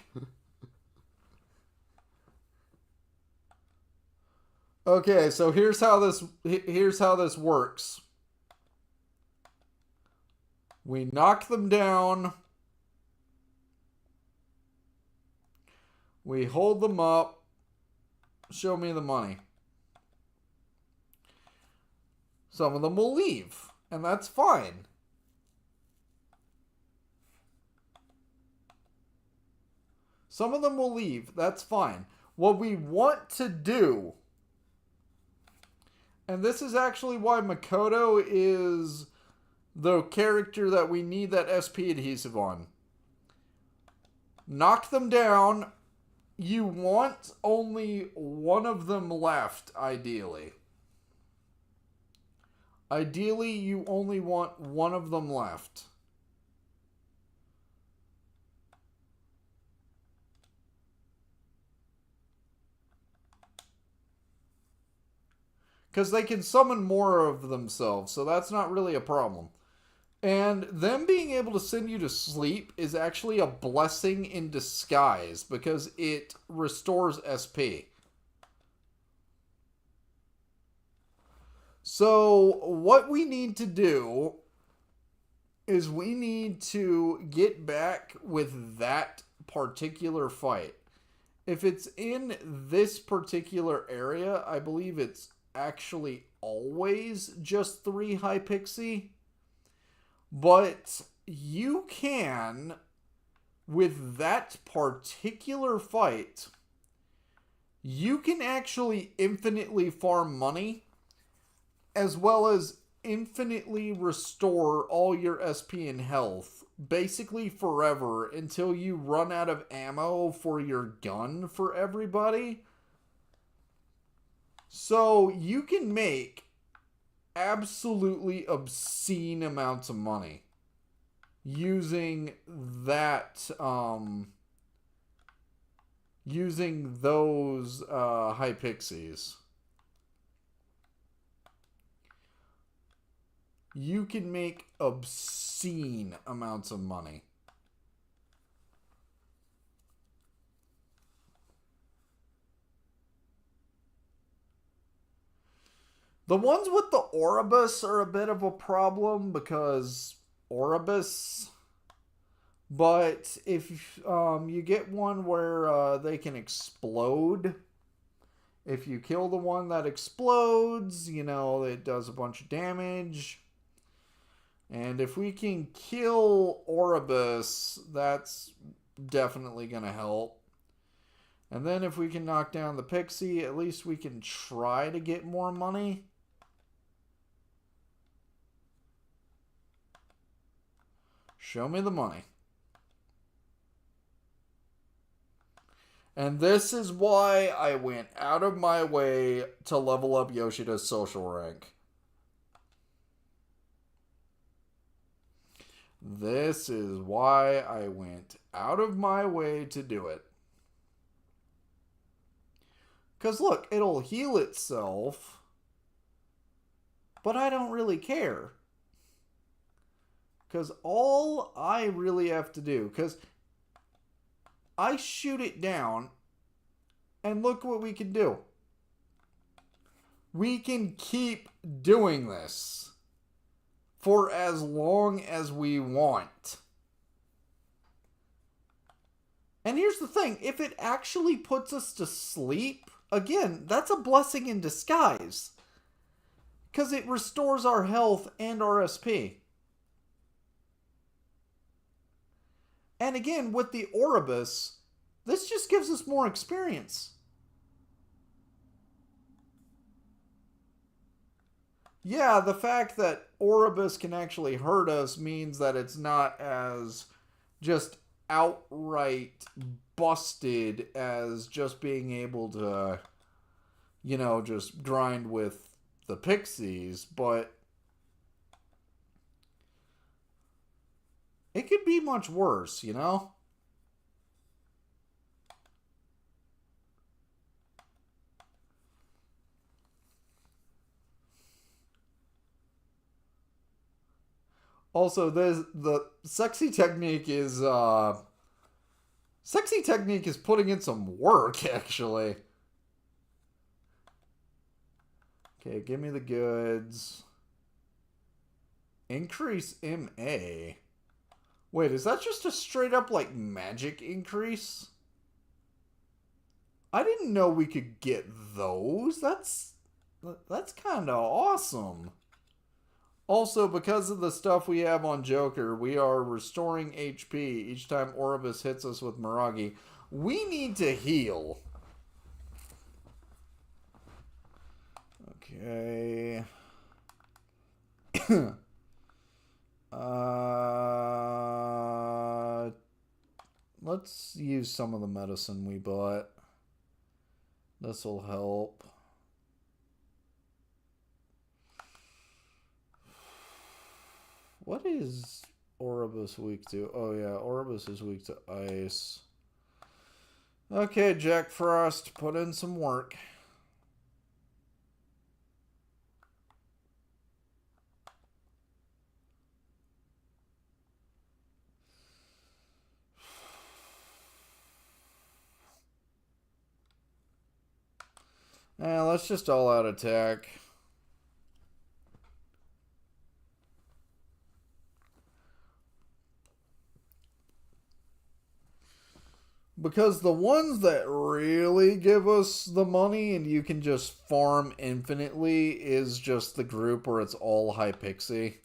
Okay, so here's how this works. We knock them down. We hold them up. Show me the money. Some of them will leave, and that's fine. Some of them will leave. That's fine. What we want to do, and this is actually why Makoto is the character that we need that SP adhesive on. Knock them down. You want only one of them left, ideally. Ideally, you only want one of them left. Because they can summon more of themselves, so that's not really a problem. And them being able to send you to sleep is actually a blessing in disguise because it restores SP. So what we need to do is we need to get back with that particular fight. If it's in this particular area, I believe it's actually always just 3 Hypixie. But you can, with that particular fight, you can actually infinitely farm money as well as infinitely restore all your SP and health basically forever until you run out of ammo for your gun for everybody. So you can make absolutely obscene amounts of money using that using those Hypixies. You can make obscene amounts of money. The ones with the Oribus are a bit of a problem because Oribus. But if you get one where they can explode, if you kill the one that explodes, you know, it does a bunch of damage. And if we can kill Oribus, that's definitely going to help. And then if we can knock down the Pixie, at least we can try to get more money. Show me the money. And this is why I went out of my way to level up Yoshida's social rank. This is why I went out of my way to do it. Because look, it'll heal itself. But I don't really care. Because all I really have to do, because I shoot it down, and look what we can do. We can keep doing this for as long as we want. And here's the thing, if it actually puts us to sleep, again, that's a blessing in disguise. Because it restores our health and our SP. And again, with the Oribus, this just gives us more experience. Yeah, the fact that Oribus can actually hurt us means that it's not as just outright busted as just being able to, just grind with the pixies, but it could be much worse, Also, the sexy technique is putting in some work, actually. Okay, give me the goods. Increase MA. Wait, is that just a straight up like magic increase? I didn't know we could get those. That's kind of awesome. Also, because of the stuff we have on Joker, we are restoring HP each time Oribus hits us with Miragi. We need to heal. Okay. Let's use some of the medicine we bought. This will help. What is Oribus weak to? Oh yeah, Oribus is weak to ice. Okay, Jack Frost, put in some work. Let's just all out attack. Because the ones that really give us the money and you can just farm infinitely is just the group where it's all high pixie.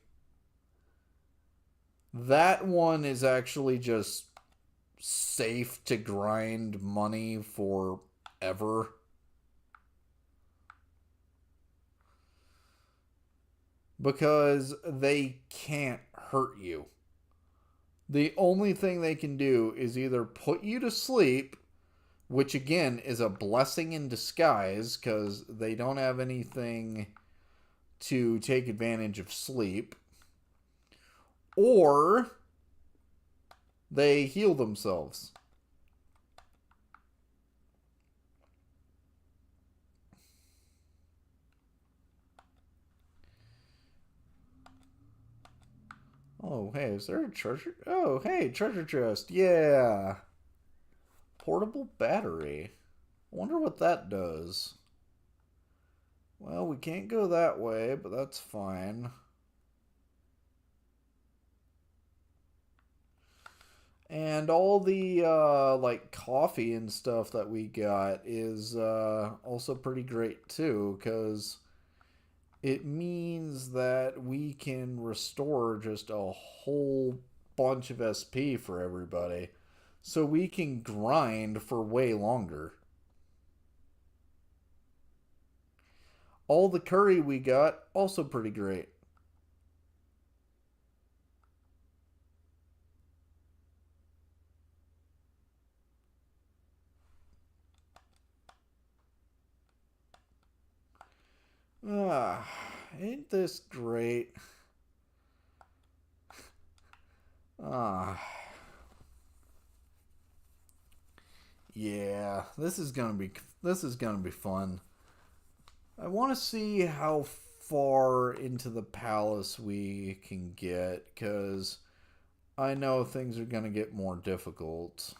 That one is actually just safe to grind money forever. Because they can't hurt you. The only thing they can do is either put you to sleep, which again is a blessing in disguise because they don't have anything to take advantage of sleep, or they heal themselves. Oh, hey, is there a treasure? Oh, hey, treasure chest. Yeah. Portable battery. I wonder what that does. Well, we can't go that way, but that's fine. And all the, like, coffee and stuff that we got is, also pretty great, too, because it means that we can restore just a whole bunch of SP for everybody. So we can grind for way longer. All the curry we got, also pretty great. Ah, ain't this great? Ah. Yeah, this is gonna be fun. I want to see how far into the palace we can get, because I know things are going to get more difficult.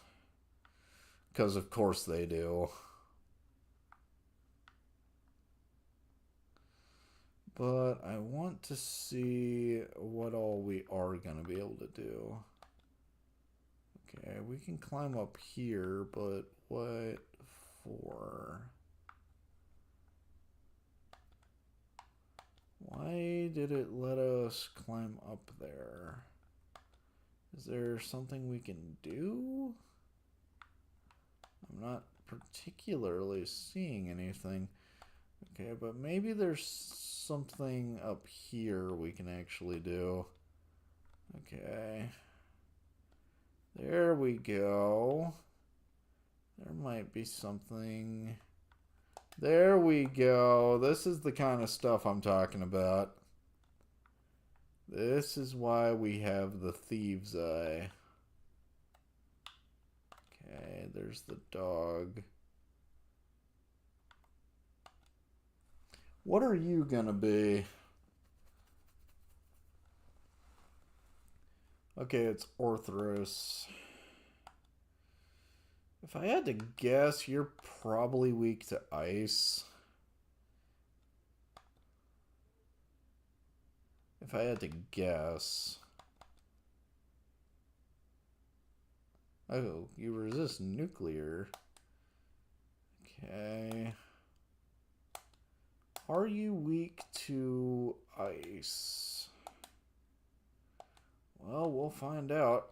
Because of course they do. But I want to see what all we are going to be able to do. Okay, we can climb up here, but what for? Why did it let us climb up there? Is there something we can do? I'm not particularly seeing anything. Okay, but maybe there's something up here we can actually do. Okay. There we go. There might be something. There we go. This is the kind of stuff I'm talking about. This is why we have the thieves' eye. Okay, there's the dog. What are you gonna be? Okay, it's Orthros. If I had to guess, you're probably weak to ice. If I had to guess. Oh, you resist nuclear. Okay. Are you weak to ice? Well, we'll find out.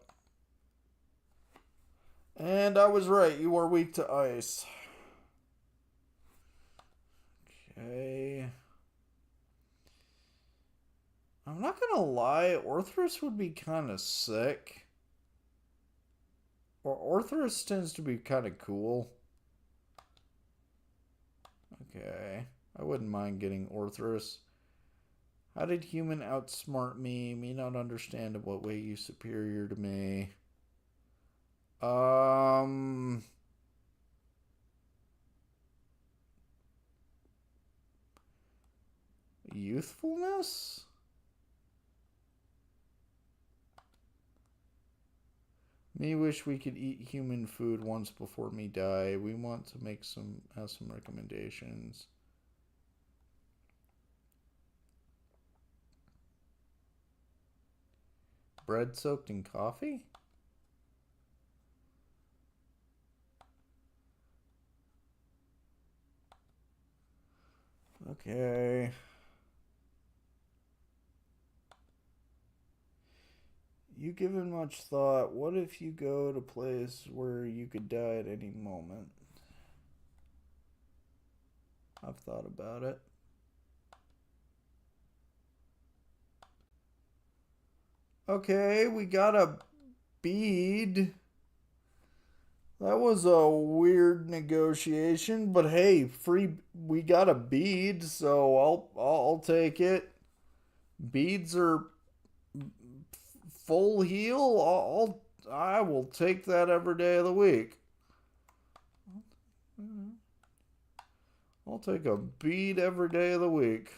And I was right, you are weak to ice. Okay. I'm not gonna lie, Orthros would be kind of sick. Or Orthros tends to be kind of cool. Okay. I wouldn't mind getting Orthros. How did human outsmart me? Me not understand in what way you superior to me. Youthfulness? Me wish we could eat human food once before me die. We want to make some recommendations. Bread soaked in coffee? Okay. You given much thought. What if you go to a place where you could die at any moment? I've thought about it. Okay, we got a bead. That was a weird negotiation, but hey, we got a bead, so I'll take it. Beads are full heal. I will take that every day of the week. I'll take a bead every day of the week.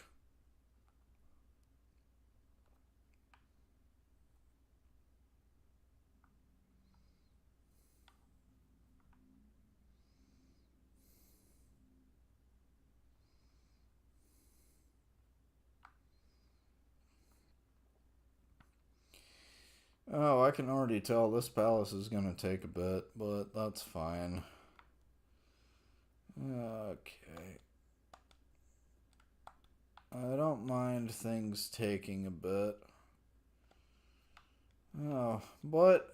Oh, I can already tell this palace is going to take a bit, but that's fine. Okay. I don't mind things taking a bit. Oh, but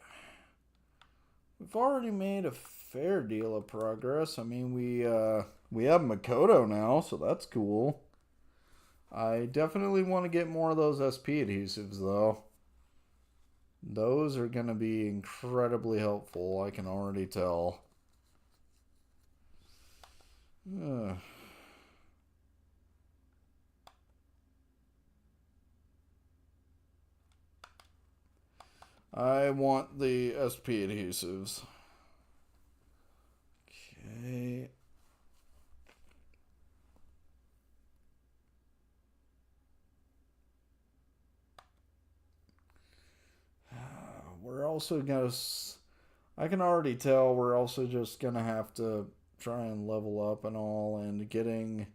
we've already made a fair deal of progress. I mean, we have Makoto now, so that's cool. I definitely want to get more of those SP adhesives, though. Those are going to be incredibly helpful, I can already tell. I want the SP adhesives. Okay. also gonna. I can already tell we're also just gonna have to try and level up and all, and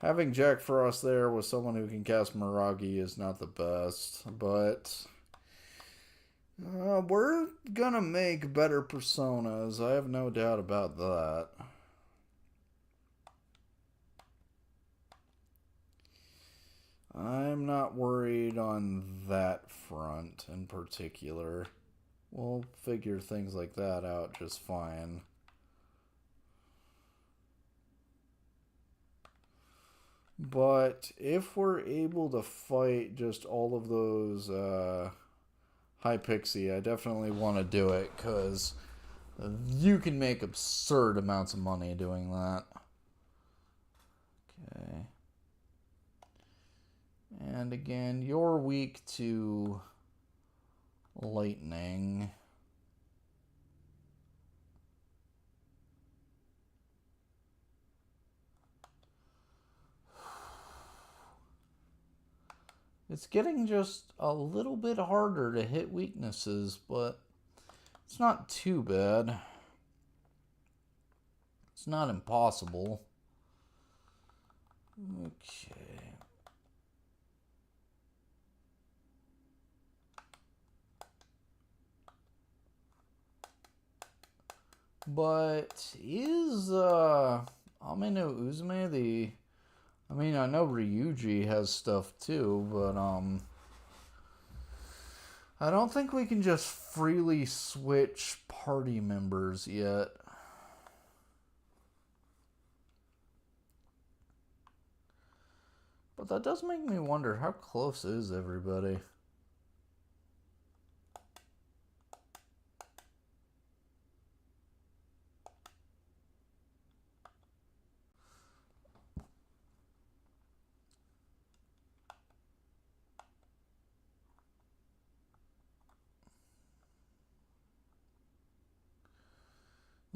having Jack Frost there with someone who can cast Miragi is not the best, but we're gonna make better personas. I have no doubt about that. I'm not worried on that front in particular. We'll figure things like that out just fine. But if we're able to fight just all of those high pixie, I definitely want to do it because you can make absurd amounts of money doing that. Okay. And again, you're weak to lightning. It's getting just a little bit harder to hit weaknesses, but it's not too bad. It's not impossible. Okay. But is Amino Uzume the... I mean, I know Ryuji has stuff too, but I don't think we can just freely switch party members yet. But that does make me wonder, how close is everybody?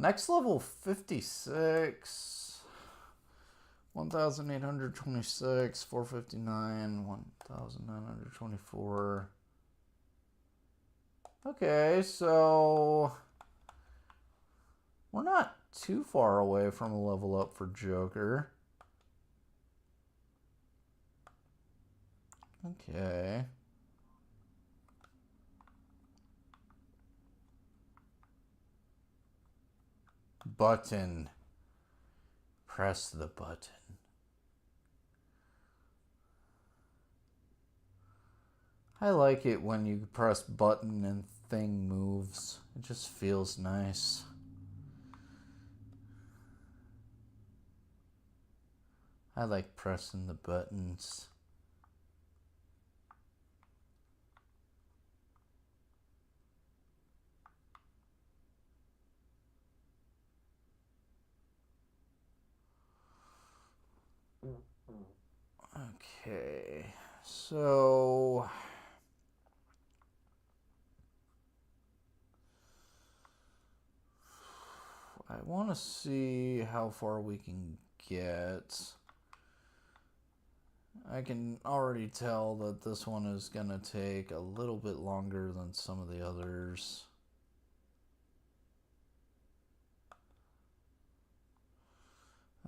Next level 56, 1,826, 459, 1,924. Okay, so we're not too far away from a level up for Joker. Okay. Button. Press the button. I like it when you press button and thing moves. It just feels nice. I like pressing the buttons. Okay, so I want to see how far we can get. I can already tell that this one is going to take a little bit longer than some of the others.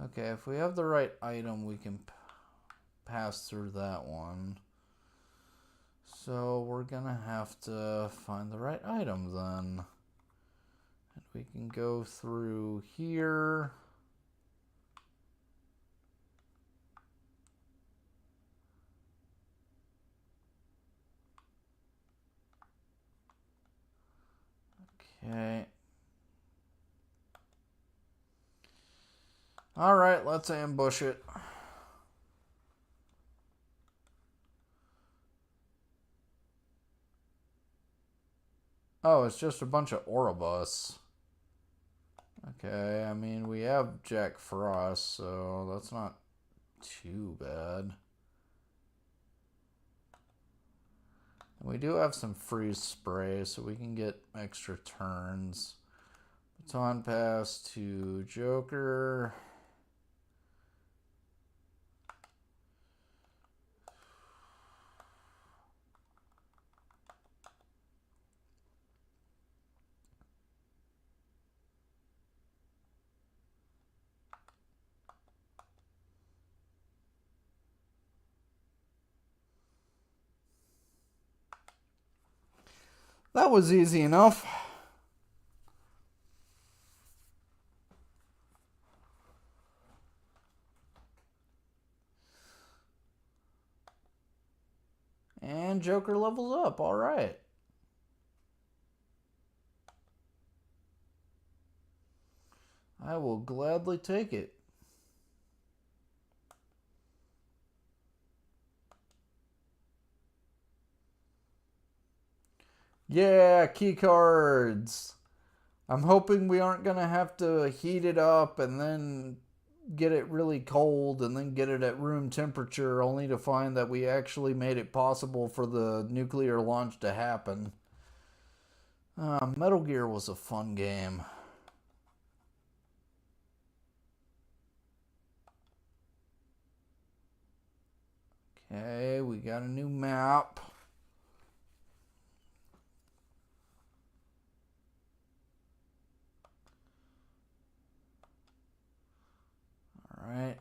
Okay, if we have the right item, we can pass through that one. So we're going to have to find the right item then. And we can go through here. Okay. Alright, let's ambush it. Oh, it's just a bunch of Oribus. Okay, I mean, we have Jack Frost, so that's not too bad. And we do have some freeze spray, so we can get extra turns. Baton pass to Joker. That was easy enough. And Joker levels up. All right. I will gladly take it. Yeah, key cards. I'm hoping we aren't going to have to heat it up and then get it really cold and then get it at room temperature only to find that we actually made it possible for the nuclear launch to happen. Metal Gear was a fun game. Okay, we got a new map. Alright.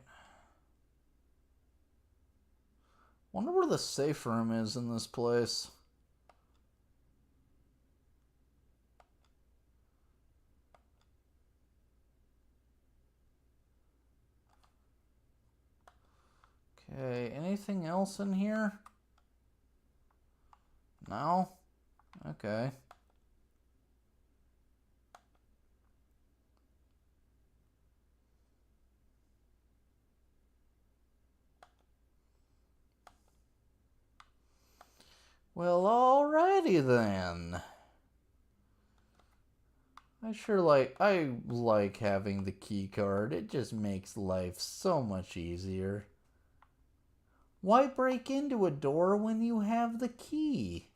Wonder where the safe room is in this place. Okay, anything else in here? No? Okay. Well, alrighty then. I like having the key card. It just makes life so much easier. Why break into a door when you have the key?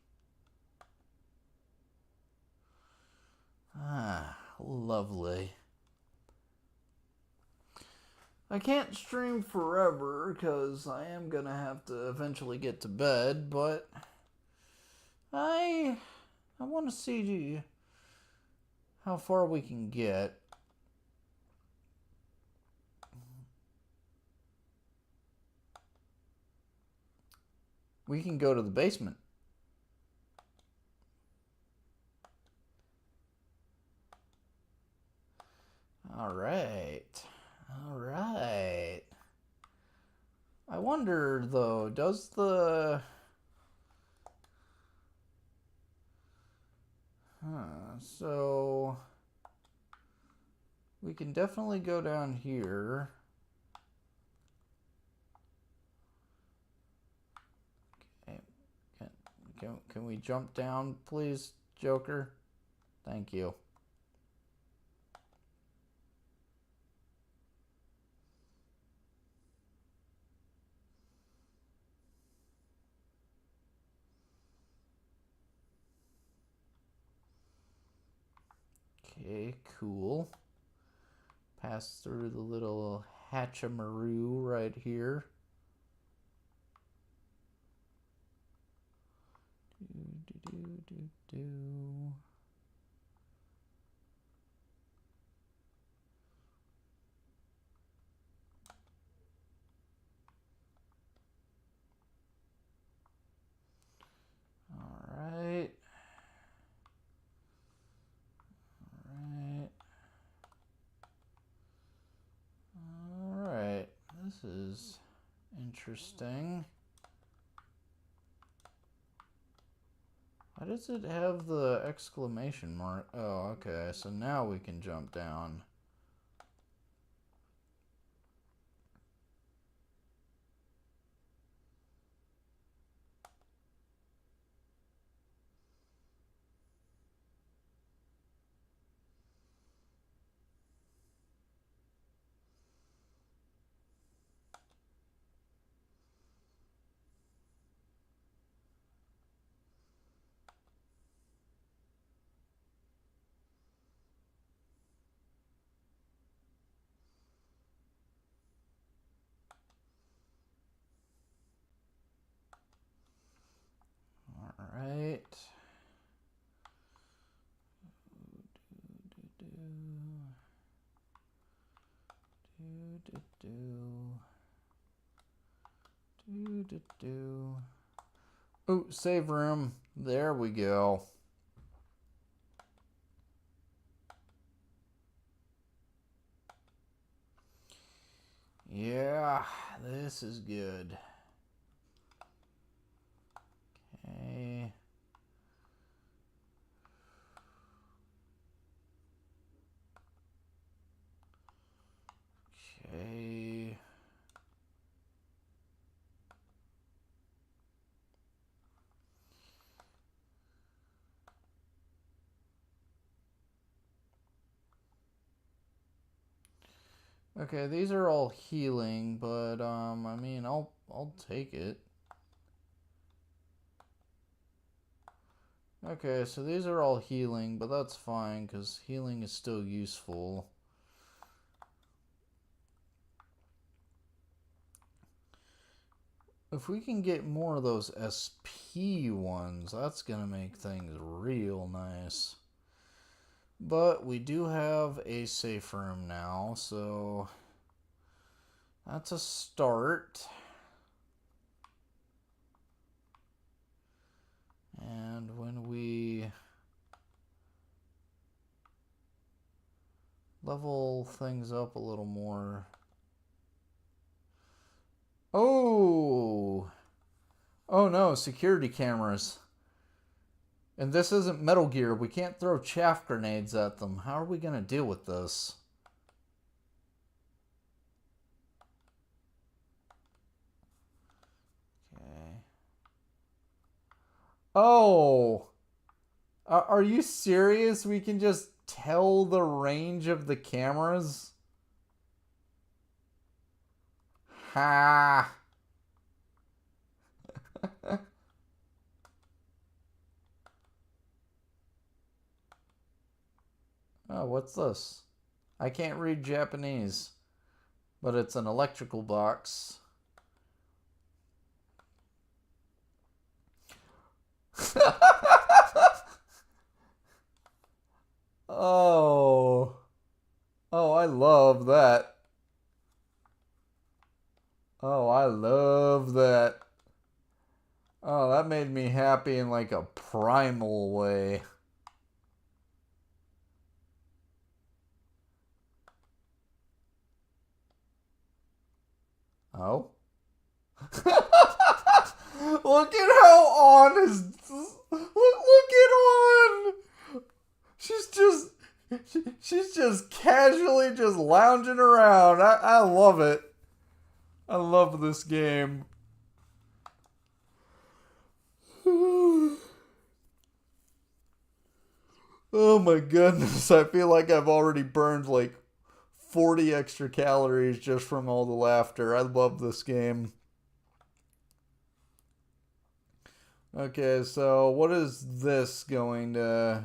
Ah, lovely. I can't stream forever because I am going to have to eventually get to bed, but I want to see how far we can get. We can go to the basement. All right. All right. I wonder though, does the so we can definitely go down here. Okay. Can we jump down, please, Joker? Thank you. Okay, cool. Pass through the little hatchamaroo right here. Do. All right. All right. This is interesting. Why does it have the exclamation mark? Oh, okay. So now we can jump down. All right. Oh, save room. There we go. Yeah, this is good. Okay. Okay. Okay, these are all healing, but I mean, I'll take it. Okay, so these are all healing, but that's fine because healing is still useful. If we can get more of those SP ones, that's gonna make things real nice. But we do have a safe room now, so that's a start. And when we level things up a little more. Oh! Oh no, security cameras. And this isn't Metal Gear. We can't throw chaff grenades at them. How are we going to deal with this? Okay. Oh! Are you serious? We can just tell the range of the cameras? Ha! Oh, what's this? I can't read Japanese, but it's an electrical box. Oh. Oh, I love that. Oh, I love that. Oh, that made me happy in like a primal way. Oh? Look at how on is. Look at on. She's just. She's just casually just lounging around. I love it. I love this game. Oh my goodness. I feel like I've already burned like 40 extra calories just from all the laughter. I love this game. Okay, so what is this going to...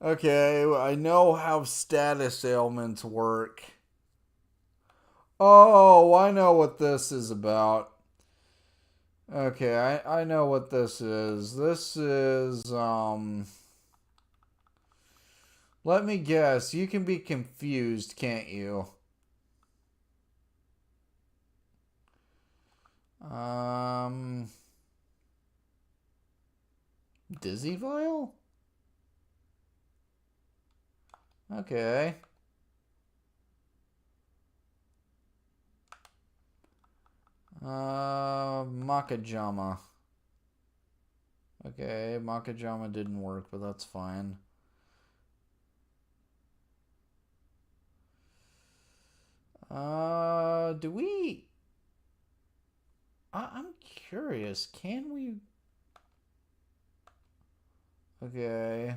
Okay, I know how status ailments work. Oh, I know what this is about. Okay, I know what this is. This is, let me guess. You can be confused, can't you? Um... Dizzy Vial? Okay. Makajama. Okay, Makajama didn't work, but that's fine. Do we... I'm curious. Can we... Okay.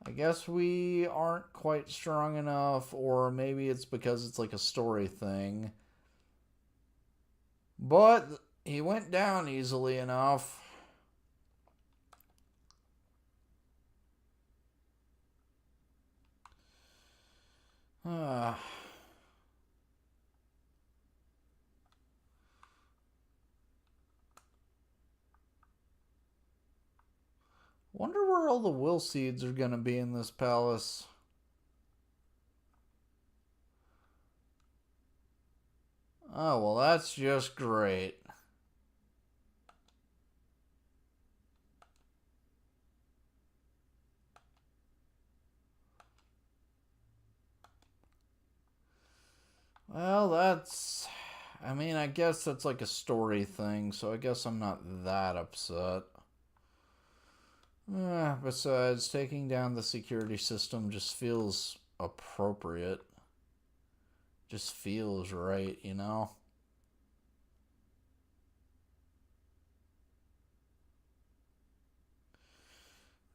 I guess we aren't quite strong enough, or maybe it's because it's like a story thing. But he went down easily enough. Wonder where all the will seeds are going to be in this palace. Oh, well, that's just great. Well, that's... I mean, I guess that's like a story thing, so I guess I'm not that upset. Besides, taking down the security system just feels appropriate. Just feels right, you know?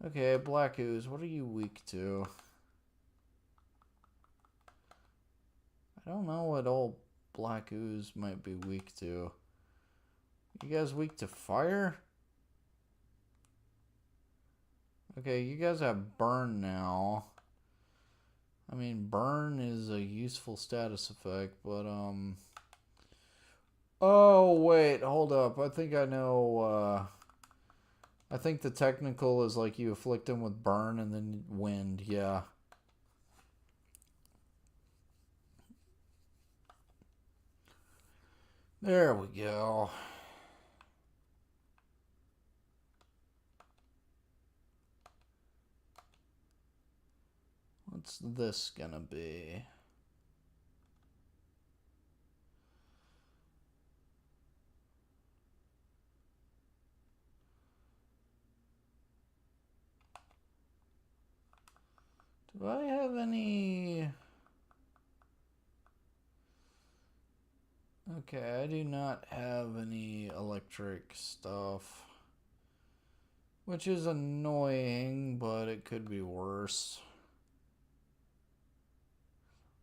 Okay, Black Ooze, what are you weak to? I don't know what old Black Ooze might be weak to. You guys weak to fire? Okay, you guys have burn now. I mean, burn is a useful status effect, but, Oh, wait, hold up. I think I know, I think the technical is like you afflict them with burn and then wind, yeah. There we go. What's this gonna be? Do I have any... Okay, I do not have any electric stuff. Which is annoying, but it could be worse.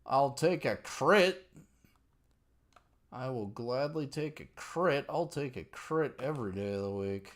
I'll take a crit. I will gladly take a crit. I'll take a crit every day of the week.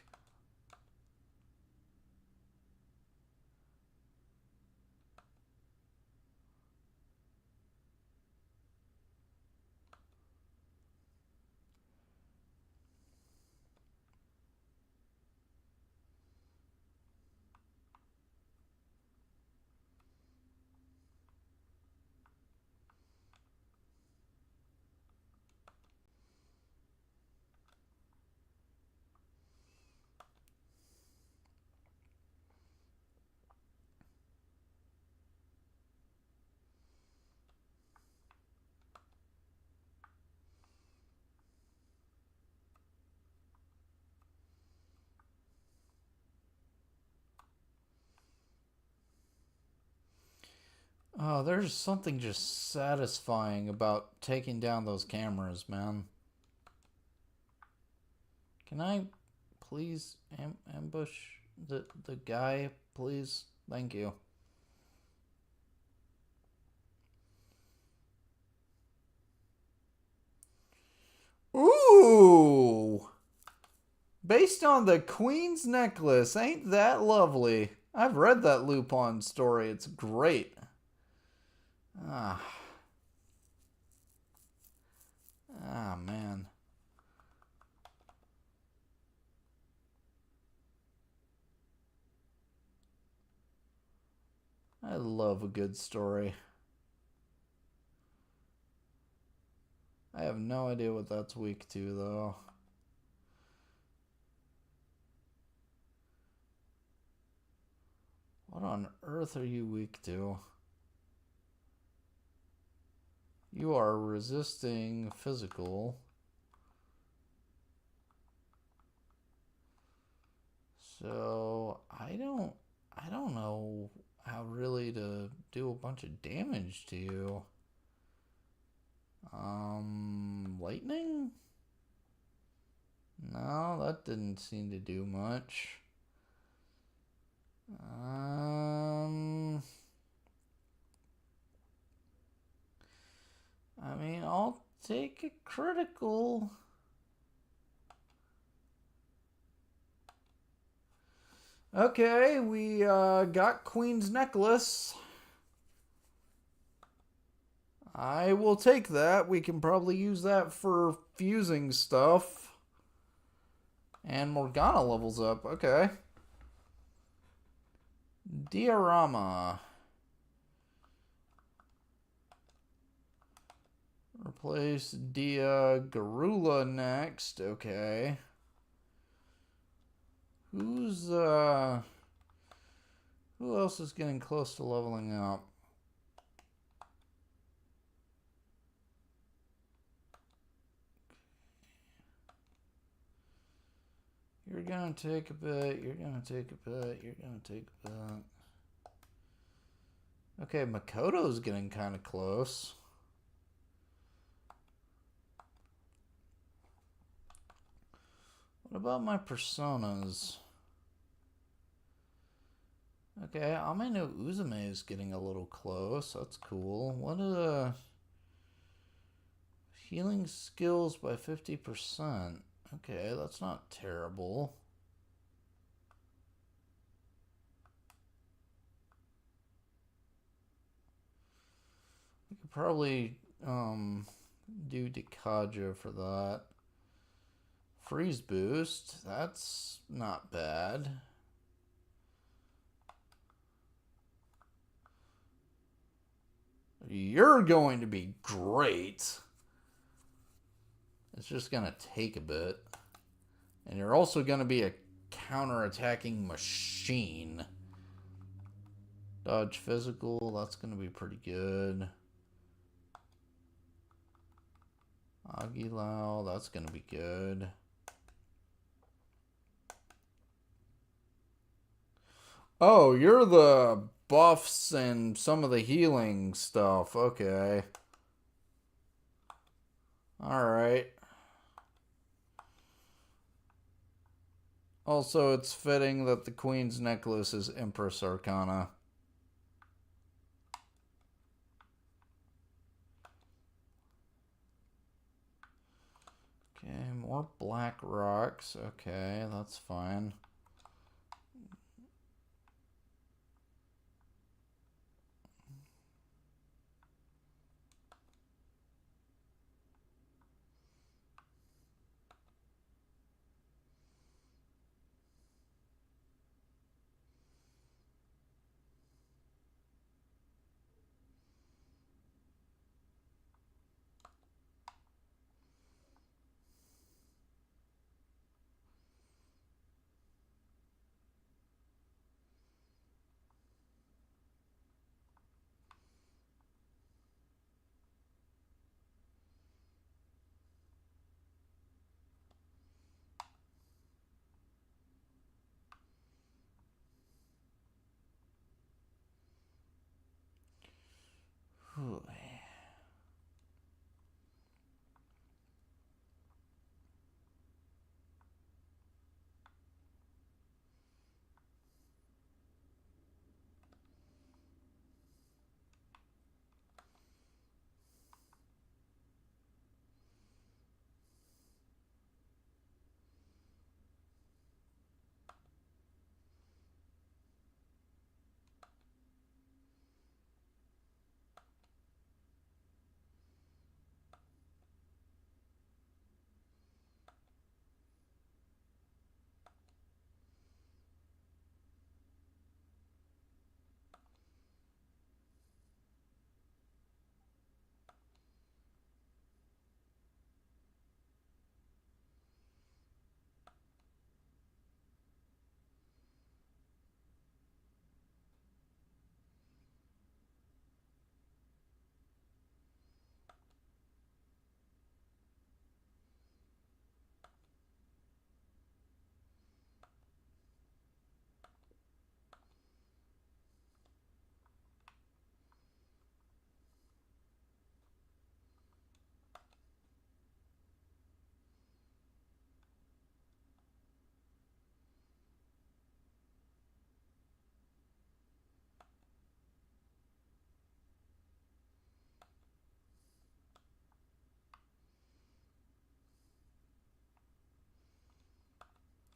Oh, there's something just satisfying about taking down those cameras, man. Can I please ambush the guy, please? Thank you. Ooh! Based on the Queen's Necklace, ain't that lovely? I've read that Lupin story. It's great. Ah. Ah, man. I love a good story. I have no idea what that's weak to, though. What on earth are you weak to? You are resisting physical. So, I don't know how really to do a bunch of damage to you. Lightning? No, that didn't seem to do much. I mean, I'll take a critical. Okay, we got Queen's Necklace. I will take that. We can probably use that for fusing stuff. And Morgana levels up. Okay. Diorama. Replace Dia Garula next. Okay. Who else is getting close to leveling up? You're gonna take a bit, you're gonna take a bit, you're gonna take a bit. Okay, Makoto's getting kind of close. What about my personas? Okay, Ameno Uzume is getting a little close. That's cool. What healing skills by 50%. Okay, that's not terrible. We could probably do Dekaja for that. Freeze boost, that's not bad. You're going to be great. It's just going to take a bit. And you're also going to be a counter-attacking machine. Dodge physical, that's going to be pretty good. Aguilau, that's going to be good. Oh, you're the buffs and some of the healing stuff. Okay. Alright. Also, it's fitting that the Queen's necklace is Empress Arcana. Okay, more black rocks. Okay, that's fine. Whew.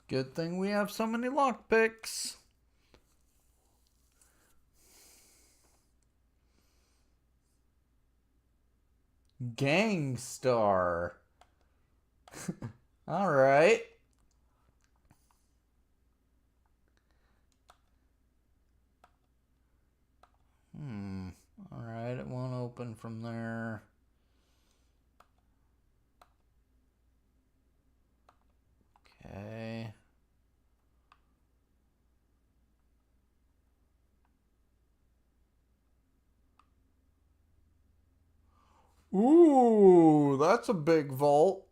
Good thing we have so many lockpicks. Gangstar. Alright. Alright, it won't open from there. Okay. Ooh, that's a big vault.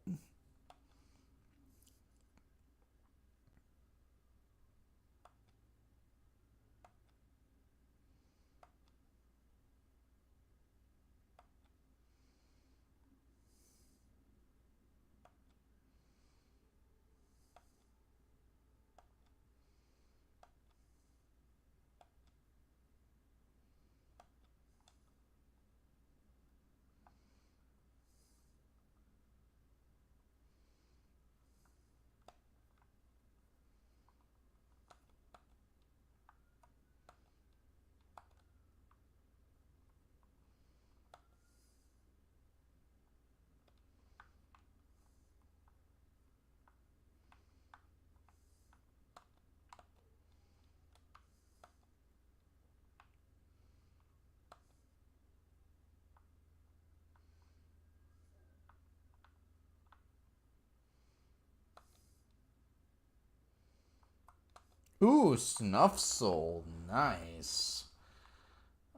Ooh, Snuff Soul. Nice.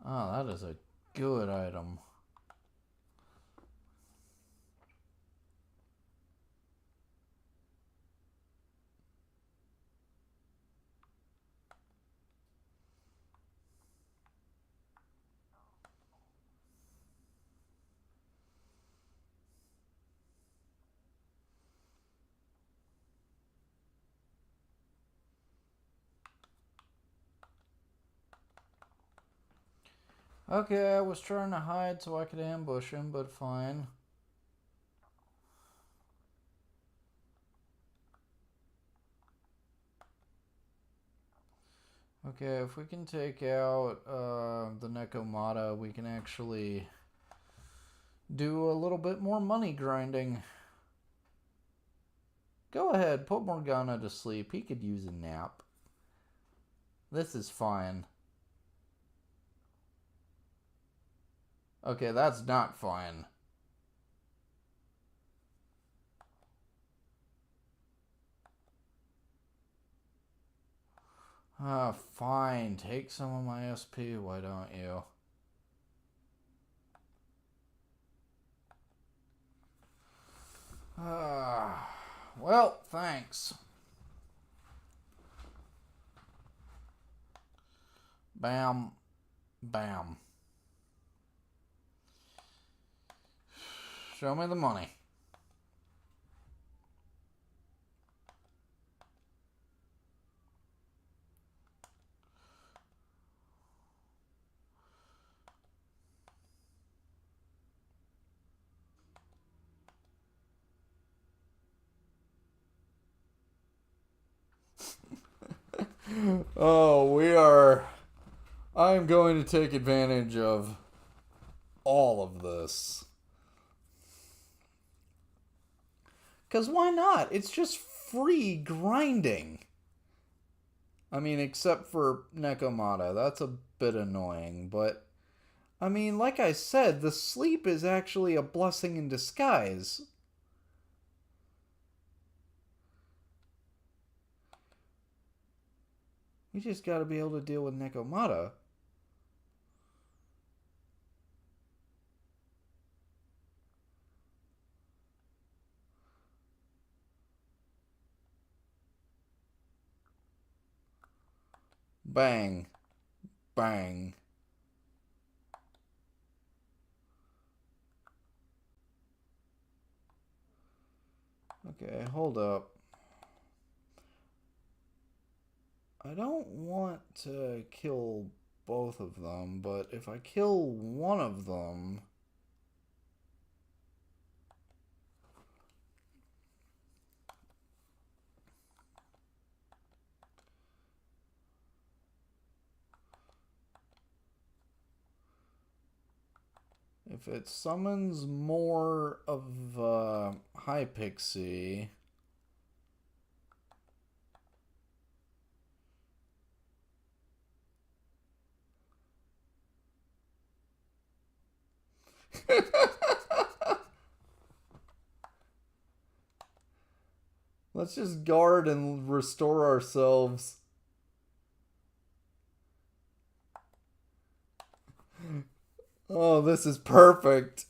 Oh, that is a good item. Okay, I was trying to hide so I could ambush him, but fine. Okay, if we can take out the Nekomata, we can actually do a little bit more money grinding. Go ahead, put Morgana to sleep. He could use a nap. This is fine. Okay, that's not fine. Fine. Take some of my SP, why don't you? Well, thanks. Bam. Bam. Show me the money. Oh, we are... I'm going to take advantage of all of this. Because why not? It's just free grinding. I mean, except for Nekomata. That's a bit annoying, but... I mean, like I said, the sleep is actually a blessing in disguise. We just gotta be able to deal with Nekomata. Bang. Bang. Okay, hold up. I don't want to kill both of them, but if I kill one of them... If it summons more of High Pixie... Let's just guard and restore ourselves. Oh, this is perfect.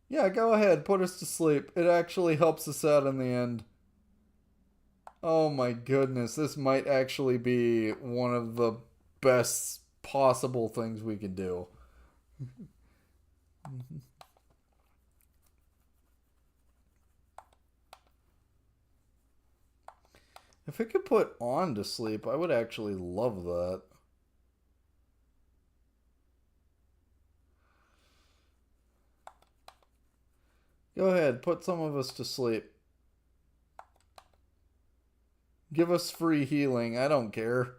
Yeah, go ahead. Put us to sleep. It actually helps us out in the end. Oh my goodness. This might actually be one of the best possible things we could do. If it could put on to sleep, I would actually love that. Go ahead, put some of us to sleep. Give us free healing, I don't care.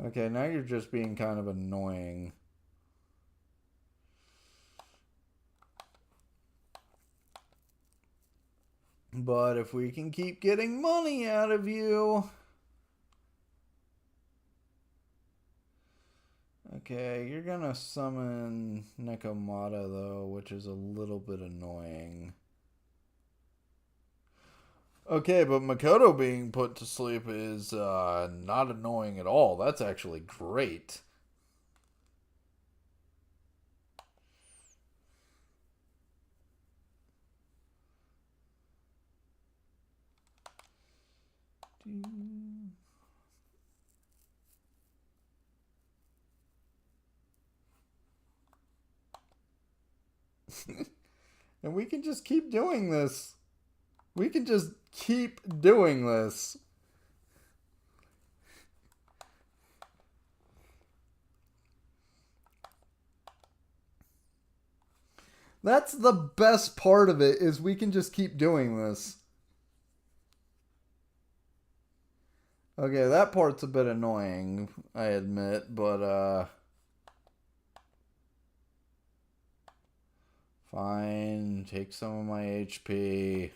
Okay, now you're just being kind of annoying. But if we can keep getting money out of you... Okay, you're gonna summon Nekomata though, which is a little bit annoying. Okay, but Makoto being put to sleep is not annoying at all. That's actually great. And we can just keep doing this. We can just keep doing this. That's the best part of it, is we can just keep doing this. Okay, that part's a bit annoying, I admit, but fine, take some of my HP.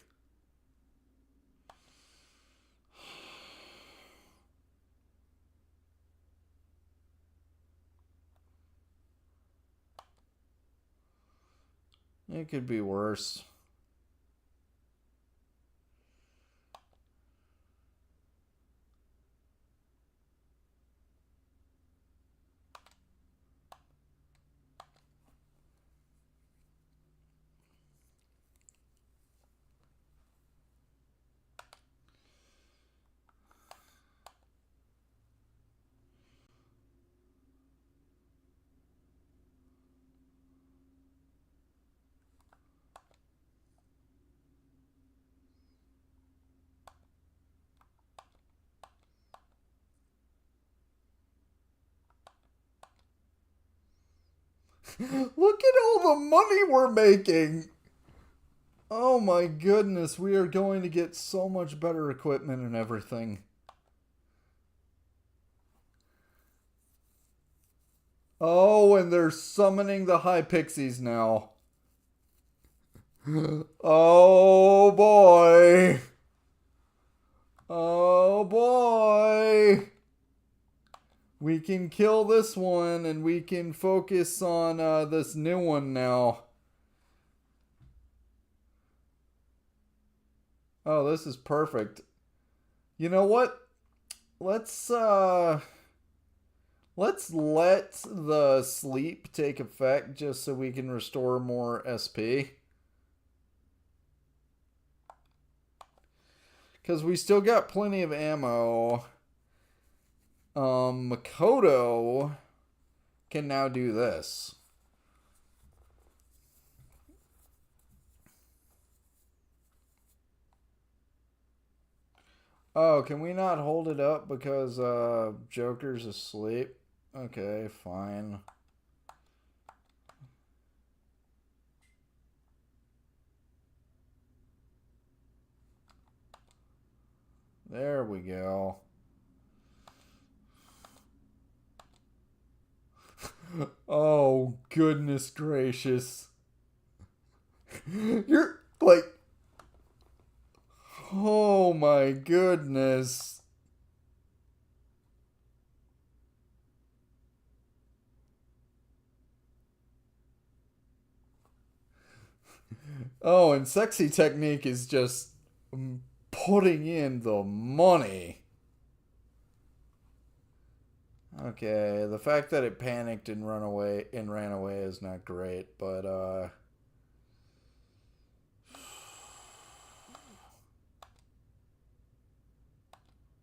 It could be worse. Look at all the money we're making. Oh my goodness, we are going to get so much better equipment and everything. Oh, and they're summoning the high pixies now. Oh boy. Oh boy. We can kill this one and we can focus on this new one now. Oh, this is perfect. You know what? Let's let's let the sleep take effect just so we can restore more SP. Because we still got plenty of ammo. Makoto can now do this. Oh, can we not hold it up because Joker's asleep? Okay, fine. There we go. Oh, goodness gracious. You're like... Oh my goodness. Oh, and Sexy Technique is just putting in the money. Okay, the fact that it panicked and ran away is not great, but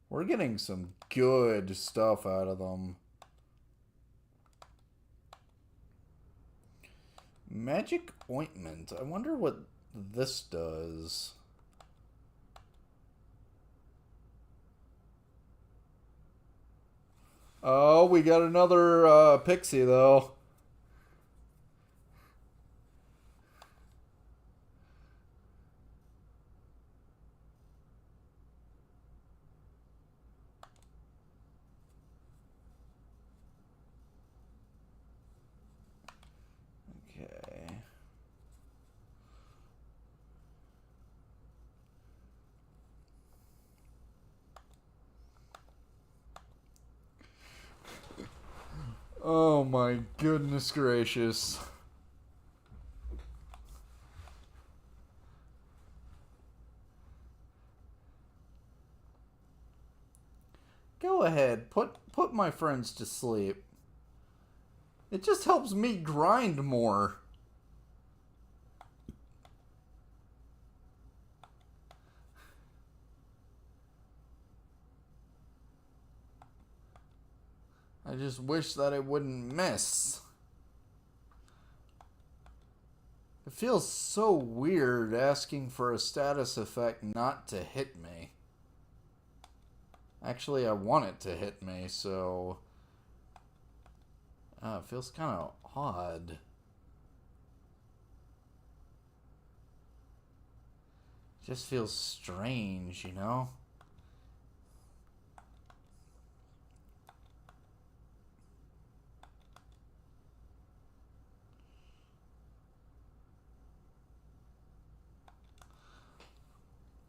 we're getting some good stuff out of them. Magic ointment. I wonder what this does. Oh, we got another pixie though. Okay. Oh my goodness gracious. Go ahead, put my friends to sleep. It just helps me grind more. I just wish that it wouldn't miss. It feels so weird asking for a status effect not to hit me. Actually, I want it to hit me, so... it feels kind of odd. It just feels strange, you know?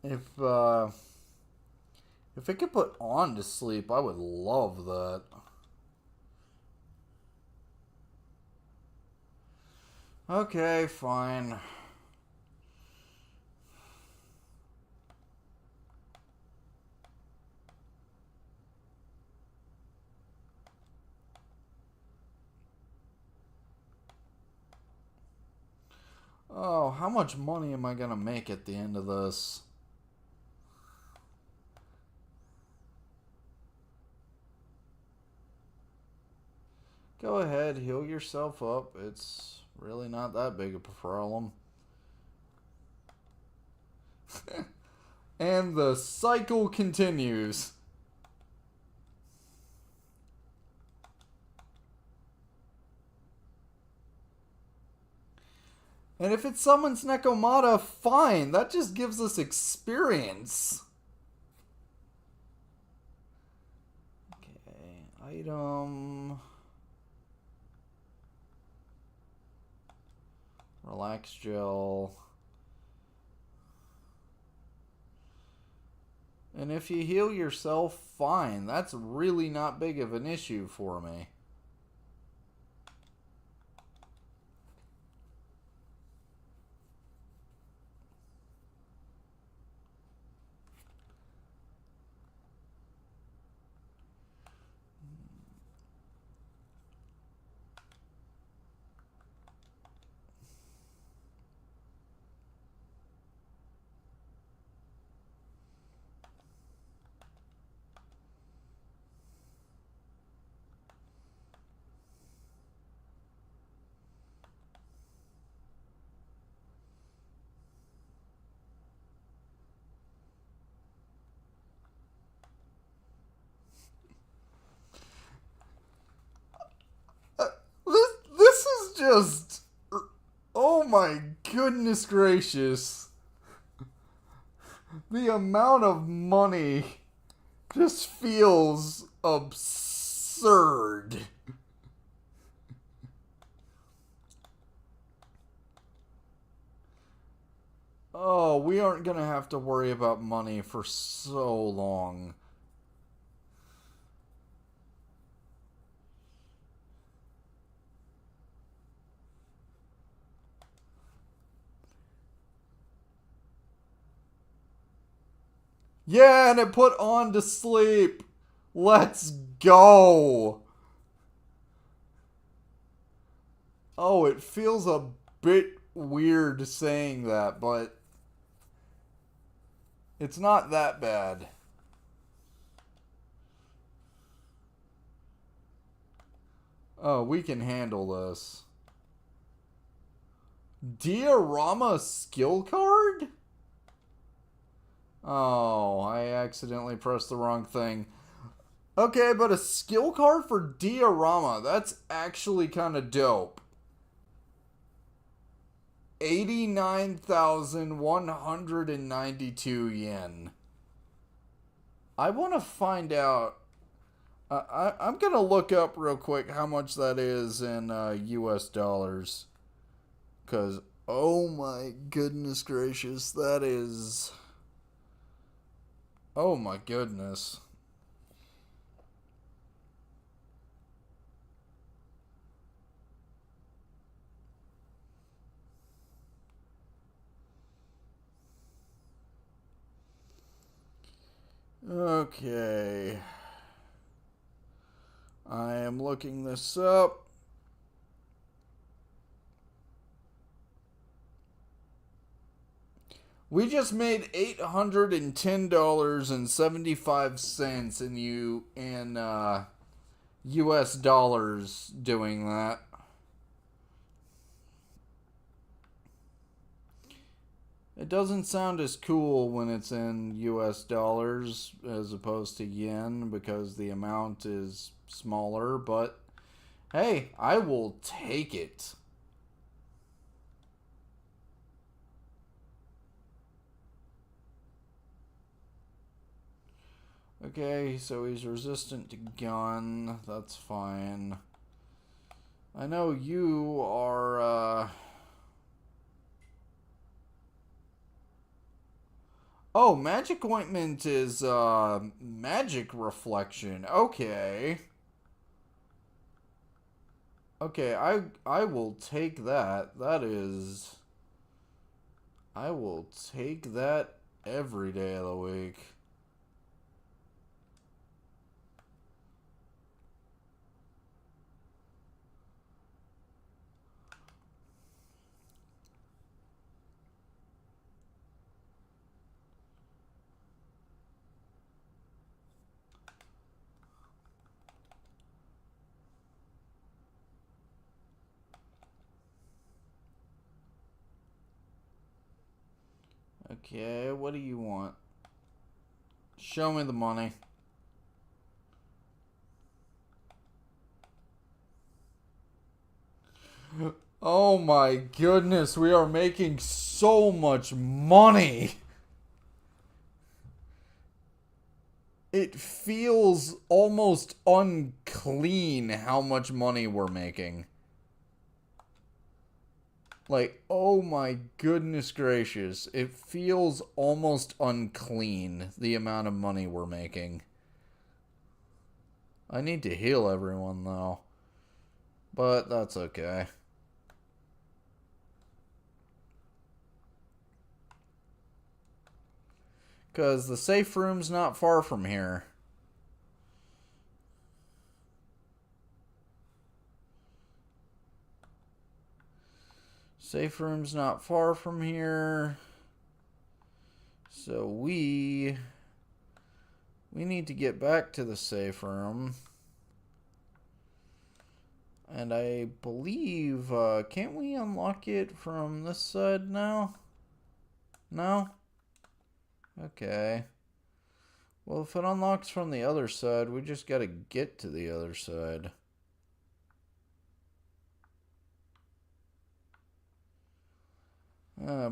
If it could put on to sleep, I would love that. Okay, fine. Oh, how much money am I gonna make at the end of this? Go ahead, heal yourself up. It's really not that big of a problem. And the cycle continues. And if it summons Nekomata, fine. That just gives us experience. Okay, item... Relax gel. And if you heal yourself, fine. That's really not big of an issue for me. This is just... Oh my goodness gracious. The amount of money just feels absurd. Oh, we aren't gonna have to worry about money for so long. Yeah, and it put on to sleep. Let's go. Oh, it feels a bit weird saying that, but it's not that bad. Oh, we can handle this. Diorama skill card? Oh, I accidentally pressed the wrong thing. Okay, but a skill card for Diorama, that's actually kind of dope. 89,192 yen. I want to find out. I'm going to look up real quick how much that is in US dollars. Because, oh my goodness gracious, that is... Oh my goodness. Okay. I am looking this up. We just made $810.75 in US dollars doing that. It doesn't sound as cool when it's in US dollars as opposed to yen because the amount is smaller, but hey, I will take it. Okay, so he's resistant to gun. That's fine. I know you are, Oh, magic ointment is, magic reflection. Okay. Okay, I will take that. That is... I will take that every day of the week. Okay, what do you want? Show me the money. Oh my goodness, we are making so much money. It feels almost unclean how much money we're making. Like, oh my goodness gracious. It feels almost unclean, the amount of money we're making. I need to heal everyone, though. But that's okay. Because the safe room's not far from here. Safe room's not far from here. So we need to get back to the safe room. And I believe, can't we unlock it from this side now? No? Okay. Well, if it unlocks from the other side, we just gotta get to the other side.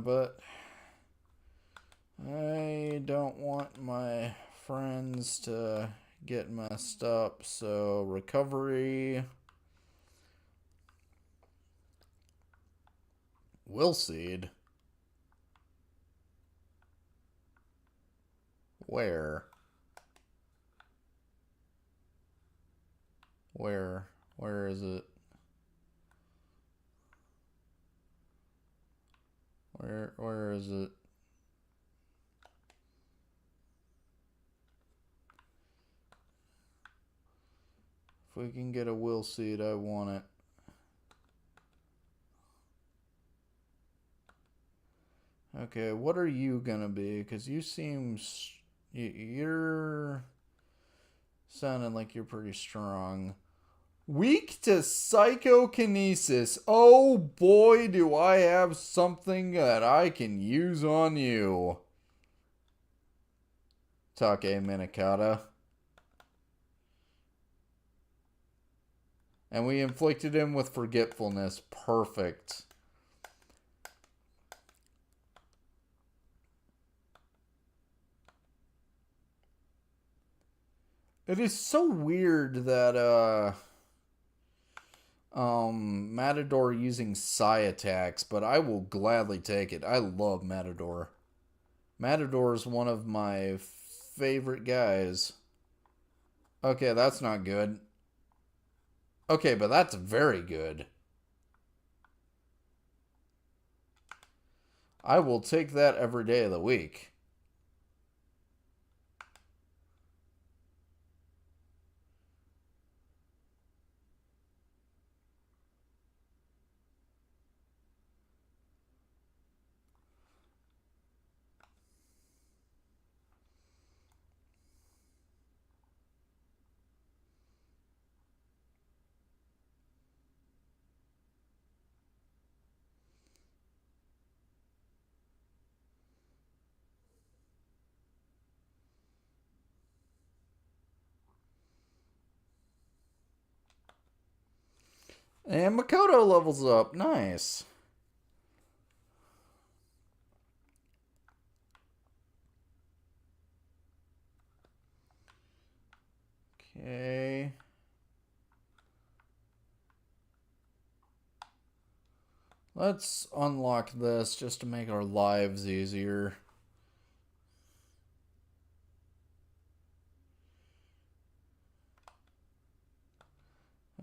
But I don't want my friends to get messed up, so recovery. Will seed. Where? Where is it? Where is it? If we can get a will seed, I want it. Okay, what are you gonna be? Because you seem... You're sounding like you're pretty strong. Weak to psychokinesis. Oh boy, do I have something that I can use on you. Take Minikata. And we inflicted him with forgetfulness. Perfect. It is so weird that, Matador using Psi attacks, but I will gladly take it. I love Matador. Matador is one of my favorite guys. Okay, that's not good. Okay, but that's very good. I will take that every day of the week. And Makoto levels up. Nice. Okay. Let's unlock this just to make our lives easier.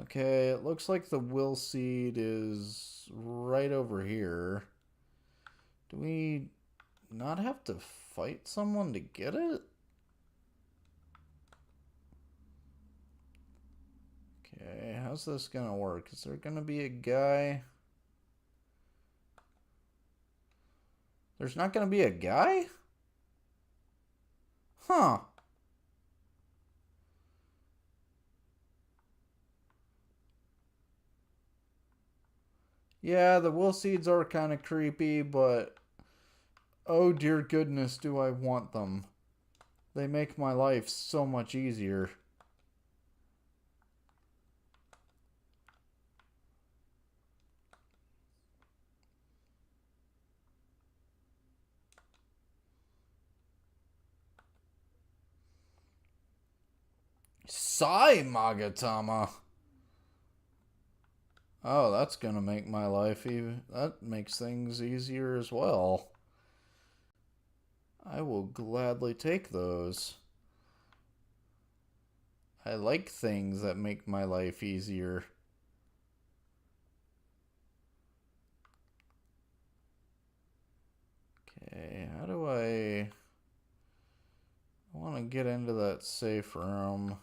Okay, it looks like the will seed is right over here. Do we not have to fight someone to get it? Okay, how's this gonna work? Is there gonna be a guy? There's not gonna be a guy? Huh. Yeah, the will seeds are kind of creepy, but oh dear goodness, do I want them. They make my life so much easier. Sai Magatama. Oh, that's gonna make my life even. That makes things easier as well. I will gladly take those. I like things that make my life easier. Okay, how do I want to get into that safe room?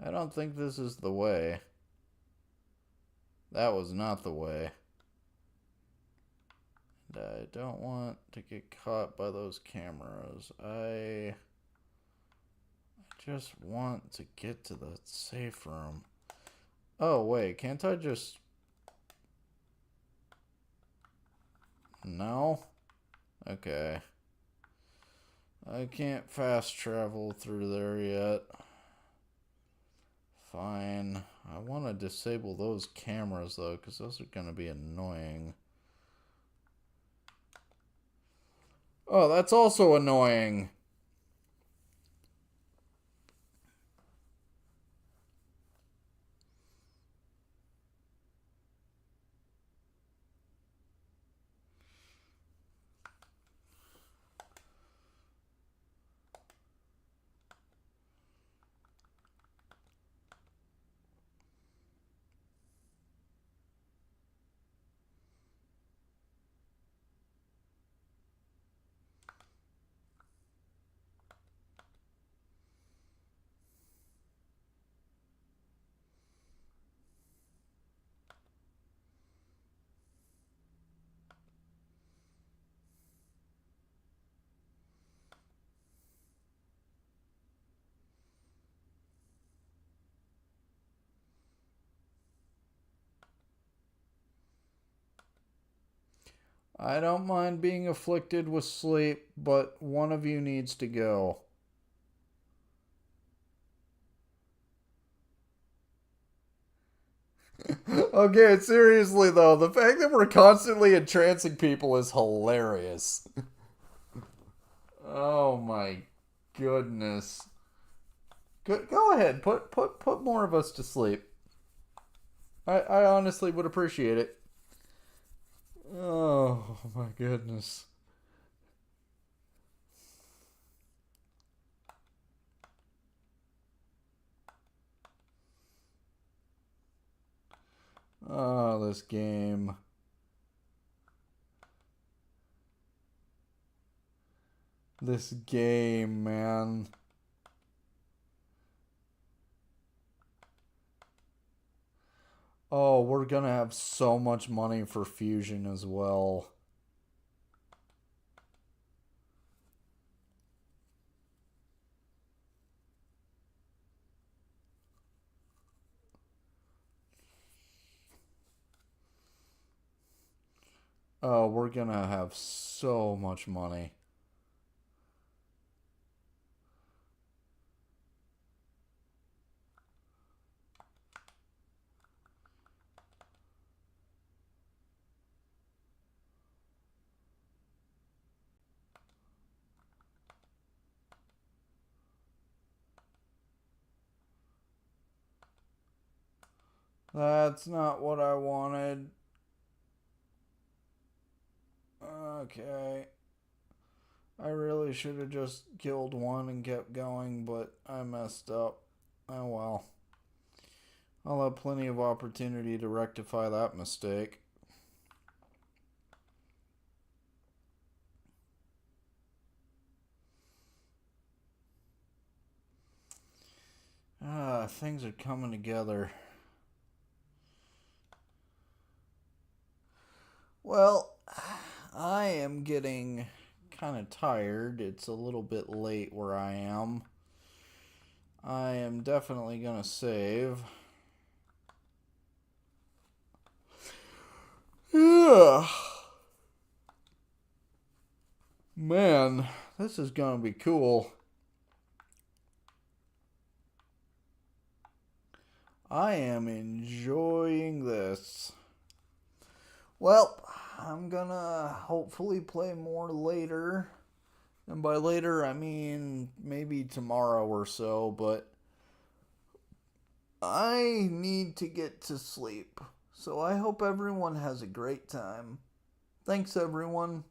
I don't think this is the way. That was not the way. And I don't want to get caught by those cameras. I just want to get to the safe room. Oh, wait, can't I just... No? Okay. I can't fast travel through there yet. Fine. I want to disable those cameras, though, because those are going to be annoying. Oh, that's also annoying. I don't mind being afflicted with sleep, but one of you needs to go. Okay, seriously though, the fact that we're constantly entrancing people is hilarious. Oh my goodness. Go ahead, put more of us to sleep. I honestly would appreciate it. Oh my goodness. Oh, this game. This game, man. Oh, we're gonna have so much money for Fusion as well. Oh, we're gonna have so much money. That's not what I wanted. Okay. I really should have just killed one and kept going, but I messed up. Oh well. I'll have plenty of opportunity to rectify that mistake. Things are coming together. Well, I am getting kind of tired. It's a little bit late where I am. I am definitely going to save. Yeah. Man, this is going to be cool. I am enjoying this. Well, I'm gonna hopefully play more later. And by later, I mean maybe tomorrow or so, but I need to get to sleep. So I hope everyone has a great time. Thanks, everyone.